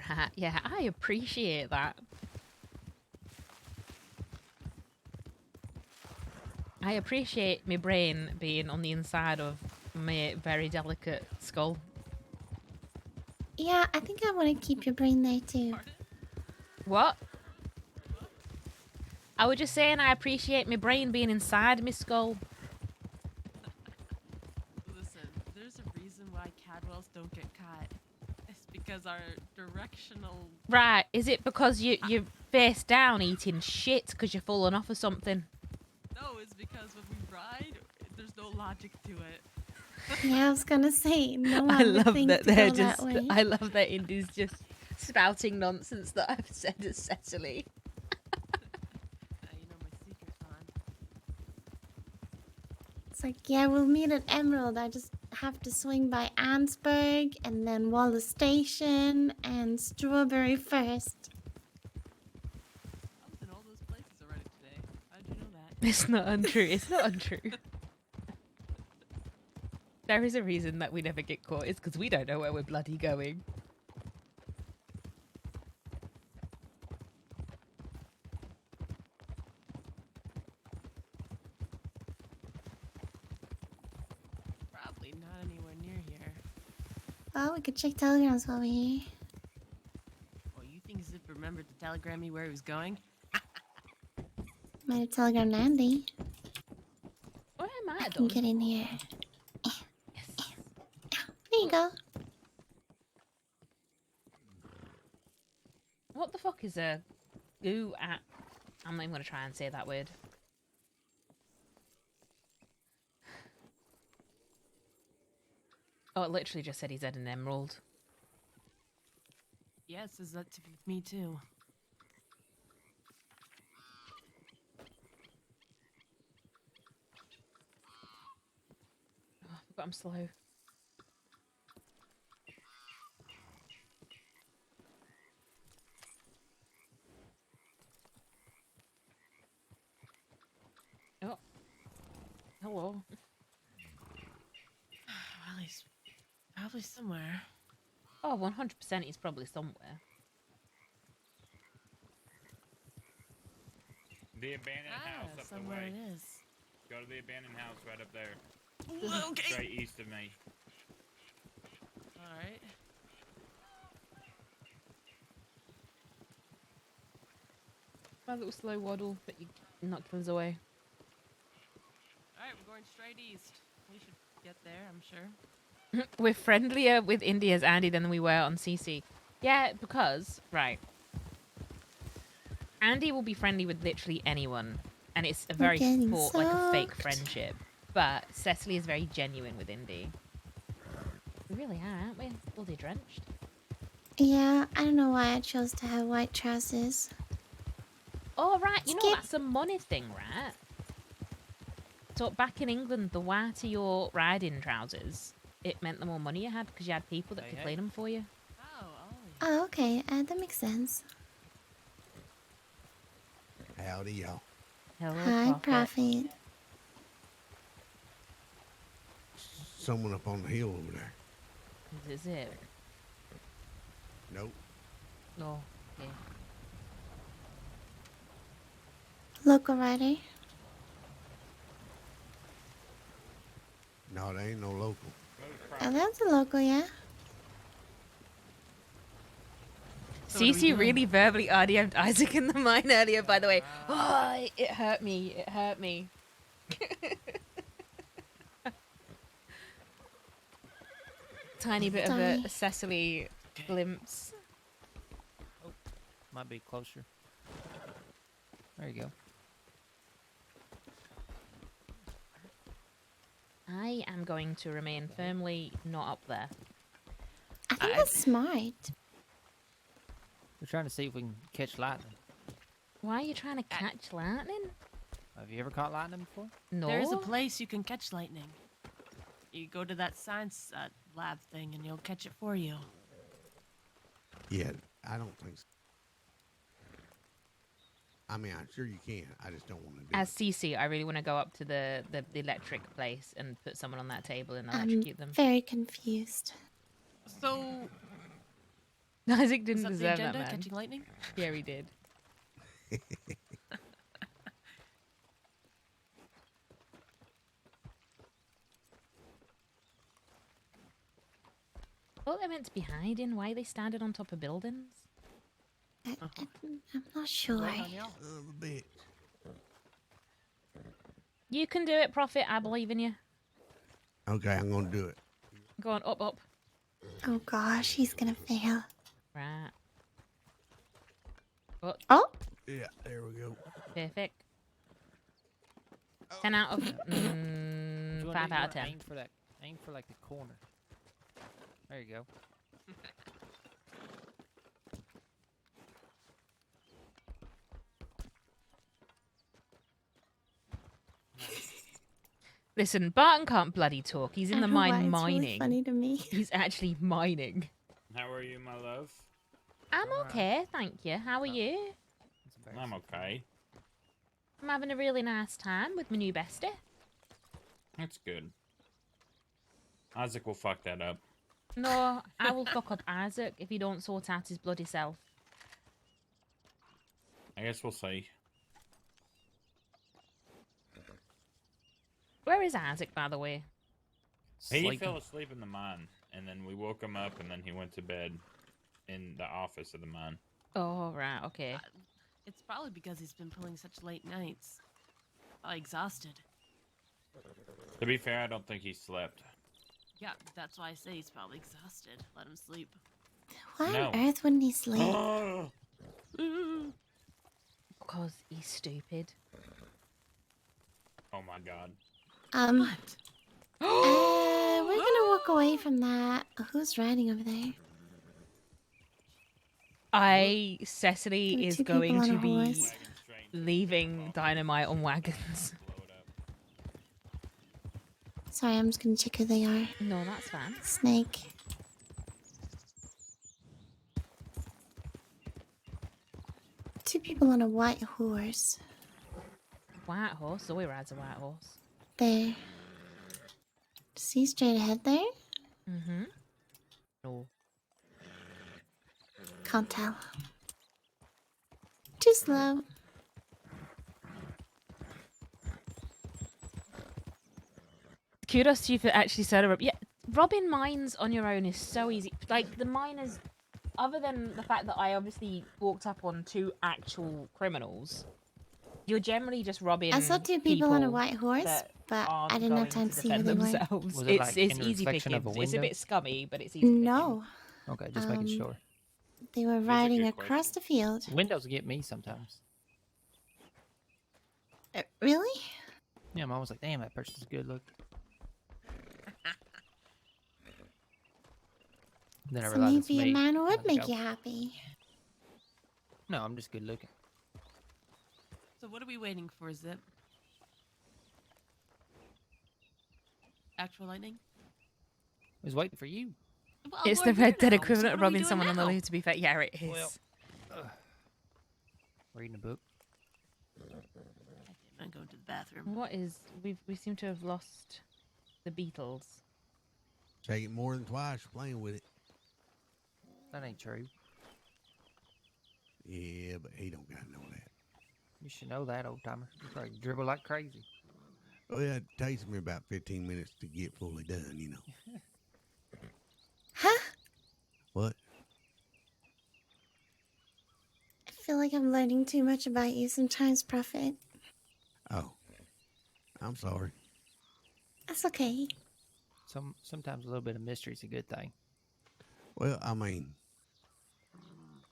S1: Right, yeah, I appreciate that. I appreciate my brain being on the inside of my very delicate skull.
S6: Yeah, I think I want to keep your brain there too.
S1: What? I was just saying I appreciate my brain being inside my skull.
S3: Listen, there's a reason why Cadwells don't get caught. It's because our directional...
S1: Right, is it because you're face down eating shit because you're falling off or something?
S3: No, it's because when we ride, there's no logic to it.
S6: Yeah, I was gonna say no one
S1: I
S6: would
S1: love
S6: think
S1: that
S6: to
S1: they're
S6: go
S1: just.
S6: that way.
S1: I love that Indy's just spouting nonsense that I've said as Cecily.
S3: You know my secret's on.
S6: It's like, yeah, we'll meet at Emerald. I just have to swing by Ansburg and then Wallace Station and Strawberry first.
S3: I was in all those places already today. How'd you know that?
S1: It's not untrue. It's not untrue. There is a reason that we never get caught. It's because we don't know where we're bloody going.
S3: Probably not anywhere near here.
S6: Well, we could check telegrams while we're here.
S3: Oh, you think Zip remembered to telegram me where he was going?
S6: Might have telegrammed Andy.
S1: Where am I
S6: I can
S1: done?
S6: get in here. There you go.
S1: the fuck is a goo at? I'm not even gonna try and say that word. Oh, it literally just said he's had an emerald.
S3: Yes, is that to me too?
S1: Oh, I forgot I'm slow. Oh. Hello.
S3: Well, he's probably somewhere.
S1: Oh, 100% he's probably somewhere.
S5: The abandoned house up the
S3: somewhere
S5: way.
S3: it is.
S5: Go to the abandoned house right up there.
S3: Okay.
S5: Straight east of me.
S3: All right.
S1: My little slow waddle, but you knocked us away.
S3: All right, we're going straight east. We should get there, I'm sure.
S1: We're friendlier with India's Andy than we were on CC. Yeah, because, right. Andy will be friendly with literally anyone. And it's a very like a fake friendship. But Cecily is very genuine with Indy. We really are, aren't we? Bloody drenched.
S6: Yeah, I don't know why I chose to have white trousers.
S1: Oh, right. You know, that's a money thing, right? So back in England, the whiter your riding trousers, it meant the more money you had because you had people that could clean them for you.
S6: Oh, okay. That makes sense.
S2: Howdy, y'all.
S1: Hello,
S6: Hi, Prophet.
S2: Someone up on the hill over there.
S1: Is it?
S2: Nope.
S1: No. Okay.
S6: Local rider.
S2: No, they ain't no local.
S6: Oh, that's a local, yeah.
S1: Cece really verbally RDM'd Isaac in the mine earlier, by the way. Oh, it hurt me. It hurt me. Tiny bit of a Cecily glimpse.
S7: Oh, might be closer. There you go.
S1: I am going to remain firmly not up there.
S6: I think that's smart.
S7: We're trying to see if we can catch lightning.
S1: Why are you trying to catch lightning?
S7: Have you ever caught lightning before?
S1: No.
S3: There's a place you can catch lightning. You go to that science lab thing and you'll catch it for you.
S2: Yeah, I don't think so. I mean, I'm sure you can. I just don't want to do
S1: As Cece, I really want to go up to the electric place and put someone on that table and electrocute them.
S6: Very confused.
S3: So...
S1: Isaac didn't
S3: is that
S1: deserve
S3: the agenda,
S1: that, man.
S3: catching lightning?
S1: Yeah, he did. Oh, they're meant to be hiding. Why are they standing on top of buildings?
S6: I'm not sure.
S2: A bit.
S1: You can do it, Prophet. I believe in you.
S2: Okay, I'm gonna do it.
S1: Go on, up, up.
S6: Oh gosh, he's gonna fail.
S1: Right.
S6: Oh!
S2: Yeah, there we go.
S1: Perfect. 10 out of 5 out of 10.
S7: Aim for that. Aim for like the corner. There you go.
S1: Listen, Barton can't bloody talk. He's in the mine mining.
S6: Really funny to me.
S1: He's actually mining.
S5: How are you, my love?
S1: I'm okay, thank you. How are you?
S5: I'm okay.
S1: I'm having a really nice time with my new bestie.
S5: That's good. Isaac will fuck that up.
S1: No, I will fuck up Isaac if he don't sort out his bloody self.
S5: I guess we'll see.
S1: Where is Isaac, by the way?
S5: He fell asleep in the mine, and then we woke him up, and then he went to bed in the office of the mine.
S1: Oh, right, okay.
S3: It's probably because he's been pulling such late nights. Probably exhausted.
S5: To be fair, I don't think he slept.
S3: Yeah, that's why I say he's probably exhausted. Let him sleep.
S6: Why
S5: No.
S6: on earth wouldn't he sleep?
S1: Because he's stupid.
S5: Oh my god.
S6: We're gonna walk away from that. Who's riding over there?
S1: Cecily
S6: There are
S1: is
S6: 2 people
S1: going
S6: on
S1: to
S6: a
S1: be
S6: horse.
S1: leaving dynamite on wagons.
S6: Sorry, I'm just gonna check who they are.
S1: No, that's fine.
S6: Snake. Two people on a white horse.
S1: White horse. Zoe rides a white horse.
S6: There. See straight ahead there?
S1: Mm-hmm. No.
S6: Can't tell. Too slow.
S1: Kudos to you for actually setting up. Yeah, robbing mines on your own is so easy. Like, the miners, other than the fact that I obviously walked up on 2 actual criminals, you're generally just robbing
S6: I saw 2 people on a white horse,
S1: that
S6: but
S1: aren't
S6: I didn't have
S1: going
S6: time
S1: to
S6: to see who
S1: defend
S6: they were.
S1: themselves.
S7: Was it like
S1: It's
S7: in
S1: easy
S7: reflection of
S1: pickings.
S7: a
S1: It's a
S7: window?
S1: bit scummy, but it's easy picking.
S6: No.
S7: Okay, just making sure.
S6: They were riding across the field.
S7: Windows get me sometimes.
S6: Really?
S7: Yeah, I'm always like, damn, that person's good looking. Then I
S6: So
S7: realize it's
S6: maybe a
S7: me.
S6: man would
S7: Let's
S6: make
S7: go.
S6: you happy.
S7: No, I'm just good looking.
S3: So what are we waiting for, Zip? Actual lightning?
S7: I was waiting for you.
S3: Well,
S1: It's
S3: we're
S1: the Red
S3: here
S1: Dead
S3: now,
S1: equivalent
S3: so
S1: of
S3: what are we
S1: robbing
S3: doing
S1: someone on the
S3: now?
S1: loo, to be fair. Yeah, it is.
S7: Well, reading a book.
S3: I'm going to the bathroom.
S1: What is... We seem to have lost the Beatles.
S2: Take it more than twice playing with it.
S7: That ain't true.
S2: Yeah, but he don't gotta know that.
S7: You should know that, old timer. You probably dribble like crazy.
S2: Well, it takes me about 15 minutes to get fully done, you know.
S6: Huh?
S2: What?
S6: I feel like I'm learning too much about you sometimes, Prophet.
S2: Oh, I'm sorry.
S6: That's okay.
S7: Sometimes a little bit of mystery is a good thing.
S2: Well, I mean,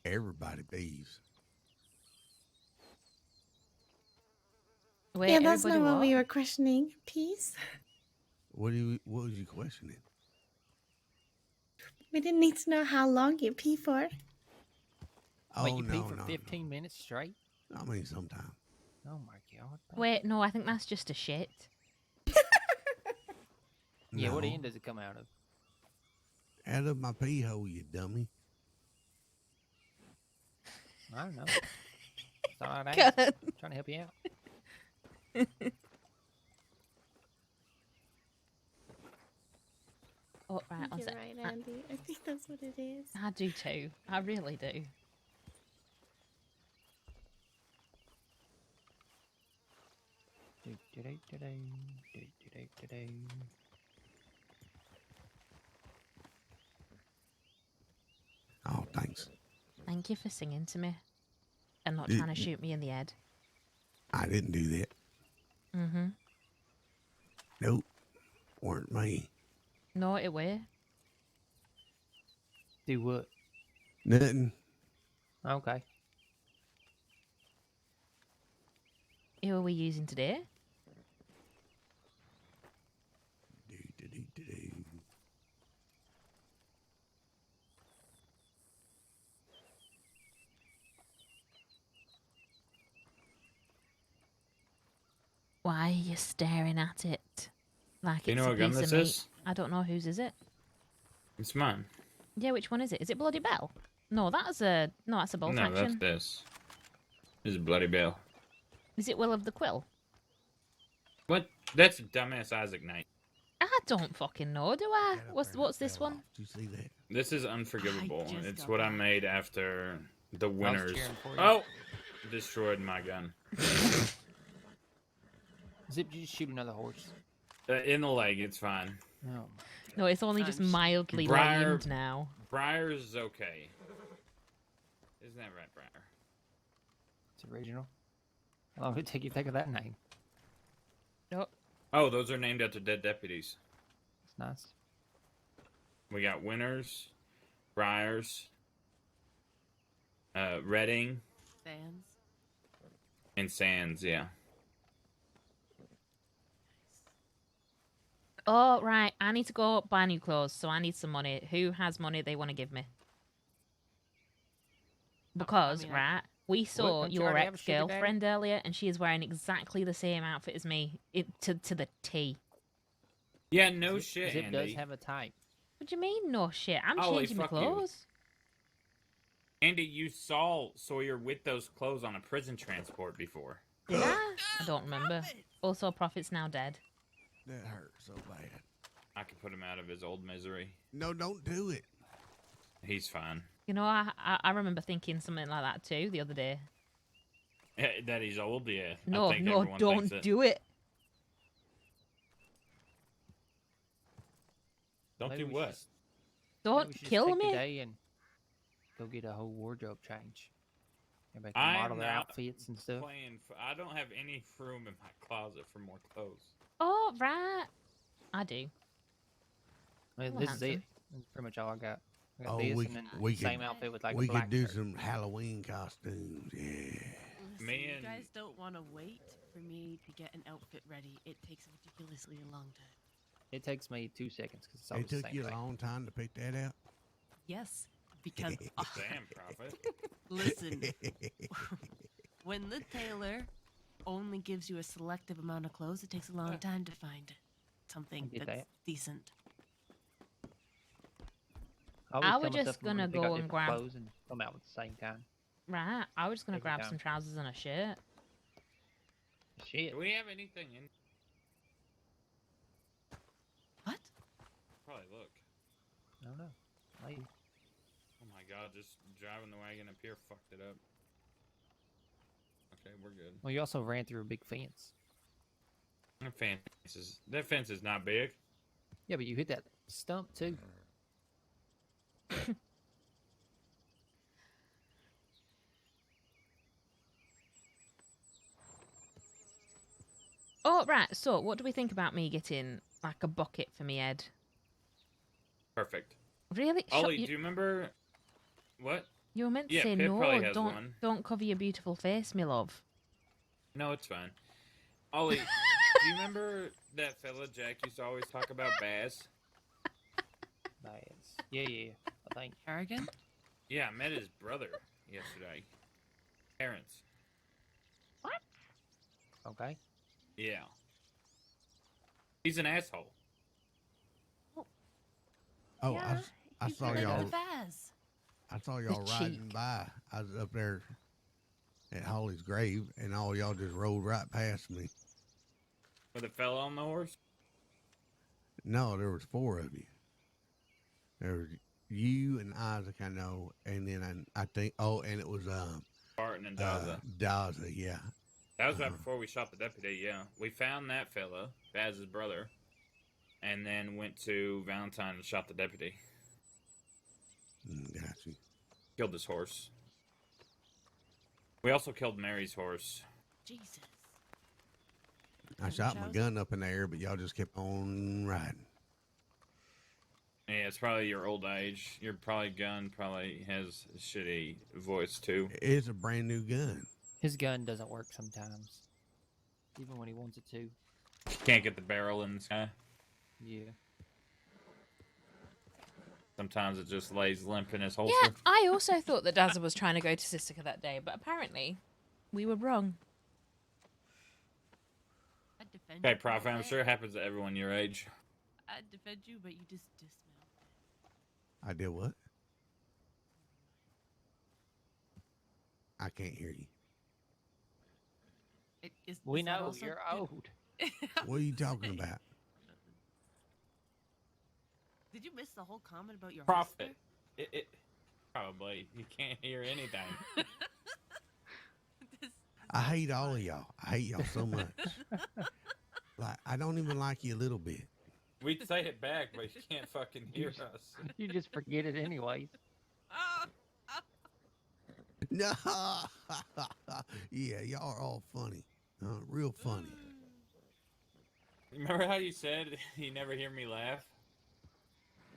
S2: everybody thieves.
S1: Wait,
S6: Yeah, that's not
S1: everybody
S6: what we
S1: what?
S6: were questioning. Peace.
S2: What was you questioning?
S6: We didn't need to know how long you pee for.
S2: Oh,
S7: Wait, you pee
S2: no,
S7: for
S2: no,
S7: 15 minutes straight?
S2: no. I mean, sometimes.
S7: Oh my god.
S1: Wait, no, I think that's just a shit.
S7: Yeah, what
S2: No.
S7: end does it come out of?
S2: Out of my pee hole, you dummy.
S7: I don't know. It's all right.
S1: God.
S7: I'm trying to help you out.
S1: Oh, right, one
S6: You're
S1: sec.
S6: right, Andy. I think that's what it is.
S1: I do too. I really do.
S2: Oh, thanks.
S1: Thank you for singing to me and not
S2: Did-
S1: trying to shoot me in the head.
S2: I didn't do that.
S1: Mm-hmm.
S2: Nope. Weren't me.
S1: No, it were.
S7: Do what?
S2: Nothing.
S7: Okay.
S1: Who are we using today?
S2: Do-do-do-do-do.
S1: Why are you staring at it? Like
S5: Do you
S1: it's
S5: know
S1: a
S5: what gun
S1: piece
S5: this
S1: of meat.
S5: is?
S1: I don't know whose is it.
S5: It's mine.
S1: Yeah, which one is it? Is it Bloody Bell? No, that's a bolt
S5: No, that's
S1: action.
S5: this. This is Bloody Bell.
S1: Is it Will of the Quill?
S5: What? That's dumbass Isaac Knight.
S1: I don't fucking know, do I? What's this one?
S2: Do you see that?
S5: This is Unforgivable.
S3: just
S5: It's
S3: got
S5: what I
S3: that.
S5: made after the winners.
S7: cheering for you.
S5: Oh! Destroyed my gun.
S7: Zip, you just shoot another horse.
S5: In the leg, it's fine.
S7: Oh.
S1: No, it's only just
S3: Thanks.
S1: mildly
S5: Briar-
S1: lamed now.
S5: Briar's is okay. Isn't that right, Briar?
S7: It's original. How long did it take you to think of that name?
S1: Nope.
S5: Oh, those are named after dead deputies.
S7: It's nice.
S5: We got Winners, Briars, Redding,
S3: Sands.
S5: In Sands, yeah.
S1: Oh, right. I need to go buy new clothes, so I need some money. Who has money they want to give me? Because,
S3: mean,
S1: right, we saw
S7: don't you
S1: your
S7: already have a sugar daddy?
S1: ex-girlfriend earlier, and she is wearing exactly the same outfit as me, to the T.
S5: Yeah, no shit,
S7: Zip
S5: Andy.
S7: does have a type.
S1: What do you mean, no shit? I'm
S5: Ollie,
S1: changing my
S5: fuck you.
S1: clothes.
S5: Andy, you saw Sawyer with those clothes on a prison transport before.
S1: Did I? I don't remember. Also, Prophet's now dead.
S2: That hurt so bad.
S5: I could put him out of his old misery.
S2: No, don't do it.
S5: He's fine.
S1: You know, I remember thinking something like that too the other day.
S5: That he's old, yeah.
S1: No,
S5: I think
S1: no,
S5: everyone
S1: don't
S5: thinks it.
S1: do it.
S5: Don't
S7: Maybe
S5: do
S7: we
S5: what?
S7: should-
S1: Don't
S7: maybe we should just
S1: kill
S7: take
S1: me.
S7: the day and go get a whole wardrobe change. Everybody can
S5: I'm
S7: model their
S5: not
S7: outfits and stuff.
S5: I don't have any room in my closet for more clothes.
S1: Oh, right. I do.
S7: I mean,
S1: Well,
S7: this is it.
S1: handsome.
S7: That's pretty much all I got. I got
S2: Oh,
S7: this
S2: we
S7: and then
S2: we
S7: the same
S2: could-
S7: outfit with like
S2: we
S7: a black
S2: could do
S7: shirt.
S2: some Halloween costumes. Yeah.
S3: Listen,
S5: Me
S3: you
S5: and-
S3: guys don't want to wait for me to get an outfit ready. It takes ridiculously a long time.
S7: It takes me 2 seconds because it's all
S2: It
S7: the
S2: took
S7: same
S2: you a
S7: thing.
S2: long time to pick that out.
S3: Yes, because
S5: Damn, Prophet.
S3: listen, when the tailor only gives you a selective amount of clothes, it takes a long time to find something
S7: get
S3: that's
S7: that.
S3: decent.
S7: always
S1: I
S7: tell
S1: was
S7: myself
S1: just
S7: I'm gonna
S1: gonna
S7: pick out
S1: go and
S7: different
S1: grab-
S7: clothes and come out with the same kind.
S1: Right. I was just gonna
S7: Take your
S1: grab
S7: time.
S1: some trousers and a shirt.
S7: Shit.
S5: Do we have anything in?
S3: What?
S5: Probably look.
S7: I don't know. Maybe.
S5: Oh my god, just driving the wagon up here fucked it up. Okay, we're good.
S7: Well, you also ran through a big fence.
S5: That fence is not big.
S7: Yeah, but you hit that stump too.
S1: Oh, right. So, what do we think about me getting like a bucket for me head?
S5: Perfect.
S1: Really?
S5: Ollie, do you remember what?
S1: You were meant to
S5: Yeah,
S1: say
S5: Pip probably
S1: no.
S5: has one.
S1: Don't cover your beautiful face, me love.
S5: No, it's fine. Ollie, do you remember that fella Jack used to always talk about, Baz?
S7: Nice. Yeah. I think.
S3: Harrigan?
S5: Yeah, I met his brother yesterday. Parents.
S7: Okay.
S5: Yeah. He's an asshole.
S2: Oh,
S3: Yeah,
S2: I
S3: he's
S2: saw
S3: related
S2: y'all.
S3: to Vaz.
S2: I saw y'all riding
S1: cheek.
S2: by. I was up there at Holly's grave, and all y'all just rolled right past me.
S5: With a fella on the horse?
S2: No, there was 4 of you. There was you and Isaac, I know, and then I think. Oh, and it was
S5: Barton and Daza.
S2: Daza, yeah.
S5: That was right before we shot the deputy, yeah. We found that fella, Baz's brother, and then went to Valentine and shot the deputy.
S2: Got you.
S5: Killed his horse. We also killed Mary's horse.
S3: Jesus.
S2: I shot my gun up in the air, but y'all just kept on riding.
S5: Yeah, it's probably your old age. Your gun probably has a shitty voice too.
S2: It's a brand new gun.
S7: His gun doesn't work sometimes, even when he wants it to.
S5: Can't get the barrel in the sky.
S7: Yeah.
S5: Sometimes it just lays limp in his holster.
S1: Yeah, I also thought that Dazza was trying to go to Sisika that day, but apparently we were wrong.
S3: I'd defend
S5: Okay,
S3: you,
S5: Prof, I'm
S3: Prophet.
S5: sure it happens to everyone your age.
S3: I'd defend you, but you just dismount.
S2: I did what? I can't hear you.
S7: We
S3: Is that
S7: know
S3: also
S7: you're
S3: good?
S7: old.
S2: What are you talking about?
S3: Did you miss the whole comment about your
S5: Prophet. Probably. You can't hear anything.
S2: I hate all of y'all. I hate y'all so much. Like, I don't even like you a little bit.
S5: We'd say it back, but you can't fucking hear us.
S7: You just forget it anyways.
S2: No. Yeah, y'all are all funny. Real funny.
S5: Remember how you said you never hear me laugh?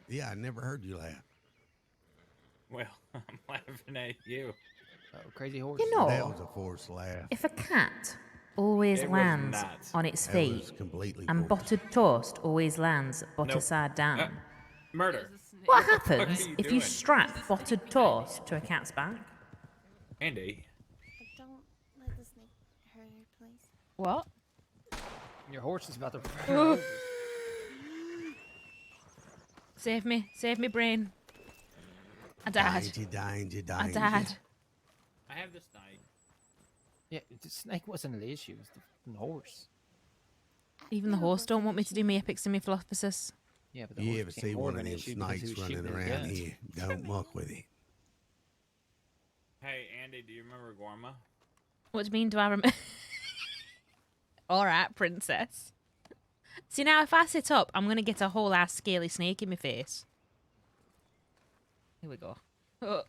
S2: Yeah, I never heard you laugh.
S5: Well, I'm laughing at you.
S7: Crazy horse.
S1: You know,
S2: That was a forced laugh.
S1: if a cat always
S5: It was
S1: lands
S5: not.
S1: on its
S2: That
S1: feet
S2: was completely
S1: and
S2: forced.
S1: buttered toast always lands butter
S5: Nope.
S1: side down,
S5: Murder.
S3: There's a snake.
S1: what
S5: the fuck are
S1: happens
S5: you
S1: if you
S5: doing?
S1: strap
S3: There's a
S1: buttered
S3: snake behind
S1: toast
S3: it.
S1: to a cat's back?
S5: Andy.
S6: But don't let the snake hurt her, please.
S1: What?
S7: Your horse is about to run over.
S1: Save me, brain. I died.
S2: Danger.
S1: I died.
S5: I have this knife.
S7: Yeah, the snake wasn't the issue. It was the horse.
S1: Even the horse don't want me to do my epic semiflophosis.
S7: Yeah, but the
S2: You
S7: horse
S2: ever
S7: became
S2: see
S7: more
S2: one
S7: of
S2: of
S7: an
S2: them
S7: issue because he
S2: snakes
S7: was shooting
S2: running
S7: his
S2: around
S7: guns.
S2: here? Don't muck with it.
S5: Hey, Andy, do you remember Gorma?
S1: What do you mean, do I remember? Alright, princess. See, now if I sit up, I'm going to get a whole ass scaly snake in my face. Here we go. Oh.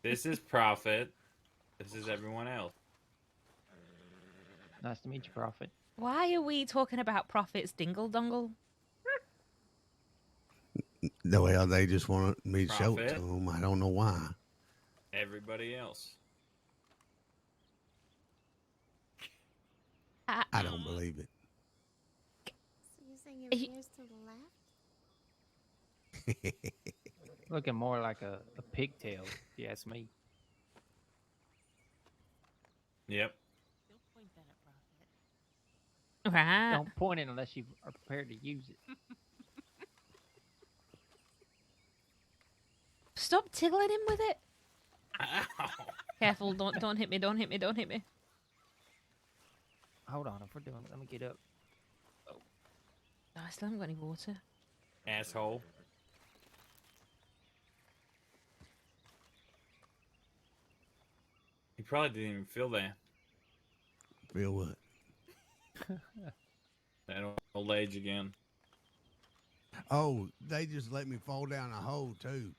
S5: This is Prophet. This is everyone else.
S7: Nice to meet you, Prophet.
S1: Why are we talking about Prophet's dingle dongle?
S2: The way they just wanted me to show it to
S5: Prophet.
S2: them. I don't know why.
S5: Everybody else.
S2: I don't believe it.
S6: So you're saying your
S1: He-
S6: ears to the left?
S7: Looking more like a pigtail, if you ask me.
S5: Yep.
S3: Don't point that at Prophet.
S1: Right.
S7: Don't point it unless you are prepared to use it.
S1: Stop tickling him with it.
S5: Ow.
S1: Careful, don't hit me, don't hit me, don't hit me.
S7: Hold on, if we're doing it, let me get up.
S1: Oh, I still haven't got any water.
S5: Asshole. You probably didn't even feel that.
S2: Feel what?
S5: That old age again.
S2: Oh, they just let me fall down a hole too.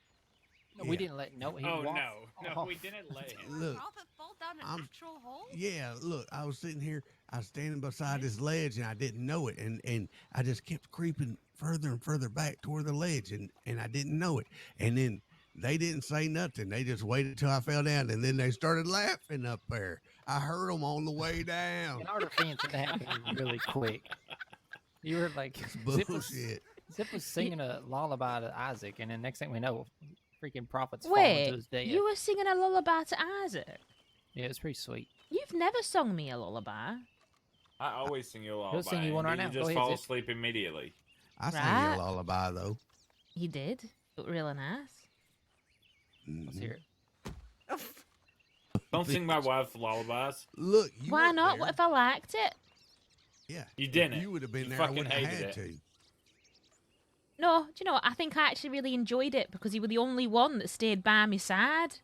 S7: No,
S2: Yeah.
S7: we didn't let no. He
S5: Oh,
S7: walked
S5: no,
S7: off.
S5: we didn't let him.
S2: Look,
S3: Prophet fall down an
S2: I'm-
S3: actual hole?
S2: yeah, look, I was sitting here, I was standing beside this ledge and I didn't know it. And I just kept creeping further and further back toward the ledge and I didn't know it. And then they didn't say nothing. They just waited till I fell down and then they started laughing up there. I heard them on the way down.
S7: In our defense, it happened really quick. You were like, Zip was
S2: Bullshit.
S7: singing a lullaby to Isaac, and then next thing we know, freaking Prophet's falling to
S1: Wait,
S7: his death.
S1: you were singing a lullaby to Isaac?
S7: Yeah, it's pretty sweet.
S1: You've never sung me a lullaby.
S5: I always sing you a lullaby.
S7: sing you one right
S5: and
S7: now.
S5: You
S7: Go
S5: just
S7: ahead,
S5: fall
S7: Zip.
S5: asleep immediately.
S2: I sang
S1: Right.
S2: you a lullaby though.
S1: You did. Looked really nice.
S7: Let's
S2: Mhm.
S7: hear it.
S5: Don't sing my wife lullabies.
S2: Look, you
S1: Why
S2: weren't
S1: not?
S2: there.
S1: What if I liked it?
S2: Yeah,
S5: You didn't.
S2: You would have been
S5: You
S2: there. I
S5: fucking
S2: wouldn't have
S5: hated
S2: had
S5: it.
S2: to.
S1: No, do you know what? I think I actually really enjoyed it because you were the only one that stayed by my side.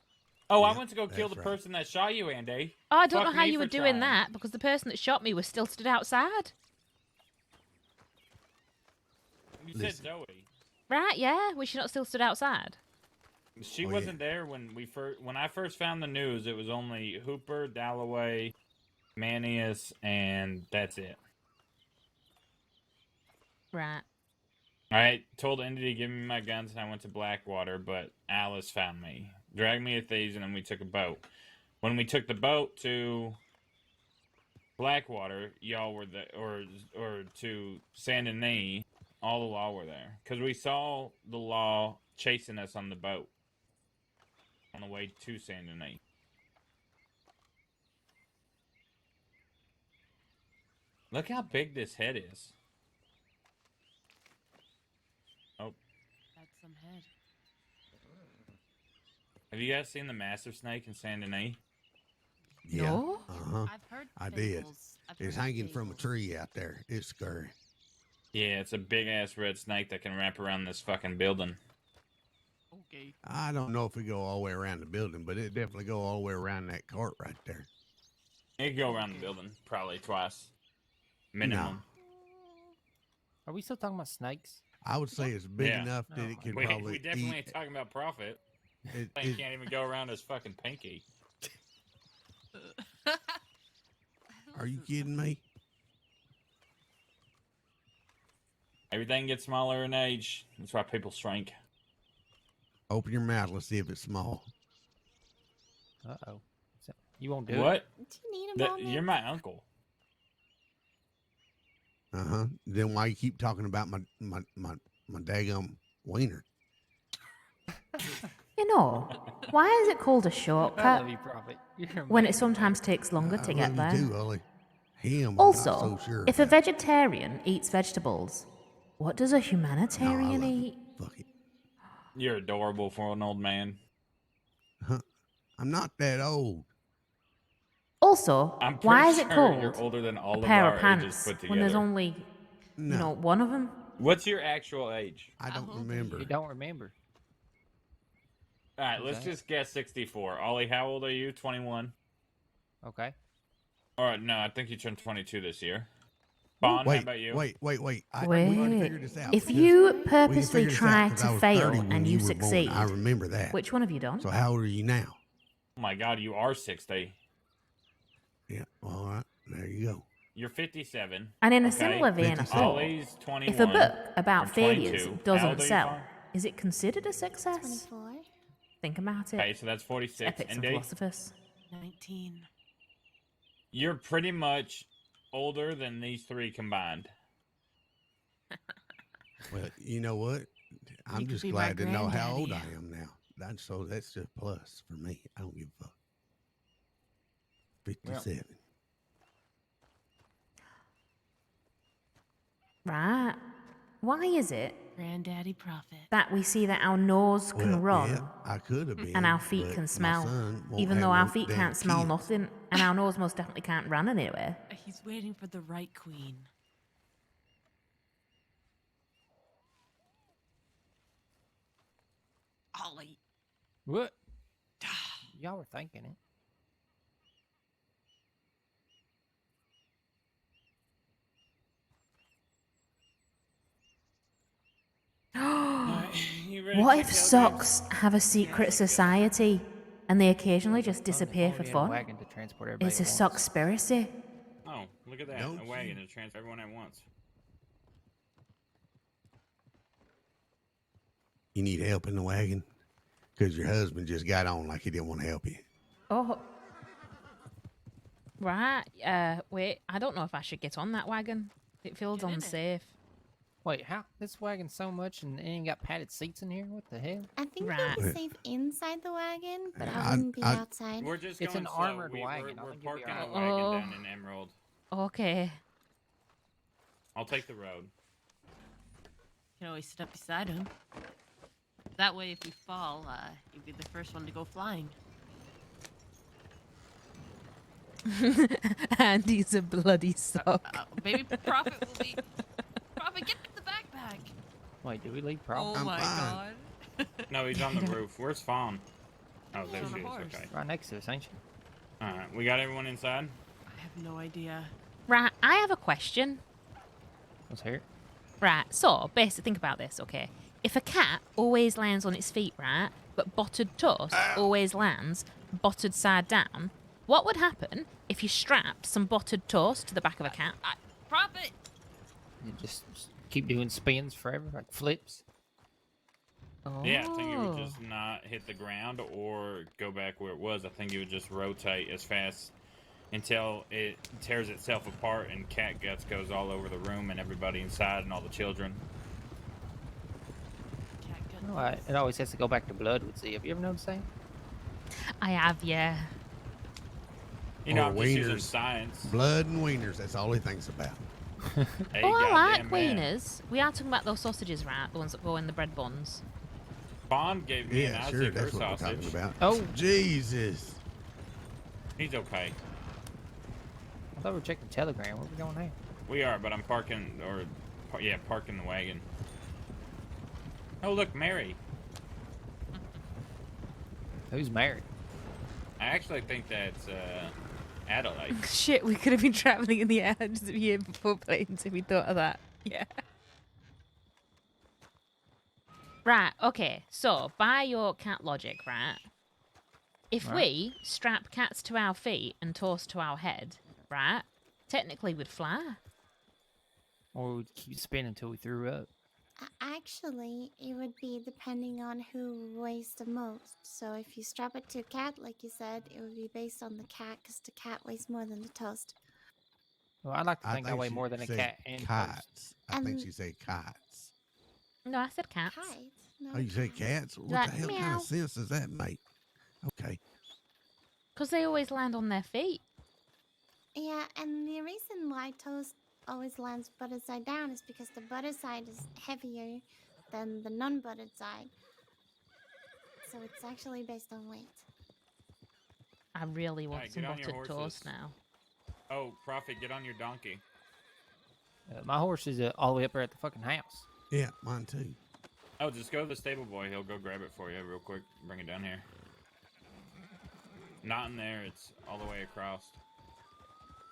S5: Oh, I
S2: Yep,
S5: went to go kill the
S2: that's right.
S5: person that shot you, Andy.
S1: Oh, I don't
S5: Fuck
S1: know how
S5: me
S1: you
S5: for
S1: were doing
S5: trying.
S1: that because the person that shot me was still stood outside.
S5: You said
S2: Listen.
S5: Zoe.
S1: Right, yeah. Was she not still stood outside?
S5: She
S2: Oh,
S5: wasn't there when I first found the news. It was only Hooper, Dalloway, Manius, and that's it.
S1: Right.
S5: I told Indy to give me my guns, and I went to Blackwater, but Alice found me, dragged me to Thieves, and then we took a boat. When we took the boat to Blackwater, y'all were there, or to Saint Denis, all the law were there, because we saw the law chasing us on the boat on the way to Saint Denis. Look how big this head is.
S3: That's some head.
S5: Have you guys seen the massive snake in Saint Denis?
S2: Yeah.
S1: No?
S2: Uh-huh.
S3: I've heard
S2: I did.
S3: fables. I've
S2: It's
S3: heard
S2: hanging from a
S3: fables.
S2: tree out there. It's scary.
S5: Yeah, it's a big ass red snake that can wrap around this fucking building.
S3: Okay.
S2: I don't know if we go all the way around the building, but it definitely go all the way around that cart right there.
S5: It can go around the building probably twice, minimum.
S7: Are we still talking about snakes?
S2: I would say it's big
S5: Yeah.
S2: enough that
S7: Oh
S2: it
S7: my
S2: could
S5: We
S2: probably
S5: definitely
S2: eat.
S5: ain't talking about profit.
S2: It,
S5: Thing
S2: it,
S5: can't even go around his fucking pinky.
S2: are you kidding me?
S5: Everything gets smaller in age. That's why people shrink.
S2: Open your mouth. Let's see if it's small.
S7: Uh-oh. You won't do it?
S5: What?
S6: Do you need a moment?
S5: You're my uncle.
S2: Then why you keep talking about my daggum wiener?
S1: You know, why is it called a
S7: I
S1: shortcut
S7: love you, Prophet. You're
S1: when it
S7: amazing.
S1: sometimes takes longer
S2: I
S1: to
S2: love
S1: get
S2: you
S1: there?
S2: too, Ollie. Him, I'm
S1: Also,
S2: not so sure
S1: if a
S2: about.
S1: vegetarian eats vegetables, what does a
S2: No, I
S1: humanitarian
S2: love
S1: eat?
S2: it. Fuck it.
S5: You're adorable for an old man.
S2: I'm not that old.
S1: Also,
S5: I'm
S1: why
S5: pretty
S1: is it
S5: sure you're
S1: called
S5: older than
S1: a
S5: all of
S1: pair
S5: our
S1: of
S5: ages
S1: pants
S5: put
S1: when there's
S5: together.
S1: only,
S2: No,
S1: you know, one of them?
S5: What's your actual age?
S2: I don't
S3: How old are
S2: remember.
S7: You don't remember.
S5: All right, let's
S7: Okay.
S5: just guess 64. Ollie, how old are you? 21.
S7: Okay.
S5: All right, no, I think you turned 22 this year. Bond, how
S2: Wait,
S5: about you?
S2: wait. We can
S1: Wait,
S2: figure this out.
S1: if
S2: because
S1: you
S2: we can
S1: purposely
S2: figure this out
S1: try
S2: 'cause
S1: to
S2: I was
S1: fail
S2: 30 when
S1: and you
S2: were born.
S1: succeed,
S2: I remember that.
S1: which one have you done?
S2: So how old are you now?
S5: Oh my God, you are 60.
S2: Yeah. All right. There you go.
S5: You're 57.
S1: And in a
S5: okay?
S1: similar vein of
S2: 57.
S1: thought,
S5: Ollie's 21.
S1: if a book
S5: or
S1: about failures
S5: 22. How
S1: doesn't
S5: old are you,
S1: sell,
S5: Fawn?
S1: is it considered a success?
S6: 24.
S1: Think about it.
S5: Okay, so that's
S1: It's
S5: 46.
S1: epics and
S5: And
S1: philosophers.
S3: 19.
S5: you're pretty much older than these three combined.
S2: Well, you know what? I'm
S3: could
S2: just
S3: be my
S2: glad to know how old I
S3: granddaddy.
S2: am now. That's just a plus for me. I don't give a fuck. 57.
S1: Right. Why is it
S3: Granddaddy Prophet.
S1: that we see that our nose can
S2: Well,
S1: run
S2: yeah, I could have been.
S1: and our feet
S2: but
S1: can
S2: my
S1: smell,
S2: son won't
S1: even
S2: have
S1: though our
S2: no
S1: feet
S2: damn
S1: can't smell
S2: kids.
S1: nothing, and our nose most definitely can't run anywhere?
S3: He's waiting for the right queen. Ollie.
S7: What? Y'all were thinking it.
S5: You ready to
S1: What
S5: check
S1: if
S5: out,
S1: socks have a secret society and they occasionally just disappear for
S7: Only in a
S1: fun?
S7: wagon to transport everybody
S1: It's a
S7: at once.
S1: sockspiracy.
S5: Oh, look at that.
S2: Don't
S5: A wagon to transfer everyone at once.
S2: You need help in the wagon? Because your husband just got on like he didn't want to help you.
S1: Oh. Right. Wait, I don't know if I should get on that wagon. It feels
S3: Get in it.
S1: unsafe.
S7: Wait, how? This wagon's so much and it ain't got padded seats in here? What the hell?
S6: I think
S1: Right.
S6: you'll be safe inside the wagon, but I
S2: I-
S6: wouldn't be
S2: I-
S6: outside.
S5: We're just
S7: It's
S5: going
S7: an
S5: slow.
S7: armored
S5: We're
S7: wagon. I think you'll be
S5: parking the
S1: alright.
S5: wagon
S1: Oh.
S5: down in Emerald.
S1: Okay.
S5: I'll take the road.
S3: You can always sit up beside him. That way, if we fall, you'd be the first one to go flying.
S1: Andy's a bloody sock.
S3: Maybe Prophet will be. Prophet, get the backpack.
S7: Wait, did we leave problem?
S3: Oh
S2: I'm
S3: my
S2: fine.
S3: God.
S5: No, he's on the roof. Where's Fawn? Oh, there
S3: on
S5: she
S3: a
S5: is.
S3: horse.
S5: Okay.
S7: Right next to us, ain't she?
S5: Alright, we got everyone inside?
S3: I have no idea.
S1: Right, I have a question.
S7: Let's hear it.
S1: Right, so basically think about this, okay? If a cat always lands on its feet, right, but bottomed toast always lands bottomed side down, what would happen if you strapped some bottomed toast to the back of a cat?
S3: Prophet!
S7: You just keep doing spins forever, like flips.
S1: Oh.
S5: Yeah, I think it would just not hit the ground or go back where it was. I think it would just rotate as fast until it tears itself apart and cat guts goes all over the room and everybody inside and all the children.
S3: Cat gut
S7: No, it always has to go back to blood with Z. Have you ever noticed that?
S1: I have, yeah.
S5: You know,
S2: Or
S5: I'm just using
S2: wieners.
S5: science.
S2: Blood and wieners. That's all he thinks about.
S5: Hey,
S1: Oh, I like
S5: goddamn man.
S1: wieners. We are talking about those sausages, right? The ones that go in the bread buns.
S5: Bond gave me an
S2: Yeah,
S5: Isaac
S2: sure.
S5: her
S2: That's what we're
S5: sausage.
S2: talking about.
S7: Oh.
S2: Jesus.
S5: He's okay.
S7: I thought we were checking Telegram. Where we going now?
S5: We are, but I'm parking, parking the wagon. Oh, look, Mary.
S7: Who's married?
S5: I actually think that's Adelaide.
S1: Shit, we could have been travelling in the air just a year before planes if we thought of that. Yeah. Right, okay, so by your cat logic, right? If
S7: Right.
S1: we strap cats to our feet and toast to our head, right? Technically we'd fly.
S7: Or we'd keep spinning until we threw up.
S6: Actually, it would be depending on who weighs the most. So if you strap it to a cat, like you said, it would be based on the cat, because the cat weighs more than the toast.
S7: Well, I like to
S2: I
S7: think I
S2: think
S7: weigh
S2: she
S7: more than a
S2: said
S7: cat and toast.
S2: kites. I think
S6: And-
S2: she said kites.
S1: No, I said cats.
S6: Kites? No,
S2: Oh, you said cats? What
S1: Like,
S2: the hell kind
S1: meow.
S2: of sense does that make? Okay.
S1: Because they always land on their feet.
S6: Yeah, and the reason why toast always lands buttered side down is because the butter side is heavier than the non-buttered side. So it's actually based on weight.
S1: I really want
S5: Alright,
S1: some
S5: get on your
S1: buttered toast
S5: horses.
S1: now.
S5: Oh, Prophet, get on your donkey.
S7: My horse is all the way up there at the fucking house.
S2: Yeah, mine too.
S5: Oh, just go to the stable boy. He'll go grab it for you real quick. Bring it down here. Not in there. It's all the way across.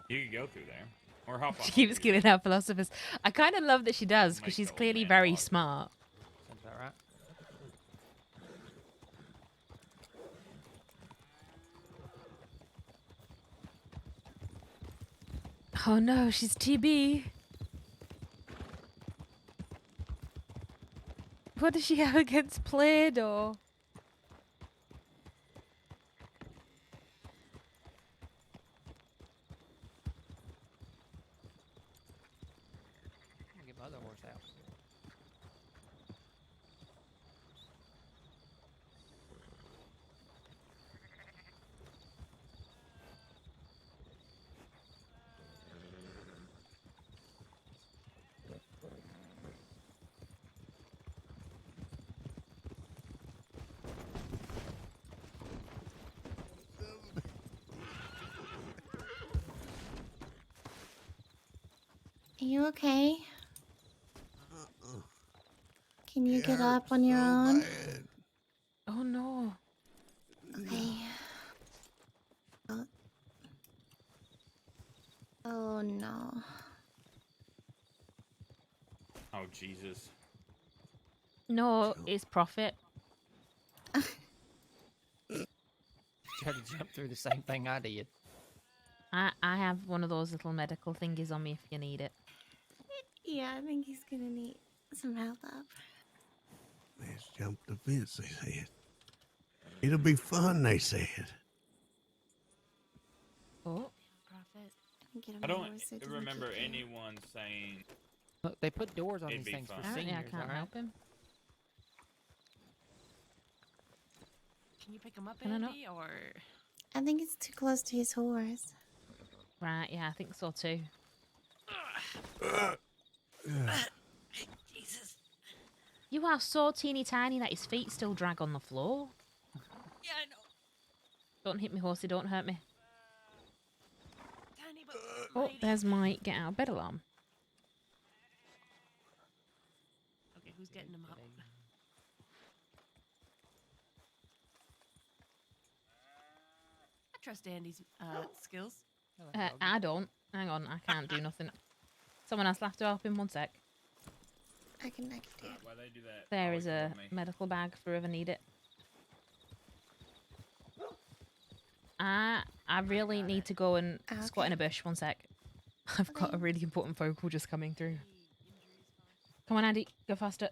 S5: You can go through there. Or hop on.
S1: She keeps giving out philosophers. I kind of love that she does, because
S5: Make
S1: she's
S5: the old
S1: clearly
S5: man
S1: very
S5: walk.
S1: smart.
S7: Sounds about right.
S1: Oh no, she's TB. What does she have against Play-Doh?
S7: I'm gonna get my other horse out.
S6: Are you okay?
S2: Uh-uh.
S6: Can you
S2: It
S6: get
S2: hurts
S6: up on your
S2: so
S6: own?
S2: bad.
S1: Oh no.
S6: Okay. Oh. Oh no.
S5: Oh, Jesus.
S1: No, it's Prophet.
S7: Try to jump through the same thing I did.
S1: I have one of those little medical thingies on me if you need it.
S6: Yeah, I think he's gonna need some help up.
S2: Let's jump the fence, they said. It'll be fun, they said.
S1: Oh.
S3: Prophet.
S6: Get him
S5: I
S6: a
S5: don't
S6: horse so it doesn't
S5: remember
S6: kick you.
S5: anyone saying...
S7: Look, they put doors on
S5: It'd
S7: these
S5: be
S7: things
S5: fun.
S7: for
S1: Apparently I
S7: seniors,
S1: can't
S7: alright?
S1: help him.
S3: Can you pick him up,
S1: I don't know.
S3: Andy, or...
S6: I think it's too close to his horse.
S1: Right, yeah, I think so too.
S3: Jesus.
S1: You are so teeny tiny that his feet still drag on the floor.
S3: Yeah, I know.
S1: Don't hit me, horsey, don't hurt me.
S3: Tiny but
S1: Oh,
S3: mighty.
S1: there's my get out of bed alarm.
S3: Okay, who's getting him up? I trust Andy's skills.
S1: I don't. Hang on, I can't do nothing. Someone else will have to help him, one sec.
S6: I can do it.
S5: Why they do that?
S1: There
S5: always
S1: is a
S5: above me.
S1: medical bag for whoever need it. I really need to go and squat in a bush, one sec. I've got a really important phone call just coming through. Come on, Andy, go faster.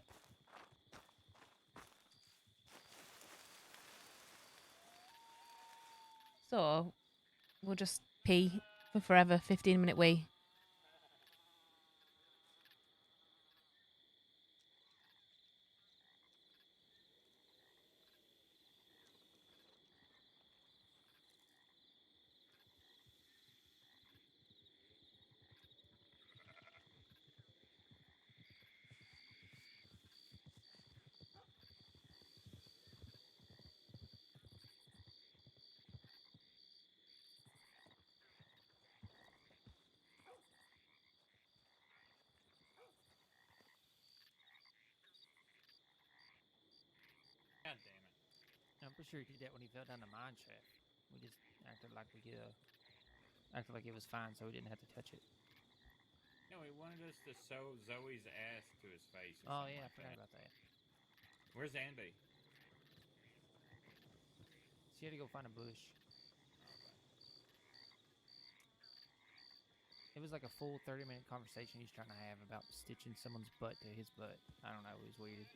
S1: So, we'll just pee for forever, 15-minute wee.
S5: God damn it.
S7: I'm pretty sure he did that when he fell down the mine shaft. We just acted like acted like it was fine, so we didn't have to touch it.
S5: No, he wanted us to sew Zoe's ass to his face.
S7: Oh yeah, I forgot about that.
S5: Where's Andy?
S7: She had to go find a bush. It was like a full 30-minute conversation he's trying to have about stitching someone's butt to his butt. I don't know. It was weird.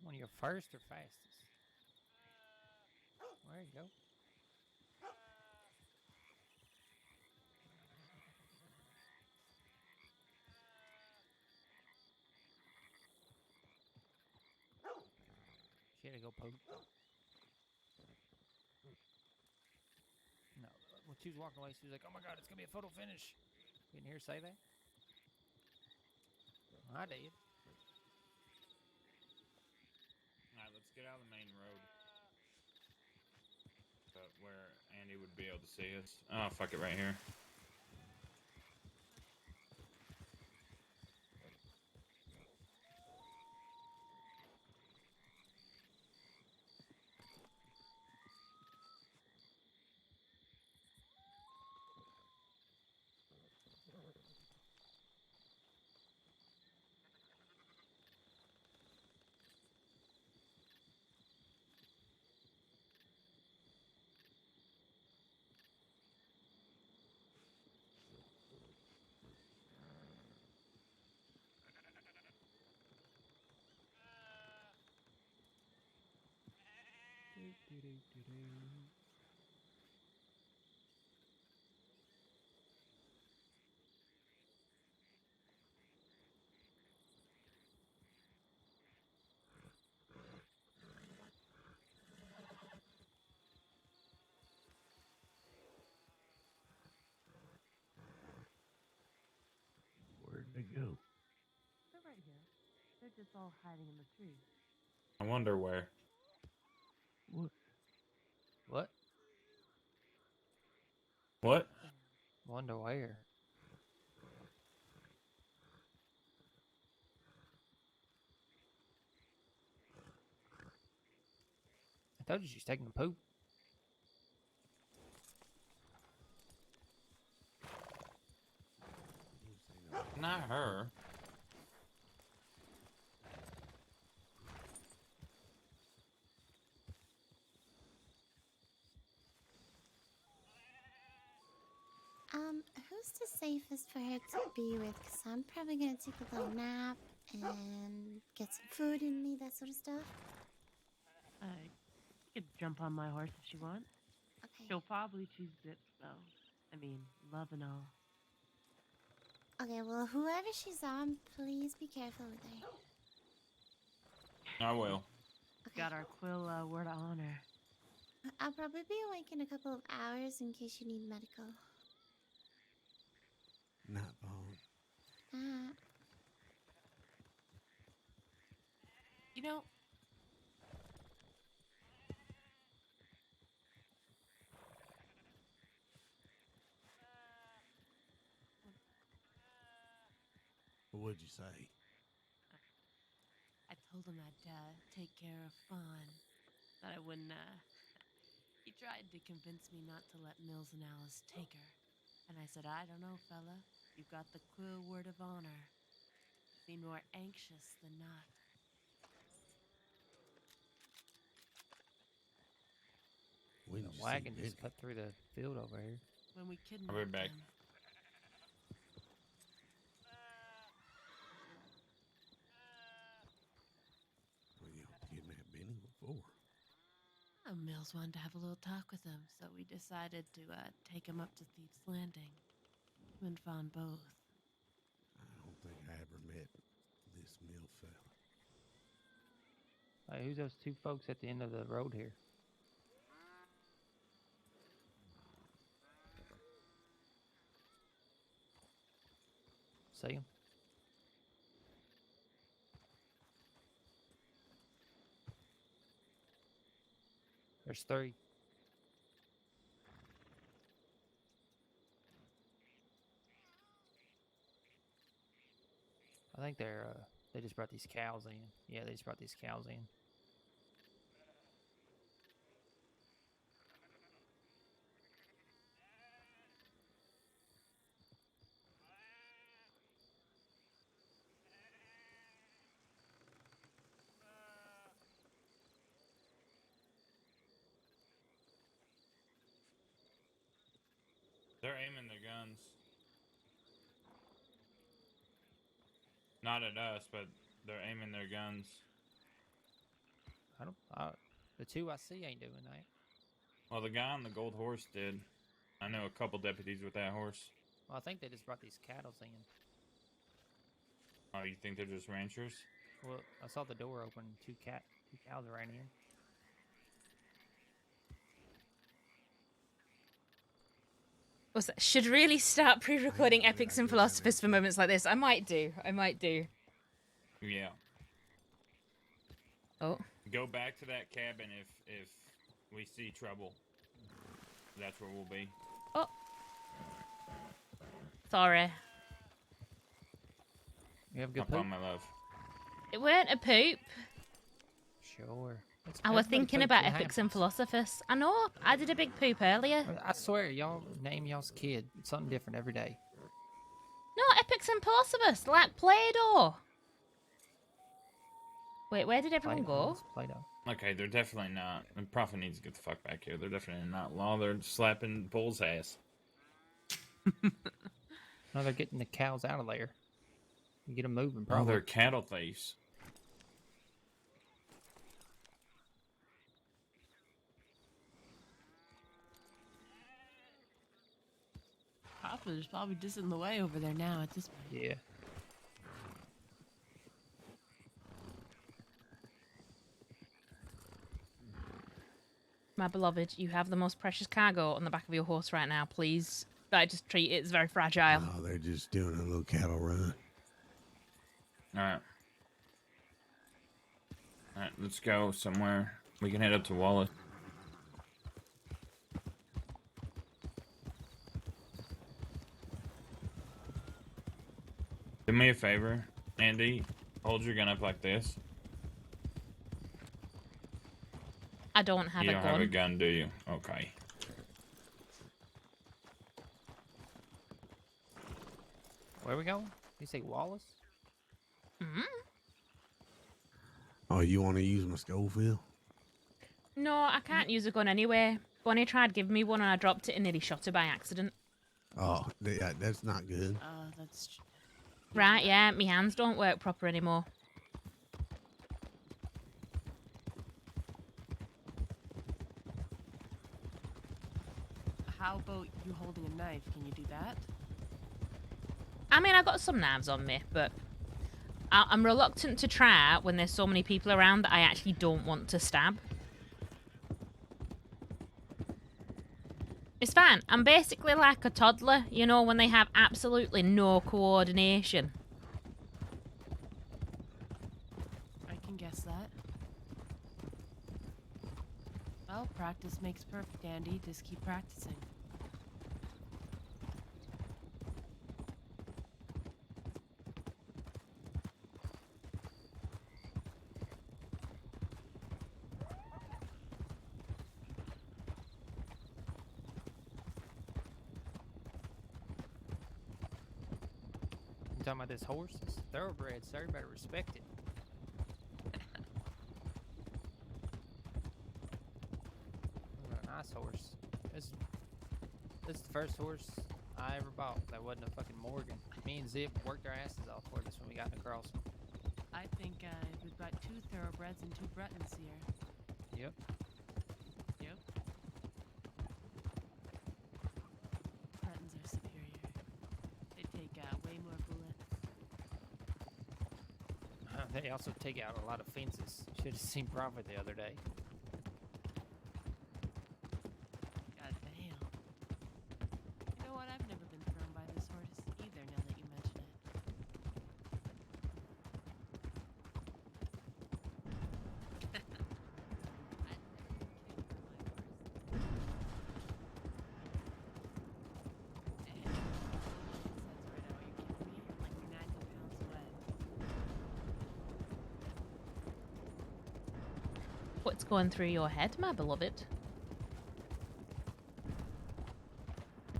S7: One of your first or fastest? There you go. She had to go poop. No, when she was walking away, she was like, "Oh my God, it's gonna be a photo finish." You didn't hear her say that? I did.
S5: Alright, let's get out of the main road. But where Andy would be able to see us. Oh, fuck it, right here.
S2: Where'd they go?
S3: They're right here. They're just all hiding in the trees.
S5: I wonder where.
S2: What?
S7: What?
S5: What?
S7: Wonder where. I told you she's taking a poop.
S5: Not her.
S6: Who's the safest for her to be with? Because I'm probably gonna take a little nap and get some food in me, that sort of stuff.
S3: You could jump on my horse if she wants.
S6: Okay.
S3: She'll probably choose Zips, though. I mean, love and all.
S6: Okay, well, whoever she's on, please be careful with her.
S5: I will.
S6: Okay.
S3: Got our Quill word of honor.
S6: I'll probably be awake in a couple of hours in case you need medical.
S2: Not phone.
S3: You know,
S2: What'd you say?
S3: I told him I'd take care of Fawn. That I wouldn't, He tried to convince me not to let Mills and Alice take her. And I said, I don't know, fella. You've got the Quill word of honor. You seem more anxious than not.
S2: We
S7: The
S2: just
S7: wagon
S2: see
S7: just
S2: Benny.
S7: cut through the field over here.
S3: When we
S5: I'll be
S3: kidnapped
S5: back.
S3: him.
S2: Well, you kidnapped Benny before.
S3: Mills wanted to have a little talk with him, so we decided to take him up to Thieves Landing. And found both.
S2: I don't think I ever met this mill fella.
S7: Hey, who's those two folks at the end of the road here? See them? There's 3. I think they just brought these cows in. Yeah, they just brought these cows in.
S5: They're aiming their guns. Not at us, but they're aiming their guns.
S7: The 2 I see ain't doing that.
S5: Well, the guy on the gold horse did. I know a couple deputies with that horse.
S7: Well, I think they just brought these cattle in.
S5: Oh, you think they're just ranchers?
S7: Well, I saw the door open. Two cows ran in.
S1: Should really start pre-recording epics and philosophers for moments like this. I might do.
S5: Yeah.
S1: Oh.
S5: Go back to that cabin if we see trouble. That's where we'll be.
S1: Oh. Sorry.
S7: You have a good
S5: Up
S7: poop?
S5: on my love.
S1: It weren't a poop.
S7: Sure.
S1: I was thinking about epics and philosophers. I know. I did a big poop earlier.
S7: I swear, y'all name y'all's kid something different every day.
S1: No, epics and philosophers, like Play-Doh. Wait, where did everyone go?
S7: Play-Doh.
S5: Okay, they're definitely not. The prophet needs to get the fuck back here. They're definitely not law. They're slapping Bull's ass.
S7: No, they're getting the cows out of there. Get them moving,
S5: Oh,
S7: probably.
S5: they're cattle thieves.
S3: Papa's probably just in the way over there now at this point.
S7: Yeah.
S1: My beloved, you have the most precious cargo on the back of your horse right now. Please, I just treat it as very fragile.
S2: Oh, they're just doing a little cattle run.
S5: Alright. Alright, let's go somewhere. We can head up to Wallace. Do me a favor, Andy. Hold your gun up like this.
S1: I don't have
S5: You
S1: a
S5: don't
S1: gun.
S5: have a gun, do you? Okay.
S7: Where we going? You say Wallace?
S1: Mm-hmm.
S2: Oh, you want to use my Schofield?
S1: No, I can't use a gun anyway. Bonnie tried giving me one and I dropped it and nearly shot her by accident.
S2: Oh, that's not good.
S3: Oh, that's...
S1: Right, yeah, my hands don't work proper anymore.
S3: How about you holding a knife? Can you do that?
S1: I mean, I got some knives on me, but I'm reluctant to try when there's so many people around that I actually don't want to stab. It's fine. I'm basically like a toddler, you know, when they have absolutely no coordination.
S3: I can guess that. Well, practice makes perfect, Andy. Just keep practicing.
S7: You talking about this horse? It's thoroughbred, sir. You better respect it. nice horse. This is the first horse I ever bought that wasn't a fucking Morgan. Me and Zip worked our asses off for this when we got in the cross.
S3: I think we've got 2 thoroughbreds and 2 Brettons here.
S7: Yep.
S3: Yep. Brettons are superior. They take way more bullets.
S7: They also take out a lot of fences. Should have seen Prophet the other day.
S3: God damn. You know what? I've never been thrown by this horse either, now that you mention it.
S1: What's going through your head, my beloved?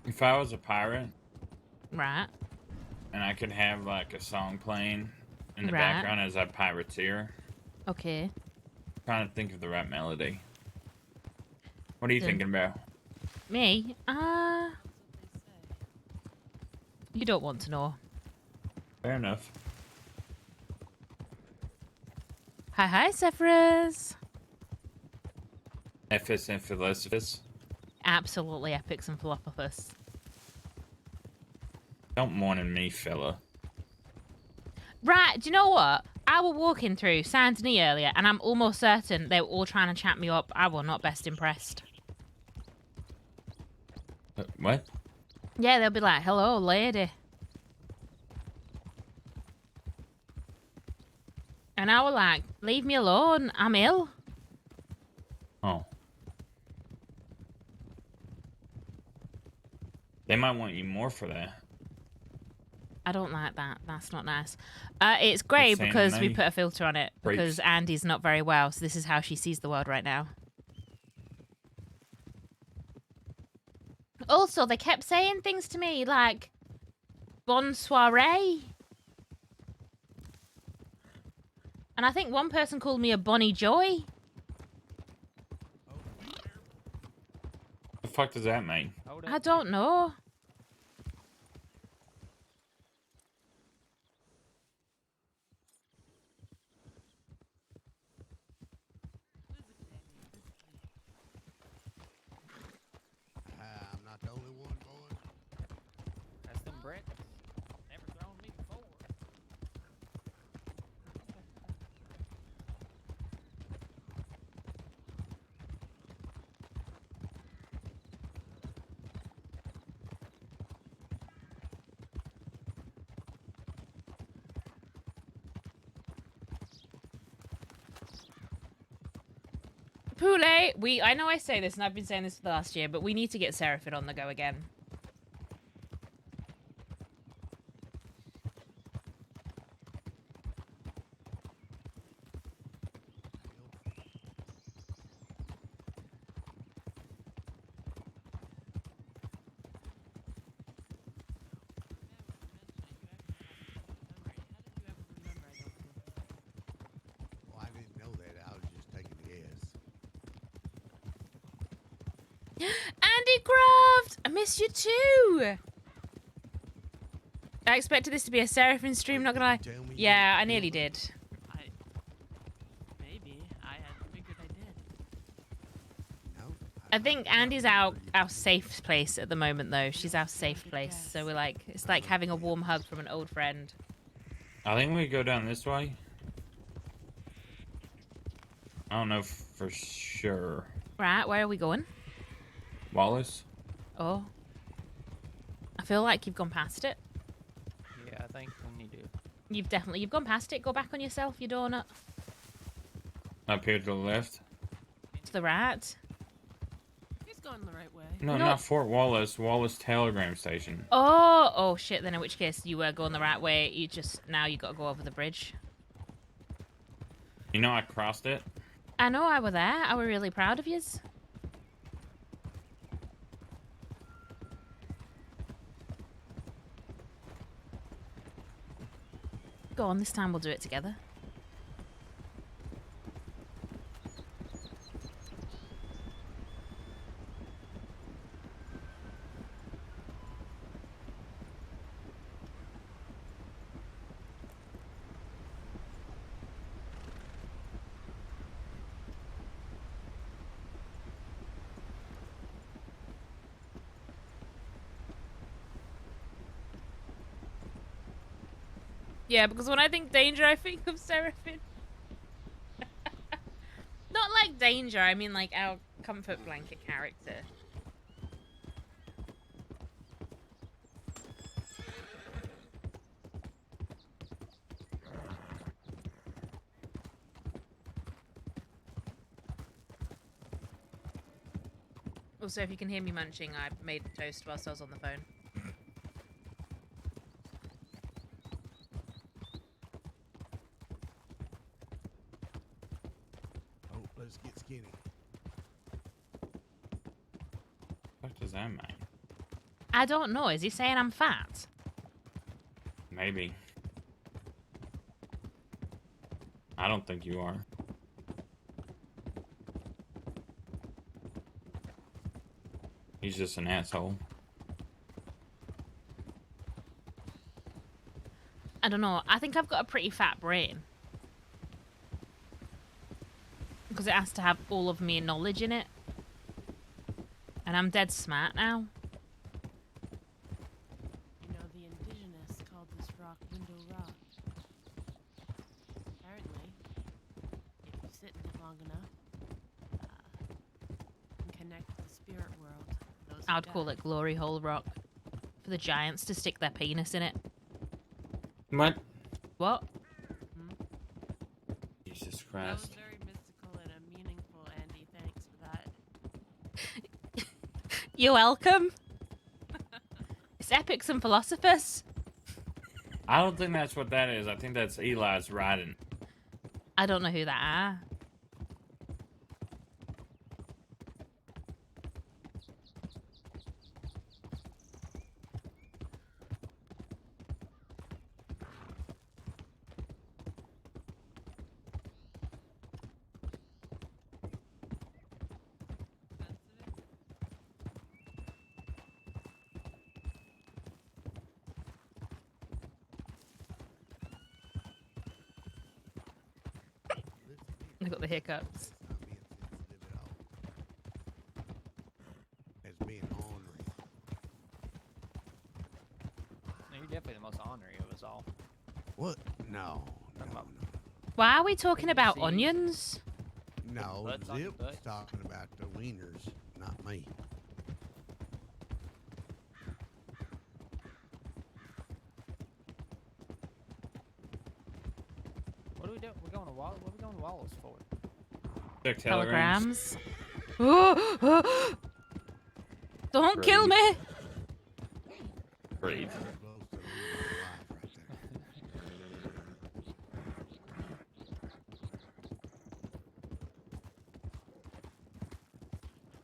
S5: If I was a pirate
S1: Right.
S5: and I could have like a song playing in the
S1: Right.
S5: background as I pirateer,
S1: Okay.
S5: trying to think of the right melody. What are you
S1: Dun-
S5: thinking about?
S1: Me? You don't want to know.
S5: Fair enough.
S1: Hi, Zephyrus.
S5: Ephus and Philosophus.
S1: Absolutely epics and Philopopus.
S5: Don't mourn in me, fella.
S1: Right, do you know what? I was walking through Saint Denis earlier, and I'm almost certain they were all trying to chat me up. I was not best impressed.
S5: What?
S1: Yeah, they'll be like, hello, lady. And I was like, leave me alone. I'm ill.
S5: Oh. They might want you more for that.
S1: I don't like that. That's not nice. It's great
S5: Saying
S1: because we
S5: no.
S1: put a filter on it because
S5: Breaks.
S1: Andy's not very well, so this is how she sees the world right now. Also, they kept saying things to me like, bon soiree. And I think one person called me a Bonnie Joy.
S5: The fuck does that mean?
S7: Hold
S1: I
S7: up,
S1: don't know.
S2: I'm not the only one, boys.
S7: That's them Brett. Never thrown me before.
S1: Poulet, I know I say this, and I've been saying this for the last year, but we need to get Seraphid on the go again.
S2: Well, I didn't know that. I was just taking a guess.
S1: Andy Croft! I miss you too! I expected this to be a Seraphim stream, not gonna lie.
S2: Tell me
S1: Yeah,
S2: you
S1: I nearly
S2: feel
S1: did.
S3: Maybe. I had figured I did.
S2: No.
S1: I think Andy's our safe place at the moment, though. She's our safe place. So we're like, it's like having a warm hug from an old friend.
S5: I think we go down this way. I don't know for sure.
S1: Right, where are we going?
S5: Wallace?
S1: Oh. I feel like you've gone past it.
S7: Yeah, I think we need to.
S1: You've gone past it. Go back on yourself, you donut.
S5: Up here to the left?
S1: To the right.
S3: He's going the right way.
S5: No,
S1: No.
S5: not Fort Wallace. Wallace Telegram Station.
S1: Oh shit, then in which case you were going the right way. Now you got to go over the bridge.
S5: You know I crossed it?
S1: I know, I were there. I were really proud of yous. Go on, this time we'll do it together. Yeah, because when I think danger, I think of Seraphine. Not like danger, I mean like our comfort blanket character. Also, if you can hear me munching, I made toast whilst I was on the phone.
S2: Oh, let's get skinny.
S5: What does that mean?
S1: I don't know. Is he saying I'm fat?
S5: Maybe. I don't think you are. He's just an asshole.
S1: I don't know. I think I've got a pretty fat brain. Because it has to have all of me knowledge in it. And I'm dead smart now.
S3: You know, the indigenous called this rock Window Rock. Apparently, if you sit in it long enough, and connect with the spirit world, those who
S1: I'd call
S3: die.
S1: it Glory Hole Rock. For the giants to stick their penis in it.
S5: What?
S1: What?
S5: Jesus
S3: That was
S5: Christ.
S3: very mystical and meaningful, Andy. Thanks for that.
S1: You're welcome. It's epics and philosophers.
S5: I don't think that's what that is. I think that's Eli's riding.
S1: I don't know who that are. I got the hiccups.
S2: That's not being sensitive at all. That's being ornery.
S7: No, you're definitely the most ornery of us all.
S2: What? No.
S1: Why are we talking about
S7: Seeds.
S1: onions?
S2: No,
S7: Butts on your
S2: Zip
S7: butt.
S2: was talking about the wieners, not me.
S7: What are we doing? We're going to What are we going to Wallows for?
S5: Check telegrams.
S1: Telegrams. Don't kill me.
S5: Breathe.
S2: Close to the life right there.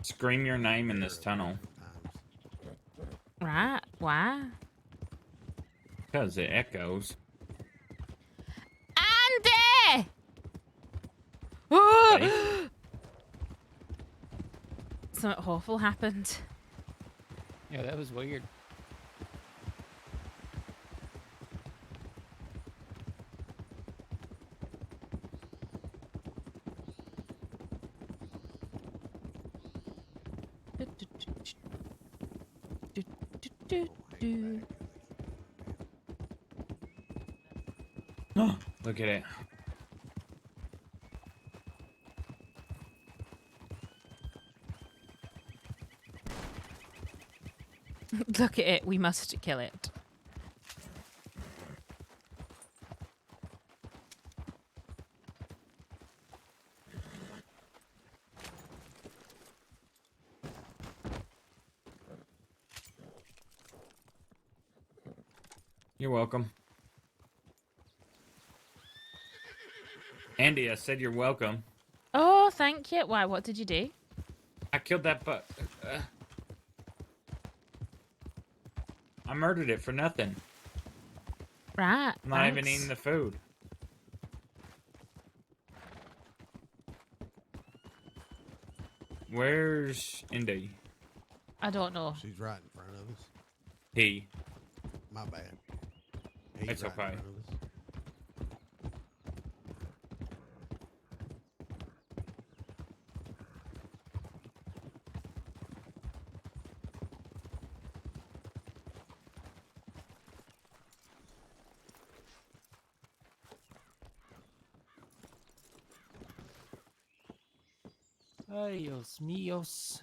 S5: Scream your name in this tunnel.
S1: Right. Why?
S5: Because it echoes.
S1: Andy!
S5: Okay.
S1: Something awful happened.
S7: Yeah, that was weird.
S5: Look at it.
S1: Look at it. We must kill it.
S5: You're welcome. Andy, I said you're welcome.
S1: Oh, thank you. Why? What did you do?
S5: I killed that I murdered it for nothing.
S1: Right.
S5: I'm not even
S1: thanks.
S5: eating the food. Where's Indy?
S1: I don't know.
S2: She's right in front of us.
S5: He.
S2: My bad. He's
S5: It's
S2: right
S5: okay.
S2: in front of us.
S7: Ay, Dios míos.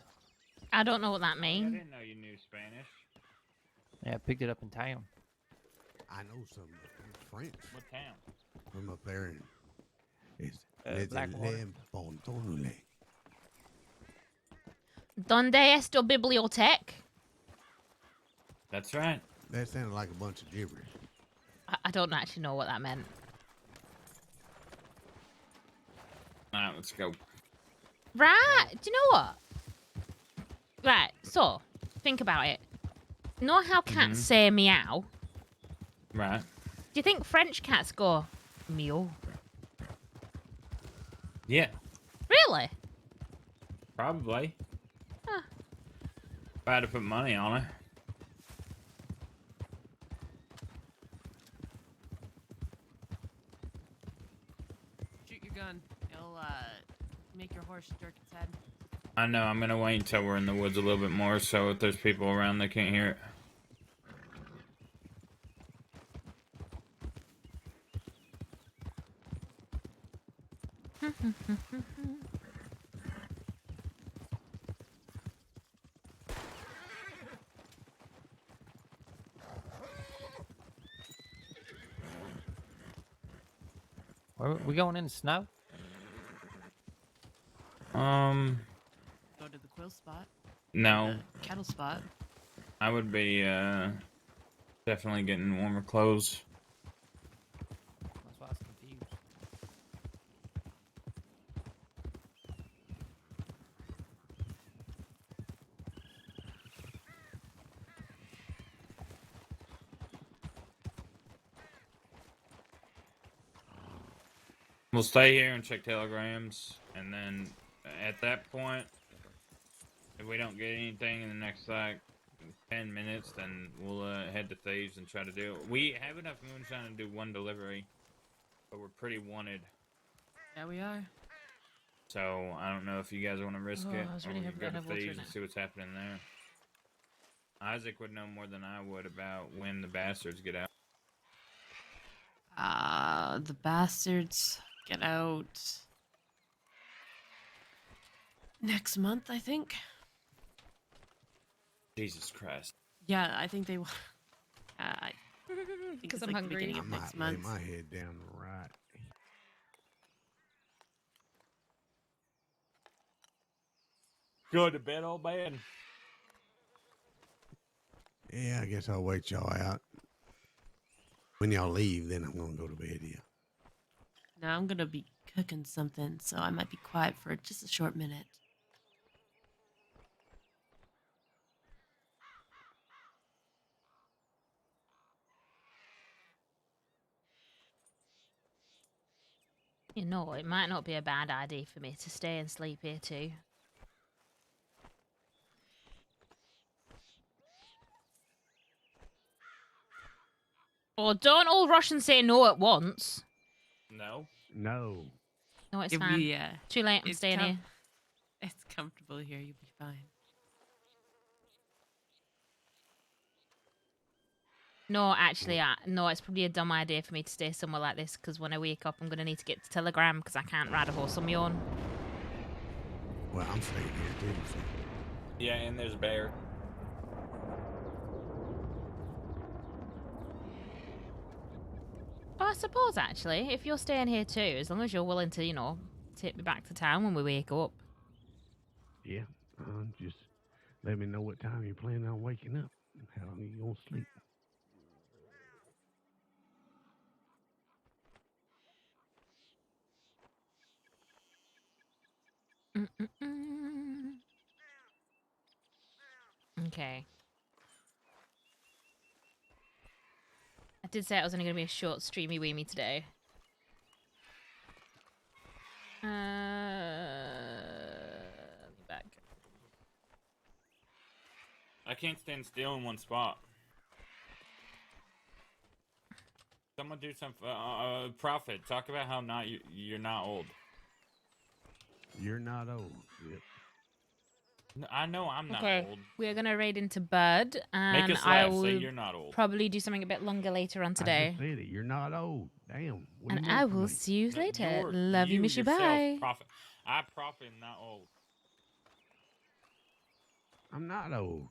S1: I don't know what that
S5: I
S1: means.
S5: didn't know you knew Spanish.
S7: Yeah, I picked it up in town.
S2: I know some French
S5: What town?
S2: from up there. And it's
S7: Blackwater.
S2: Pontonule.
S1: Donde es tu biblioteca?
S5: That's right.
S2: That sounded like a bunch of gibberish.
S1: I don't actually know what that meant.
S5: All right, let's go.
S1: Right. Do you know what? Right. So, think about it. Know how cats say meow?
S5: Right.
S1: Do you think French cats go meow?
S5: Yeah,
S1: Really?
S5: probably.
S1: Huh.
S5: If I had to put money on it.
S3: Shoot your gun. It'll make your horse jerk its head.
S5: I know, I'm gonna wait until we're in the woods a little bit more, so if there's people around, they can't hear it.
S7: Where we going in the snow?
S3: Go to the quill spot.
S5: No.
S3: The cattle spot.
S5: I would be, definitely getting warmer clothes.
S7: That's why I was confused.
S5: We'll stay here and check telegrams, and then at that point, if we don't get anything in the next, like, 10 minutes, then we'll head to Thieves and try to do it. We have enough moonshine to do one delivery, but we're pretty wanted.
S3: Yeah, we are.
S5: So I don't know if you guys want to risk
S1: Oh,
S5: it,
S1: I was
S5: or
S1: really
S5: we
S1: hoping
S5: can
S1: I'd
S5: go
S1: have
S5: to
S1: water
S5: Thieves
S1: in
S5: and
S1: it.
S5: see what's happening there. Isaac would know more than I would about when the bastards get out.
S3: The bastards get out next month, I think.
S5: Jesus Christ.
S3: Yeah, I think they will. I think
S1: Because
S3: it's
S1: I'm
S3: like the
S1: hungry.
S3: beginning
S2: I
S3: of
S2: might
S3: next
S2: lay
S3: month.
S2: my head down right.
S5: Go to bed, old man.
S2: Yeah, I guess I'll wait y'all out. When y'all leave, then I'm gonna go to bed. Yeah.
S3: Now I'm gonna be cooking something, so I might be quiet for just a short minute.
S1: You know, it might not be a bad idea for me to stay and sleep here too. Or don't all rush and say no at once.
S5: No.
S2: No.
S1: No, it's
S3: You'll
S1: fine.
S3: be,
S1: Too late, I'm
S3: it's
S1: staying here.
S3: It's comfortable here. You'll be fine.
S1: No, actually, no, it's probably a dumb idea for me to stay somewhere like this because when I wake up, I'm going to need to get to Telegram because I can't ride a horse on my own.
S2: Well, I'm staying here too. So.
S5: Yeah, and there's a bear.
S1: But I suppose, actually, if you're staying here too, as long as you're willing to, you know, take me back to town when we wake up.
S2: Yeah. Just let me know what time you're planning on waking up. How long you gonna sleep?
S1: Okay. I did say it was only going to be a short, streamy weemy today. Let me back.
S5: I can't stand still in one spot. Someone do some Prophet. Talk about how you're not old.
S2: You're not old. Yep.
S5: No, I know I'm not
S1: Okay,
S5: old.
S1: we're going to raid into Bird,
S5: Make
S1: and
S5: us
S1: I
S5: laugh.
S1: will
S5: Say you're not old.
S1: probably do something a bit longer later on
S2: I
S1: today.
S2: just said it. You're not old. Damn. What do
S1: And
S2: you
S1: I
S2: want from
S1: will
S2: me?
S1: see you
S5: No,
S1: later.
S5: you're-
S1: Love you, miss you,
S5: yourself,
S1: bye.
S5: Prophet. I Prophet am not old.
S2: I'm not old.